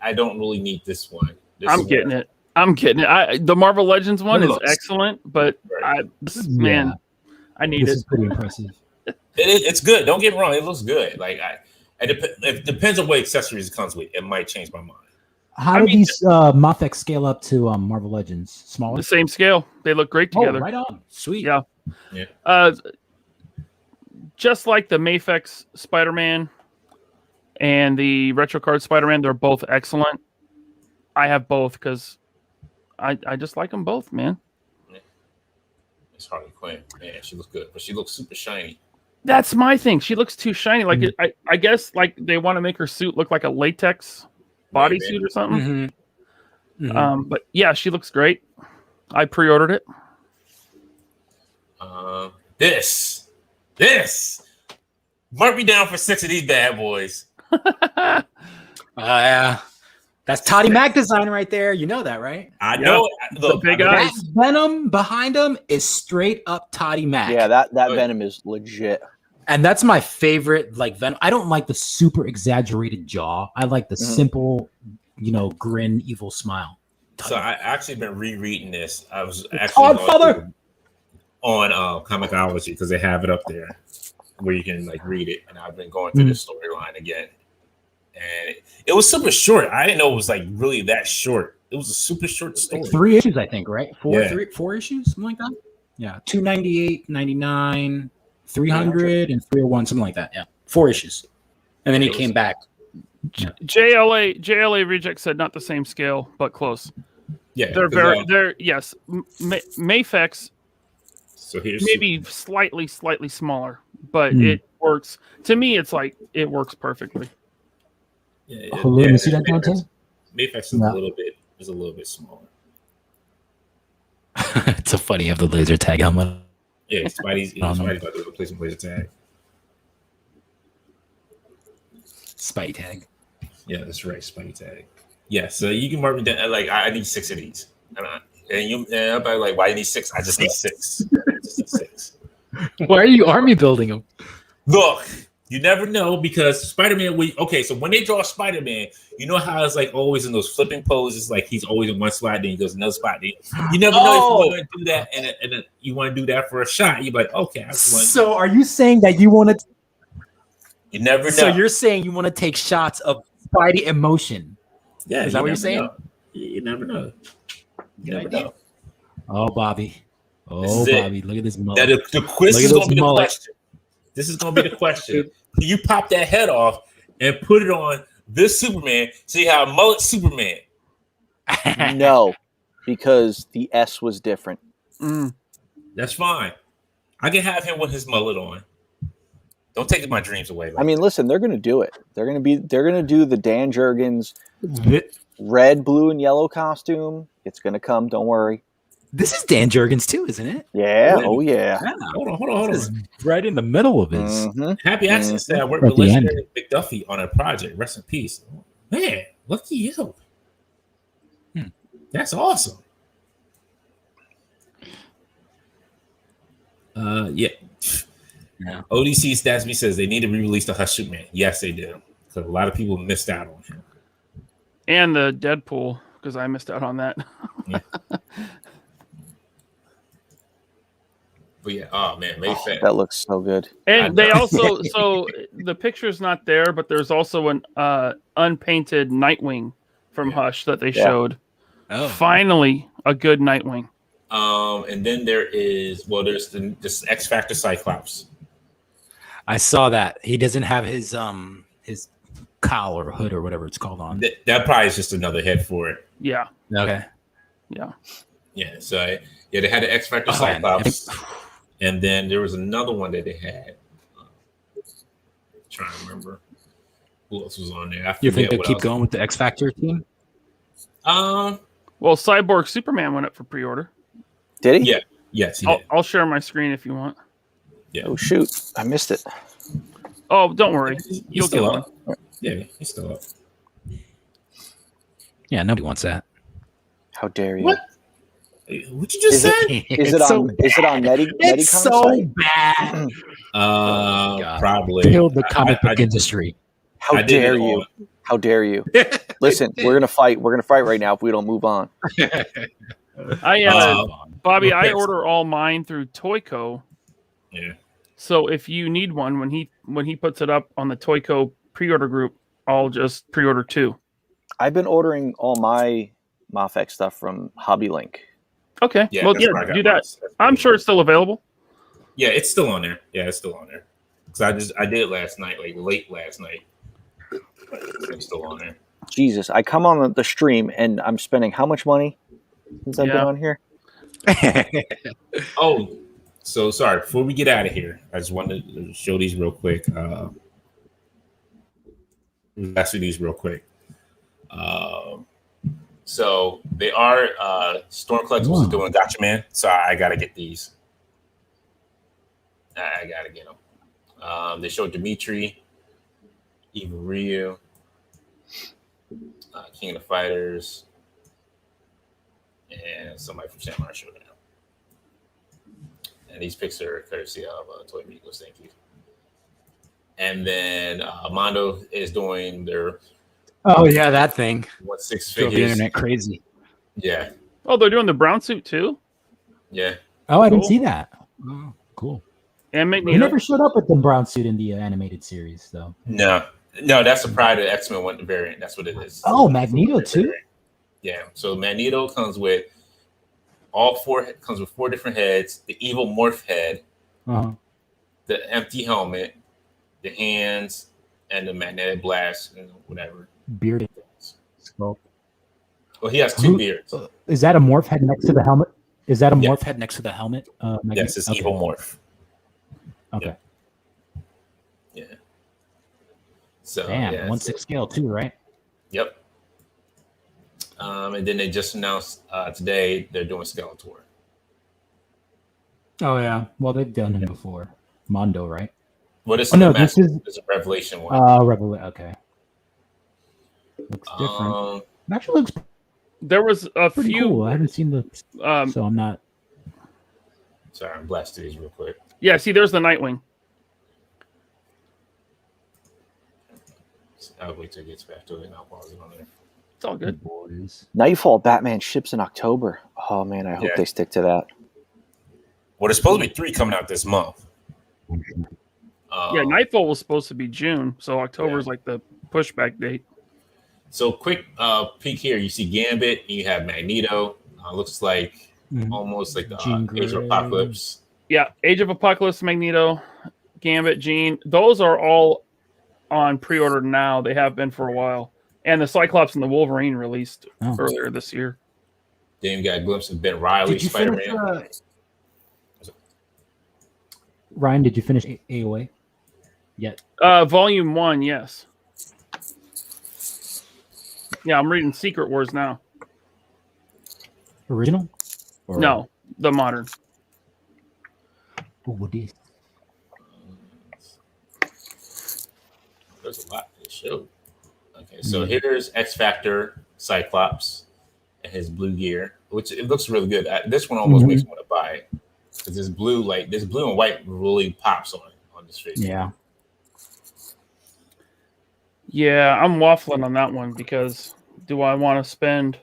I don't really need this one. I'm getting it. The Marvel Legends one is excellent, but I need it. This is pretty impressive. It's good. Don't get me wrong. It looks good. Like it depends on what accessories it comes with. It might change my mind. How do these MAFEX scale up to Marvel Legends? Smaller? The same scale. They look great together. Oh, right on. Sweet. Yeah. Just like the MAFEX Spider-Man and the Retro Card Spider-Man, they're both excellent. I have both because I just like them both, man. Yeah. It's Harley Quinn. Man, she looks good, but she looks super shiny. That's my thing. She looks too shiny. Like I guess like they want to make her suit look like a latex bodysuit or something. But yeah, she looks great. I pre-ordered it. This mark me down for 6 of these bad boys. That's Toddy Mac design right there. You know that, right? I know. Look, the big eyes. That Venom behind him is straight up Toddy Mac. Yeah, that Venom is legit. And that's my favorite, like Venom. I don't like the super exaggerated jaw. I like the simple, grin, evil smile. So I actually been rereading this. I was actually on Comicology because they have it up there where you can like read it. And I've been going through this storyline again. And it was super short. I didn't know it was like really that short. It was a super short story. Like 3 issues, I think, right? Four issues, something like that. Yeah, 298, 99, 300, and 301, something like that. Yeah, 4 issues. And then he came back. JLA Reject said not the same scale, but close. Yeah, they're yes. MAFEX. So here's maybe slightly smaller, but it works. To me, it's like it works perfectly. Let me see that content. MAFEX is a little bit smaller. It's so funny. You have the laser tag helmet. Yeah, Spidey's about to replace some laser tag. Spidey tag. Yeah, that's right, Spidey tag. Yeah, so you can mark me down. Like I need 6 of these, and I'm like, why you need 6? I just need 6. Why are you army building them? Look, you never know because Spider-Man. So when they draw Spider-Man, you know how it's like always in those flipping poses, like he's always in one spot, then he goes another spot. Then you never know if you want to do that, and you want to do that for a shot. You're like, okay. So are you saying that you want to? You never know. So you're saying you want to take shots of Spidey emotion? Yeah, is that what you're saying? You never know. You never know. Oh, Bobby. Oh, Bobby. Look at this mullet. The quiz is going to be the question. This is going to be the question. You pop that head off and put it on this Superman so you have a mullet Superman. No, because the S was different. That's fine. I can have him with his mullet on. Don't take my dreams away. I mean, listen, they're going to do it. They're going to do the Dan Jurgens red, blue, and yellow costume. It's going to come. Don't worry. This is Dan Jurgens too, isn't it? Yeah. Oh, yeah. Hold on. This is right in the middle of his. Happy Accident said I worked with legendary McDuffie on a project. Rest in peace. Man, look at you. That's awesome. Yeah. ODC Stats Me says they need to re-release the Hush Superman. Yes, they do. Because a lot of people missed out on him. And the Deadpool, because I missed out on that. Yeah. But yeah, oh man, that looks so good. And they also, so the picture's not there, but there's also an unpainted Nightwing from Hush that they showed. Oh. Finally, a good Nightwing. And then there's this X Factor Cyclops. I saw that. He doesn't have his cowl or hood or whatever it's called on. That probably is just another head for it. Yeah. Okay. Yeah. Yeah. So they had the X Factor Cyclops, and then there was another one that they had. Trying to remember who else was on there. You think they'll keep going with the X Factor team? Well, Cyborg Superman went up for pre-order. Did he? Yeah. Yes. I'll share my screen if you want. Yeah. Oh shoot! I missed it. Oh, don't worry. You'll get one. Yeah, he's still up. Yeah, nobody wants that. How dare you? What you just said? Is it on Medicom? It's so bad. Probably killed the comic book industry. How dare you? How dare you? Listen, we're gonna fight. We're gonna fight right now if we don't move on. Bobby, I order all mine through Toyco. Yeah. So if you need one, when he puts it up on the Toyco pre-order group, I'll just pre-order 2. I've been ordering all my MAFEX stuff from Hobby Link. Okay. Yeah, well, do that. I'm sure it's still available. Yeah, it's still on there. Yeah, it's still on there. Because I did it last night, like late last night. It's still on there. Jesus, I come on the stream and I'm spending how much money since I've been on here? Oh, so sorry. Before we get out of here, I just wanted to show these real quick. Let's do these real quick. So they are Storm Collectibles is doing Gotcha Man. So I gotta get these. I gotta get them. They show Dimitri, Eva Ryu, King of the Fighters, and somebody from Samurai Showdown. And these pics are courtesy of Toy Amigos. Thank you. And then Mondo is doing their that thing. What 6 Drove figures? the internet crazy. Yeah. Oh, they're doing the brown suit too. Yeah. Oh, I didn't see that. Oh, cool. And He never showed up with the brown suit in the animated series, though. No, that's the Pride of X-Men went to variant. That's what it is. Oh, Magneto too. Variant. Yeah. So Magneto comes with all 4. Comes with 4 different heads. The evil morph head, the empty helmet, the hands, and the magnetic blast and whatever. Bearded skull. Well, he has two beards. Is that a morph head next to the helmet? Is that a morph head next to the helmet? Yes, it's evil morph. Okay. Yeah. So damn, yeah, 1/6 scale too, right? Yep. And then they just announced today they're doing Skeletor. Oh yeah. Well, they've done him before. Mondo, right? Well, this this is a Revelation one. Revelation. Okay. Looks different. It actually looks There was a pretty few. cool. I haven't seen the. So I'm not. Sorry, I'm blasting these real quick. Yeah, see, there's the Nightwing. I'll wait till it gets back to it and I'll pause it on there. It's all good. Nightfall Batman ships in October. Oh man, I hope they stick to that. Well, there's supposed to be 3 coming out this month. Yeah, Nightfall was supposed to be June, so October is like the pushback date. So quick peek here. You see Gambit, and you have Magneto. Looks like almost like the Age of Apocalypse. Yeah, Age of Apocalypse, Magneto, Gambit, Jean. Those are all on pre-order now. They have been for a while. And the Cyclops and the Wolverine released earlier this year. Then you got a glimpse of Ben Reilly, Spider-Man. Ryan, did you finish AOA yet? Volume 1, yes. Yeah, I'm reading Secret Wars now. Original? Or... No, the modern. Oh, this. There's a lot to show. Okay, so here's X Factor, Cyclops, and his blue gear, which it looks really good. This one almost makes me want to buy it because this blue and white really pops on this face. Yeah. Yeah, I'm waffling on that one because do I want to spend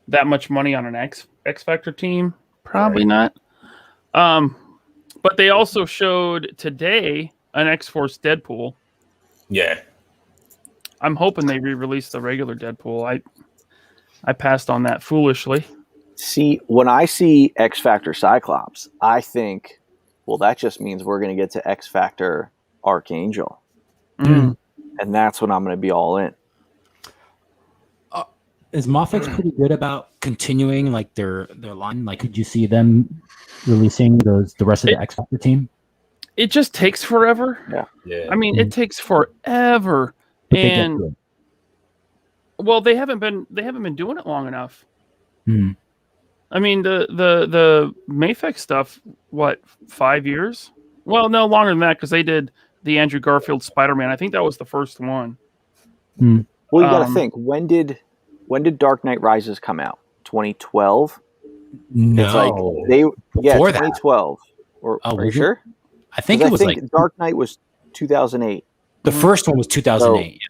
that much money on an X Factor team? Probably not. But they also showed today an X-Force Deadpool. Yeah. I'm hoping they re-release the regular Deadpool. I passed on that foolishly. See, when I see X Factor Cyclops, I think, well, that just means we're going to get to X Factor Archangel. And that's when I'm going to be all in. Is MAFEX pretty good about continuing like their line? Like, could you see them releasing the rest of the X Factor team? It just takes forever. Yeah. I mean, it takes forever. But and well, they haven't been doing it long enough. I mean, the MAFEX stuff, what, 5 years? Well, no, longer than that because they did the Andrew Garfield Spider-Man. I think that was the first one. Well, you got to think, when did Dark Knight Rises come out? 2012? No. It's like 2012. Are you sure? I think it was like Dark Knight was 2008. The first one was 2008.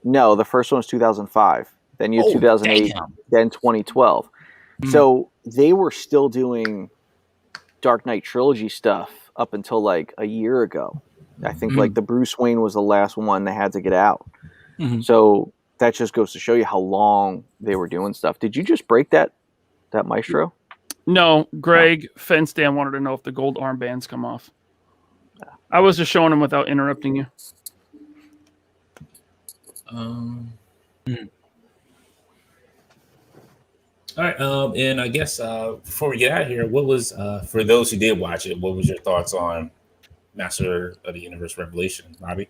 No, the first one was 2005. Then you had 2008, then 2012. So they were still doing Dark Knight trilogy stuff up until like a year ago. I think like the Bruce Wayne was the last one they had to get out. So that just goes to show you how long they were doing stuff. Did you just break that Maestro? No, Greg Fenstan wanted to know if the gold armbands come off. I was just showing him without interrupting you. All right, and I guess before we get out of here, what was for those who did watch it, what was your thoughts on Master of the Universe Revelation, Robbie?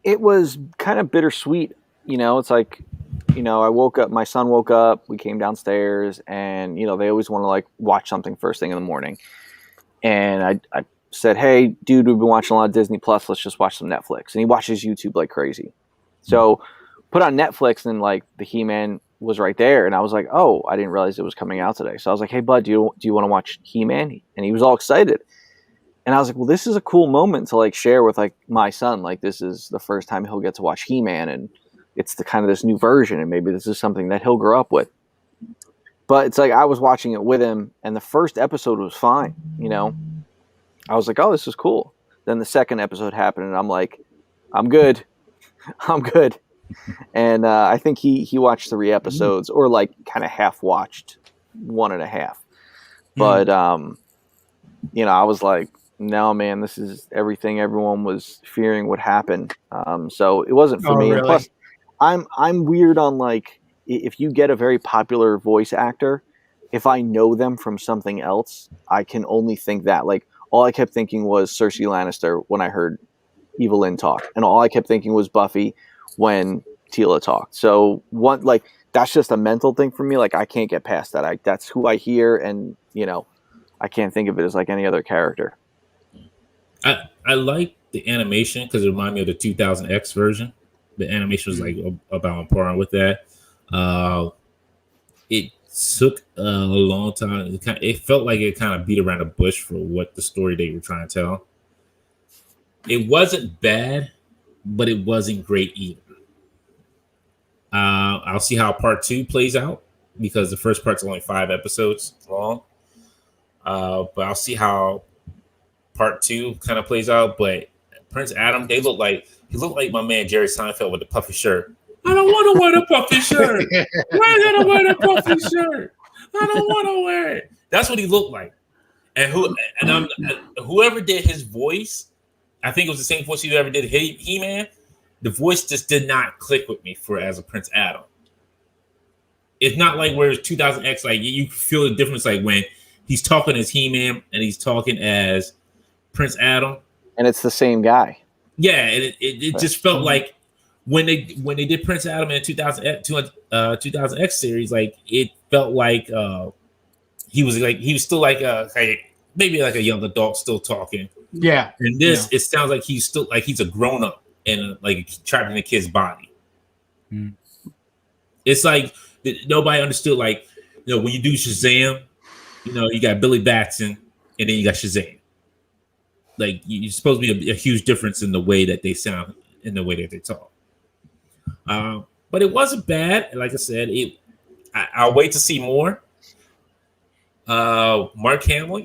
It was kind of bittersweet. It's like, I woke up, my son woke up, we came downstairs, and they always want to like watch something first thing in the morning. And I said, hey, dude, we've been watching a lot of Disney Plus. Let's just watch some Netflix. And he watches YouTube like crazy. So put on Netflix and like the He-Man was right there. And I was like, oh, I didn't realize it was coming out today. So I was like, hey, bud, do you want to watch He-Man? And he was all excited. And I was like, well, this is a cool moment to like share with like my son. Like this is the first time he'll get to watch He-Man. And it's the kind of this new version. And maybe this is something that he'll grow up with. But it's like I was watching it with him, and the first episode was fine, I was like, oh, this is cool. Then the second episode happened, and I'm like, I'm good. I'm good. And I think he watched 3 episodes, or like kind of half watched 1.5. But, I was like, no, man, this is everything everyone was fearing would happen. So it wasn't for me. Really? And plus, I'm weird on like if you get a very popular voice actor, if I know them from something else, I can only think that. Like all I kept thinking was Cersei Lannister when I heard Evelyn talk, and all I kept thinking was Buffy when Tila talked. So one like that's just a mental thing for me. Like I can't get past that. That's who I hear, and I can't think of it as like any other character. I like the animation because it reminded me of the 2000X version. The animation was like about on par with that. It took a long time. It felt like it kind of beat around the bush for what the story they were trying to tell. It wasn't bad, but it wasn't great either. I'll see how part 2 plays out because the first part's only 5 episodes long. But I'll see how part 2 kind of plays out. But Prince Adam, he looked like my man Jerry Seinfeld with the puffy shirt. I don't want to wear the puffy shirt. Why did I wear the puffy shirt? I don't want to wear it. That's what he looked like. And whoever did his voice, I think it was the same voice who ever did He-Man. The voice just did not click with me as a Prince Adam. It's not like where it's 2000X, like you feel the difference, like when he's talking as He-Man and he's talking as Prince Adam, and it's the same guy. Yeah, it just felt like when they did Prince Adam in 2000X series, like it felt like he was still like maybe like a young adult still talking. Yeah. And this, it sounds like he's still like he's a grown up and like trapped in a kid's body. Mm. It's like nobody understood. Like when you do Shazam, you got Billy Batson and then you got Shazam. Like you're supposed to be a huge difference in the way that they sound, in the way that they talk. But it wasn't bad. Like I said, I'll wait to see more. Mark Hamill,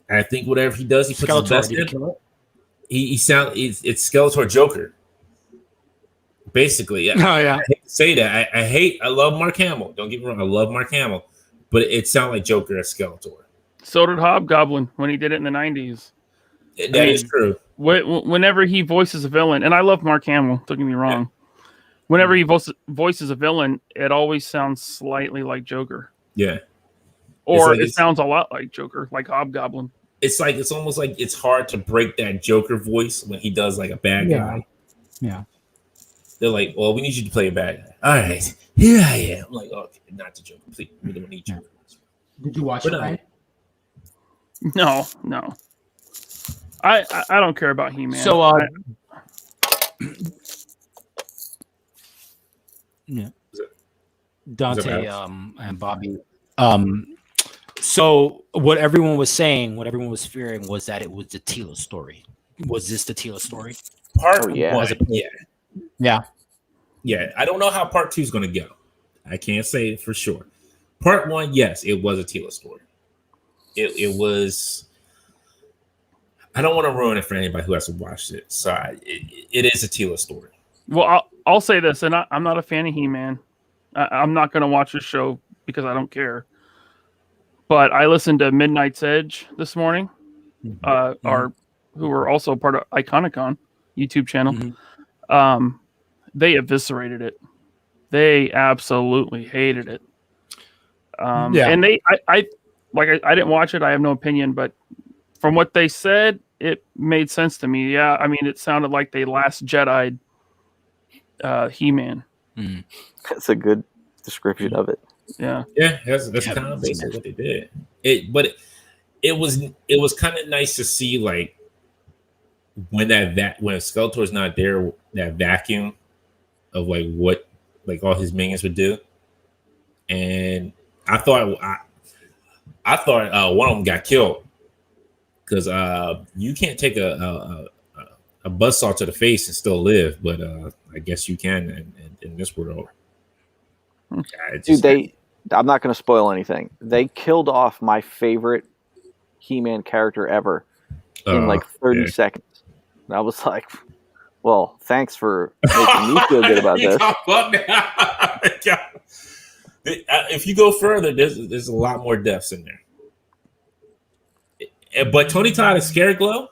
I think whatever he does, he puts his best in. It's Skeletor Joker. Basically, oh yeah. I hate to say that. I love Mark Hamill. Don't get me wrong, I love Mark Hamill, but it sounded like Joker as Skeletor. So did Hobgoblin when he did it in the 90s. That is true. Whenever he voices a villain, and I love Mark Hamill, don't get me wrong. Yeah. Whenever he voices a villain, it always sounds slightly like Joker. Yeah. Or it sounds a lot like Joker, like Hobgoblin. It's almost like it's hard to break that Joker voice when he does like a bad guy. Yeah. They're like, well, we need you to play a bad guy. All right, here I am. I'm like, okay, not the Joker. Please, we don't need you. Did you watch it, Ryan? No. I don't care about He-Man. So, yeah, Dante and Bobby. So what everyone was saying, what everyone was fearing, was that it was the Tila story. Was this the Tila story? Yeah. I don't know how part 2 is going to go. I can't say it for sure. Part 1, yes, it was a Tila story. It was. I don't want to ruin it for anybody who hasn't watched it. So it is a Tila story. Well, I'll say this, and I'm not a fan of He-Man. I'm not going to watch this show because I don't care. But I listened to Midnight's Edge this morning, who were also part of Iconicon YouTube channel. Mm-hmm. They eviscerated it. They absolutely hated it. And I didn't watch it. I have no opinion, but from what they said, it made sense to me. Yeah, I mean, it sounded like they Last Jedi'd He-Man. Mm. That's a good description of it. Yeah, that's kind of basically what they did. It was kind of nice to see, like, when when Skeletor's not there, that vacuum of like what like all his minions would do. And I thought one of them got killed because you can't take a buzzsaw to the face and still live, but I guess you can in this world. Dude, I'm not going to spoil anything. They killed off my favorite He-Man character ever in like 30 seconds. And I was like, well, thanks for making me feel good about this. If you go further, there's a lot more deaths in there. But Tony Todd is Scary Glow.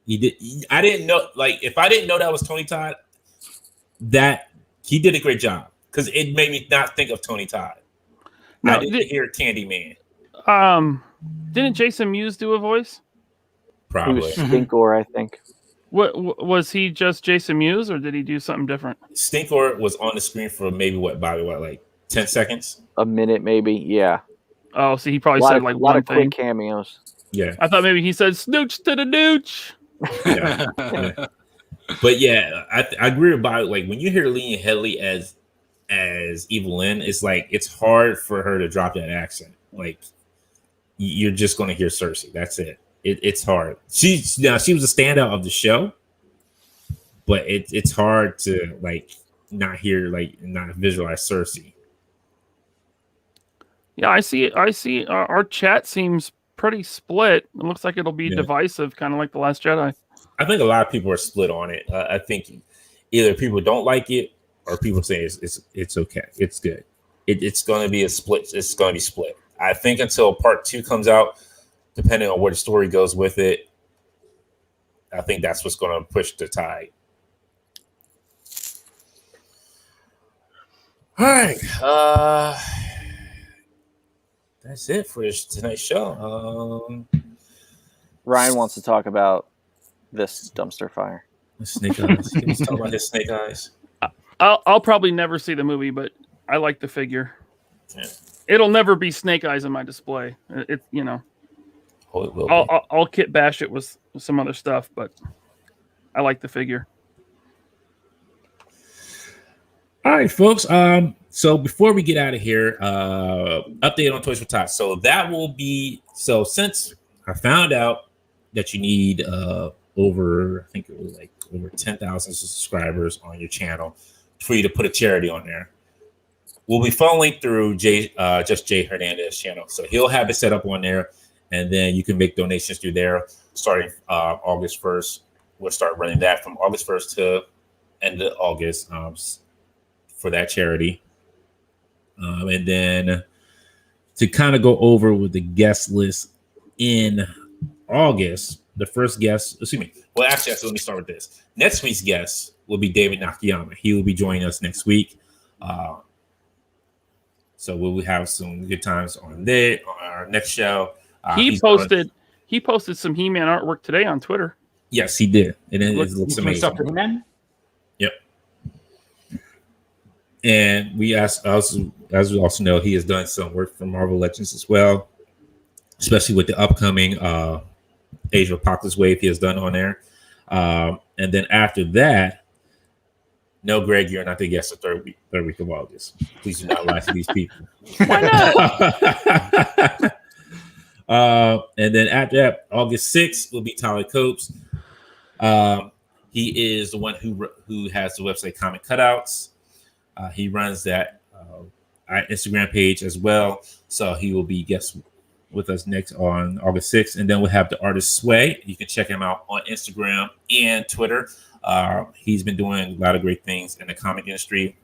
He did. I didn't know. Like, if I didn't know that was Tony Todd, that he did a great job because it made me not think of Tony Todd. No, I didn't hear Candyman. Didn't Jason Mewes do a voice? Probably. He was Stinkor, I think. What was he just Jason Mewes, or did he do something different? Stinkor was on the screen for maybe like 10 seconds? A minute, maybe. Yeah. Oh, so he probably a lot said of, like a lot one of thing. quick cameos. Yeah. I thought maybe he said "snooch to the nooch." Yeah. Yeah. But yeah, I agree about it. Like when you hear Lena Headey as Evelyn, it's like it's hard for her to drop that accent. Like you're just going to hear Cersei. That's it. It's hard. She was a standout of the show, but it's hard to like not hear not visualize Cersei. Yeah, I see. Our chat seems pretty split. It looks like it'll be divisive, kind of like The Last Jedi. I think a lot of people are split on it. I think either people don't like it or people say it's okay. It's good. It's going to be a split. It's going to be split. I think until part 2 comes out, depending on where the story goes with it, I think that's what's going to push the tide. All right. That's it for tonight's show. Ryan wants to talk about this dumpster fire. Snake Eyes. Let's talk about his Snake Eyes. I'll probably never see the movie, but I like the figure. Yeah. It'll never be Snake Eyes in my display. It Oh, it will I'll kit bash it with some other stuff, but I like the figure. All right, folks. So before we get out of here, update on Toys for Tots. So that will be since I found out that you need over 10,000 subscribers on your channel for you to put a charity on there. We'll be funneling through Jay Hernandez's channel, so he'll have it set up on there, and then you can make donations through there starting August 1st. We'll start running that from August 1st to end of August for that charity. And then to kind of go over with the guest list in August, the first guest, well, actually, let me start with this. Next week's guest will be David Nakayama. He will be joining us next week. So we'll have some good times on our next show. He posted some He-Man artwork today on Twitter. Yes, he did. And it looks amazing. Stuff for He-Man? Yep. And as we also know, he has done some work for Marvel Legends as well, especially with the upcoming Age of Apocalypse wave he has done on there. And then after that, no, Greg, you're not the guest the third week of August. Please do not lie to these people. Why not? And then after that, August 6th will be Tyler Copes. He is the one who has the website Comic Cutouts. He runs that Instagram page as well. So he will be guest with us next on August 6th. And then we'll have the artist Sway. You can check him out on Instagram and Twitter. He's been doing a lot of great things in the comic industry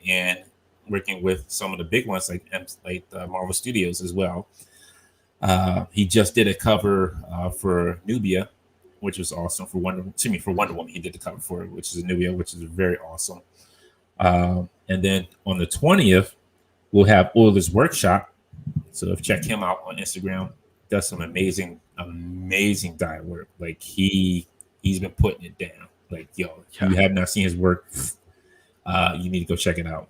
and working with some of the big ones like the Marvel Studios as well. He just did a cover for Nubia, which was awesome. For Wonder Woman, he did the cover for it, which is Nubia, which is very awesome. And then on the 20th, we'll have Oiler's Workshop. So check him out on Instagram. Does some amazing dye work. Like he's been putting it down. Like, yo, if you have not seen his work, you need to go check it out.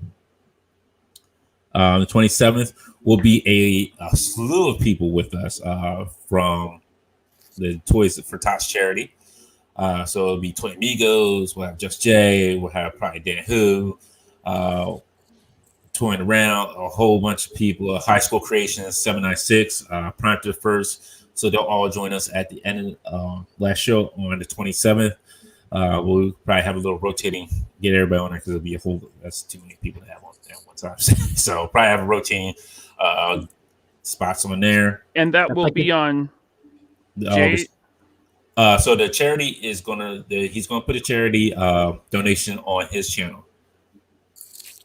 The 27th will be a slew of people with us from the Toys for Tots charity. So it'll be Toy Amigos, we'll have Just Jay, we'll have probably Dan Who, touring around, a whole bunch of people, High School Creations, 796, Prime to the First. So they'll all join us at the end of last show on the 27th. We'll probably have a little rotating, get everybody on there because it'll be that's too many people to have on at one time. So probably have a rotating spots on there. And that will be on Jay. So the charity is he's gonna put a charity donation on his channel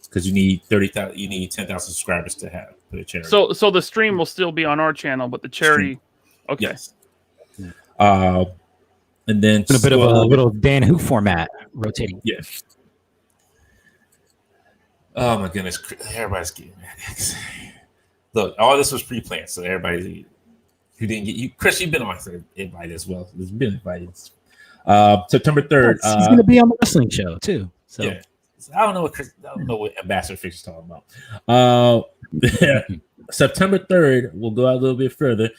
because you need 10,000 subscribers to put a charity. So the stream will still be on our channel, but the charity, okay. Yes. And then a bit of a little Dan Who format rotating. Yeah. Oh my goodness, everybody's getting mad. Look, all this was pre-planned, so everybody who didn't get you, Chris, you've been on invited as well. There's been invited. September 3rd. He's going to be on the wrestling show too. So yeah. I don't know what Ambassador Fix is talking about. September 3rd, we'll go out a little bit further.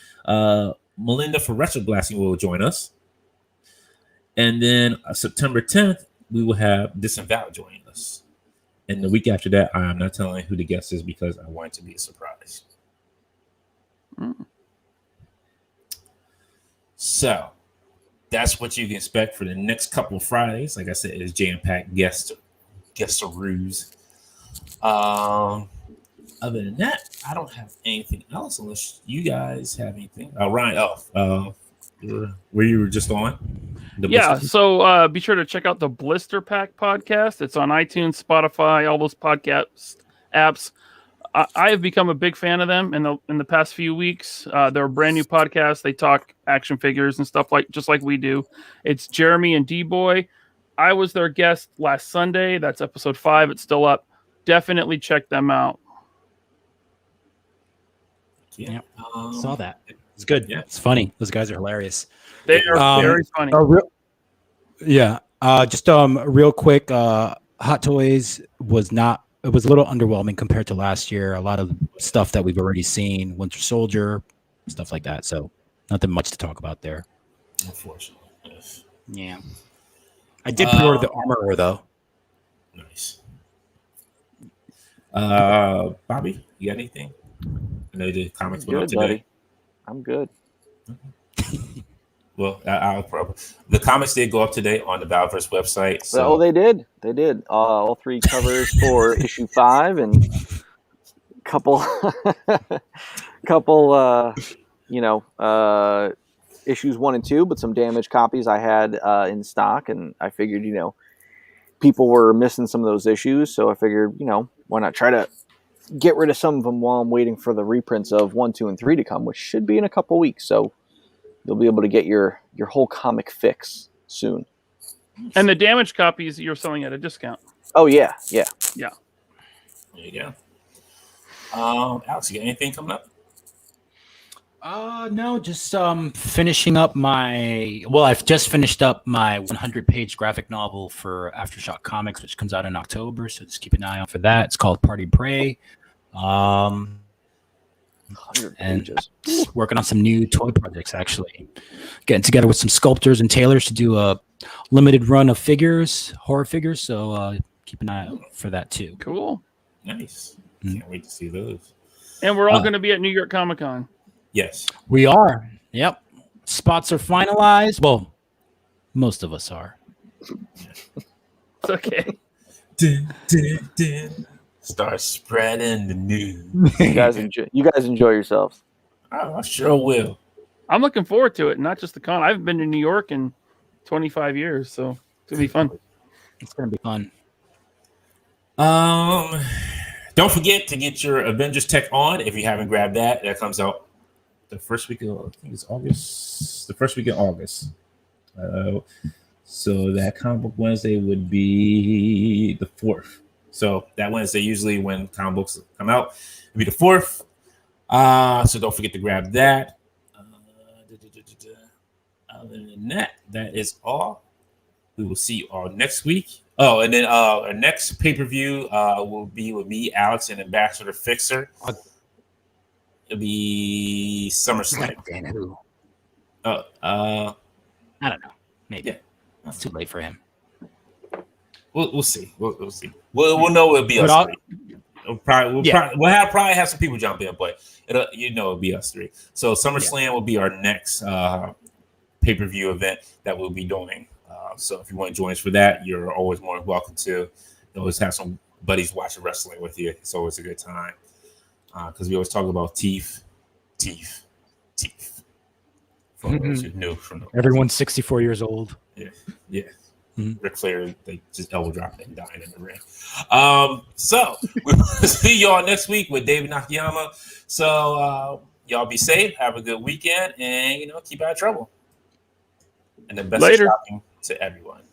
Melinda for Retro Blasting will join us. And then September 10th, we will have Disavowed joining us. And the week after that, I'm not telling who the guest is because I want it to be a surprise. So that's what you can expect for the next couple of Fridays. Like I said, it's jam-packed guest-a-roos. Other than that, I don't have anything else unless you guys have anything. Ryan, where you were just on? So be sure to check out the Blister Pack podcast. It's on iTunes, Spotify, all those podcast apps. I have become a big fan of them in the past few weeks. They're a brand new podcast. They talk action figures and stuff just like we do. It's Jeremy and D-Boy. I was their guest last Sunday. That's episode 5. It's still up. Definitely check them out. Yeah, saw that. It's good. Yeah, it's funny. Those guys are hilarious. They are very funny. Just real quick. Hot Toys was not. It was a little underwhelming compared to last year. A lot of stuff that we've already seen, Winter Soldier, stuff like that. So nothing much to talk about there. Unfortunately, yes. Yeah. I did pre-order the Armorer though. Nice. Bobby, you got anything? I know the comics went up today. Buddy. I'm good. Well, the comics did go up today on the Valverse website. So. Oh, they did. They did. All 3 covers for issue 5 and couple issues 1 and 2, but some damaged copies I had in stock, and I figured, people were missing some of those issues, so I figured, why not try to get rid of some of them while I'm waiting for the reprints of 1, 2, and 3 to come, which should be in a couple weeks. So you'll be able to get your whole comic fix soon. And the damaged copies you're selling at a discount. Oh yeah. There you go. Alex, you got anything coming up? No, just finishing up I've just finished up my 100-page graphic novel for Aftershock Comics, which comes out in October, so just keep an eye out for that. It's called Party Prey. 100 pages. Working on some new toy projects, actually. Getting together with some sculptors and tailors to do a limited run of horror figures, so keep an eye out for that too. Cool. Nice. Can't wait to see those. And we're all going to be at New York Comic Con. Yes. We are. Yep. Spots are finalized. Well, most of us are. It's okay. Start spreading the news. You guys enjoy yourselves. I sure will. I'm looking forward to it. Not just the con. I haven't been to New York in 25 years, so it's gonna be fun. It's gonna be fun. Don't forget to get your Avengers Tech on if you haven't grabbed that. That comes out the first week of, I think it's August. The first week of August. So that Comic Book Wednesday would be the 4th. So that Wednesday, usually when comic books come out, it'll be the 4th. So don't forget to grab that. Other than that, that is all. We will see you all next week. Oh, and then our next pay-per-view will be with me, Alex, and Ambassador Fixer. It'll be SummerSlam. I don't know. Maybe. Yeah. It's too late for him. We'll see. We'll see. We'll know it'll be us three. We'll probably have some people jump in, but it'll be us three. So SummerSlam will be our next pay-per-view event that we'll be doing. So if you want to join us for that, you're always more than welcome to. Always have some buddies watching wrestling with you. It's always a good time because we always talk about teeth. For those who knew from everyone's 64 years old. Yeah. Mm-hmm. Ric Flair, they just elbow dropped and dying in the ring. So we'll see y'all next week with David Nakayama. So y'all be safe, have a good weekend, and keep out of trouble. And the best Later. of shopping to everyone.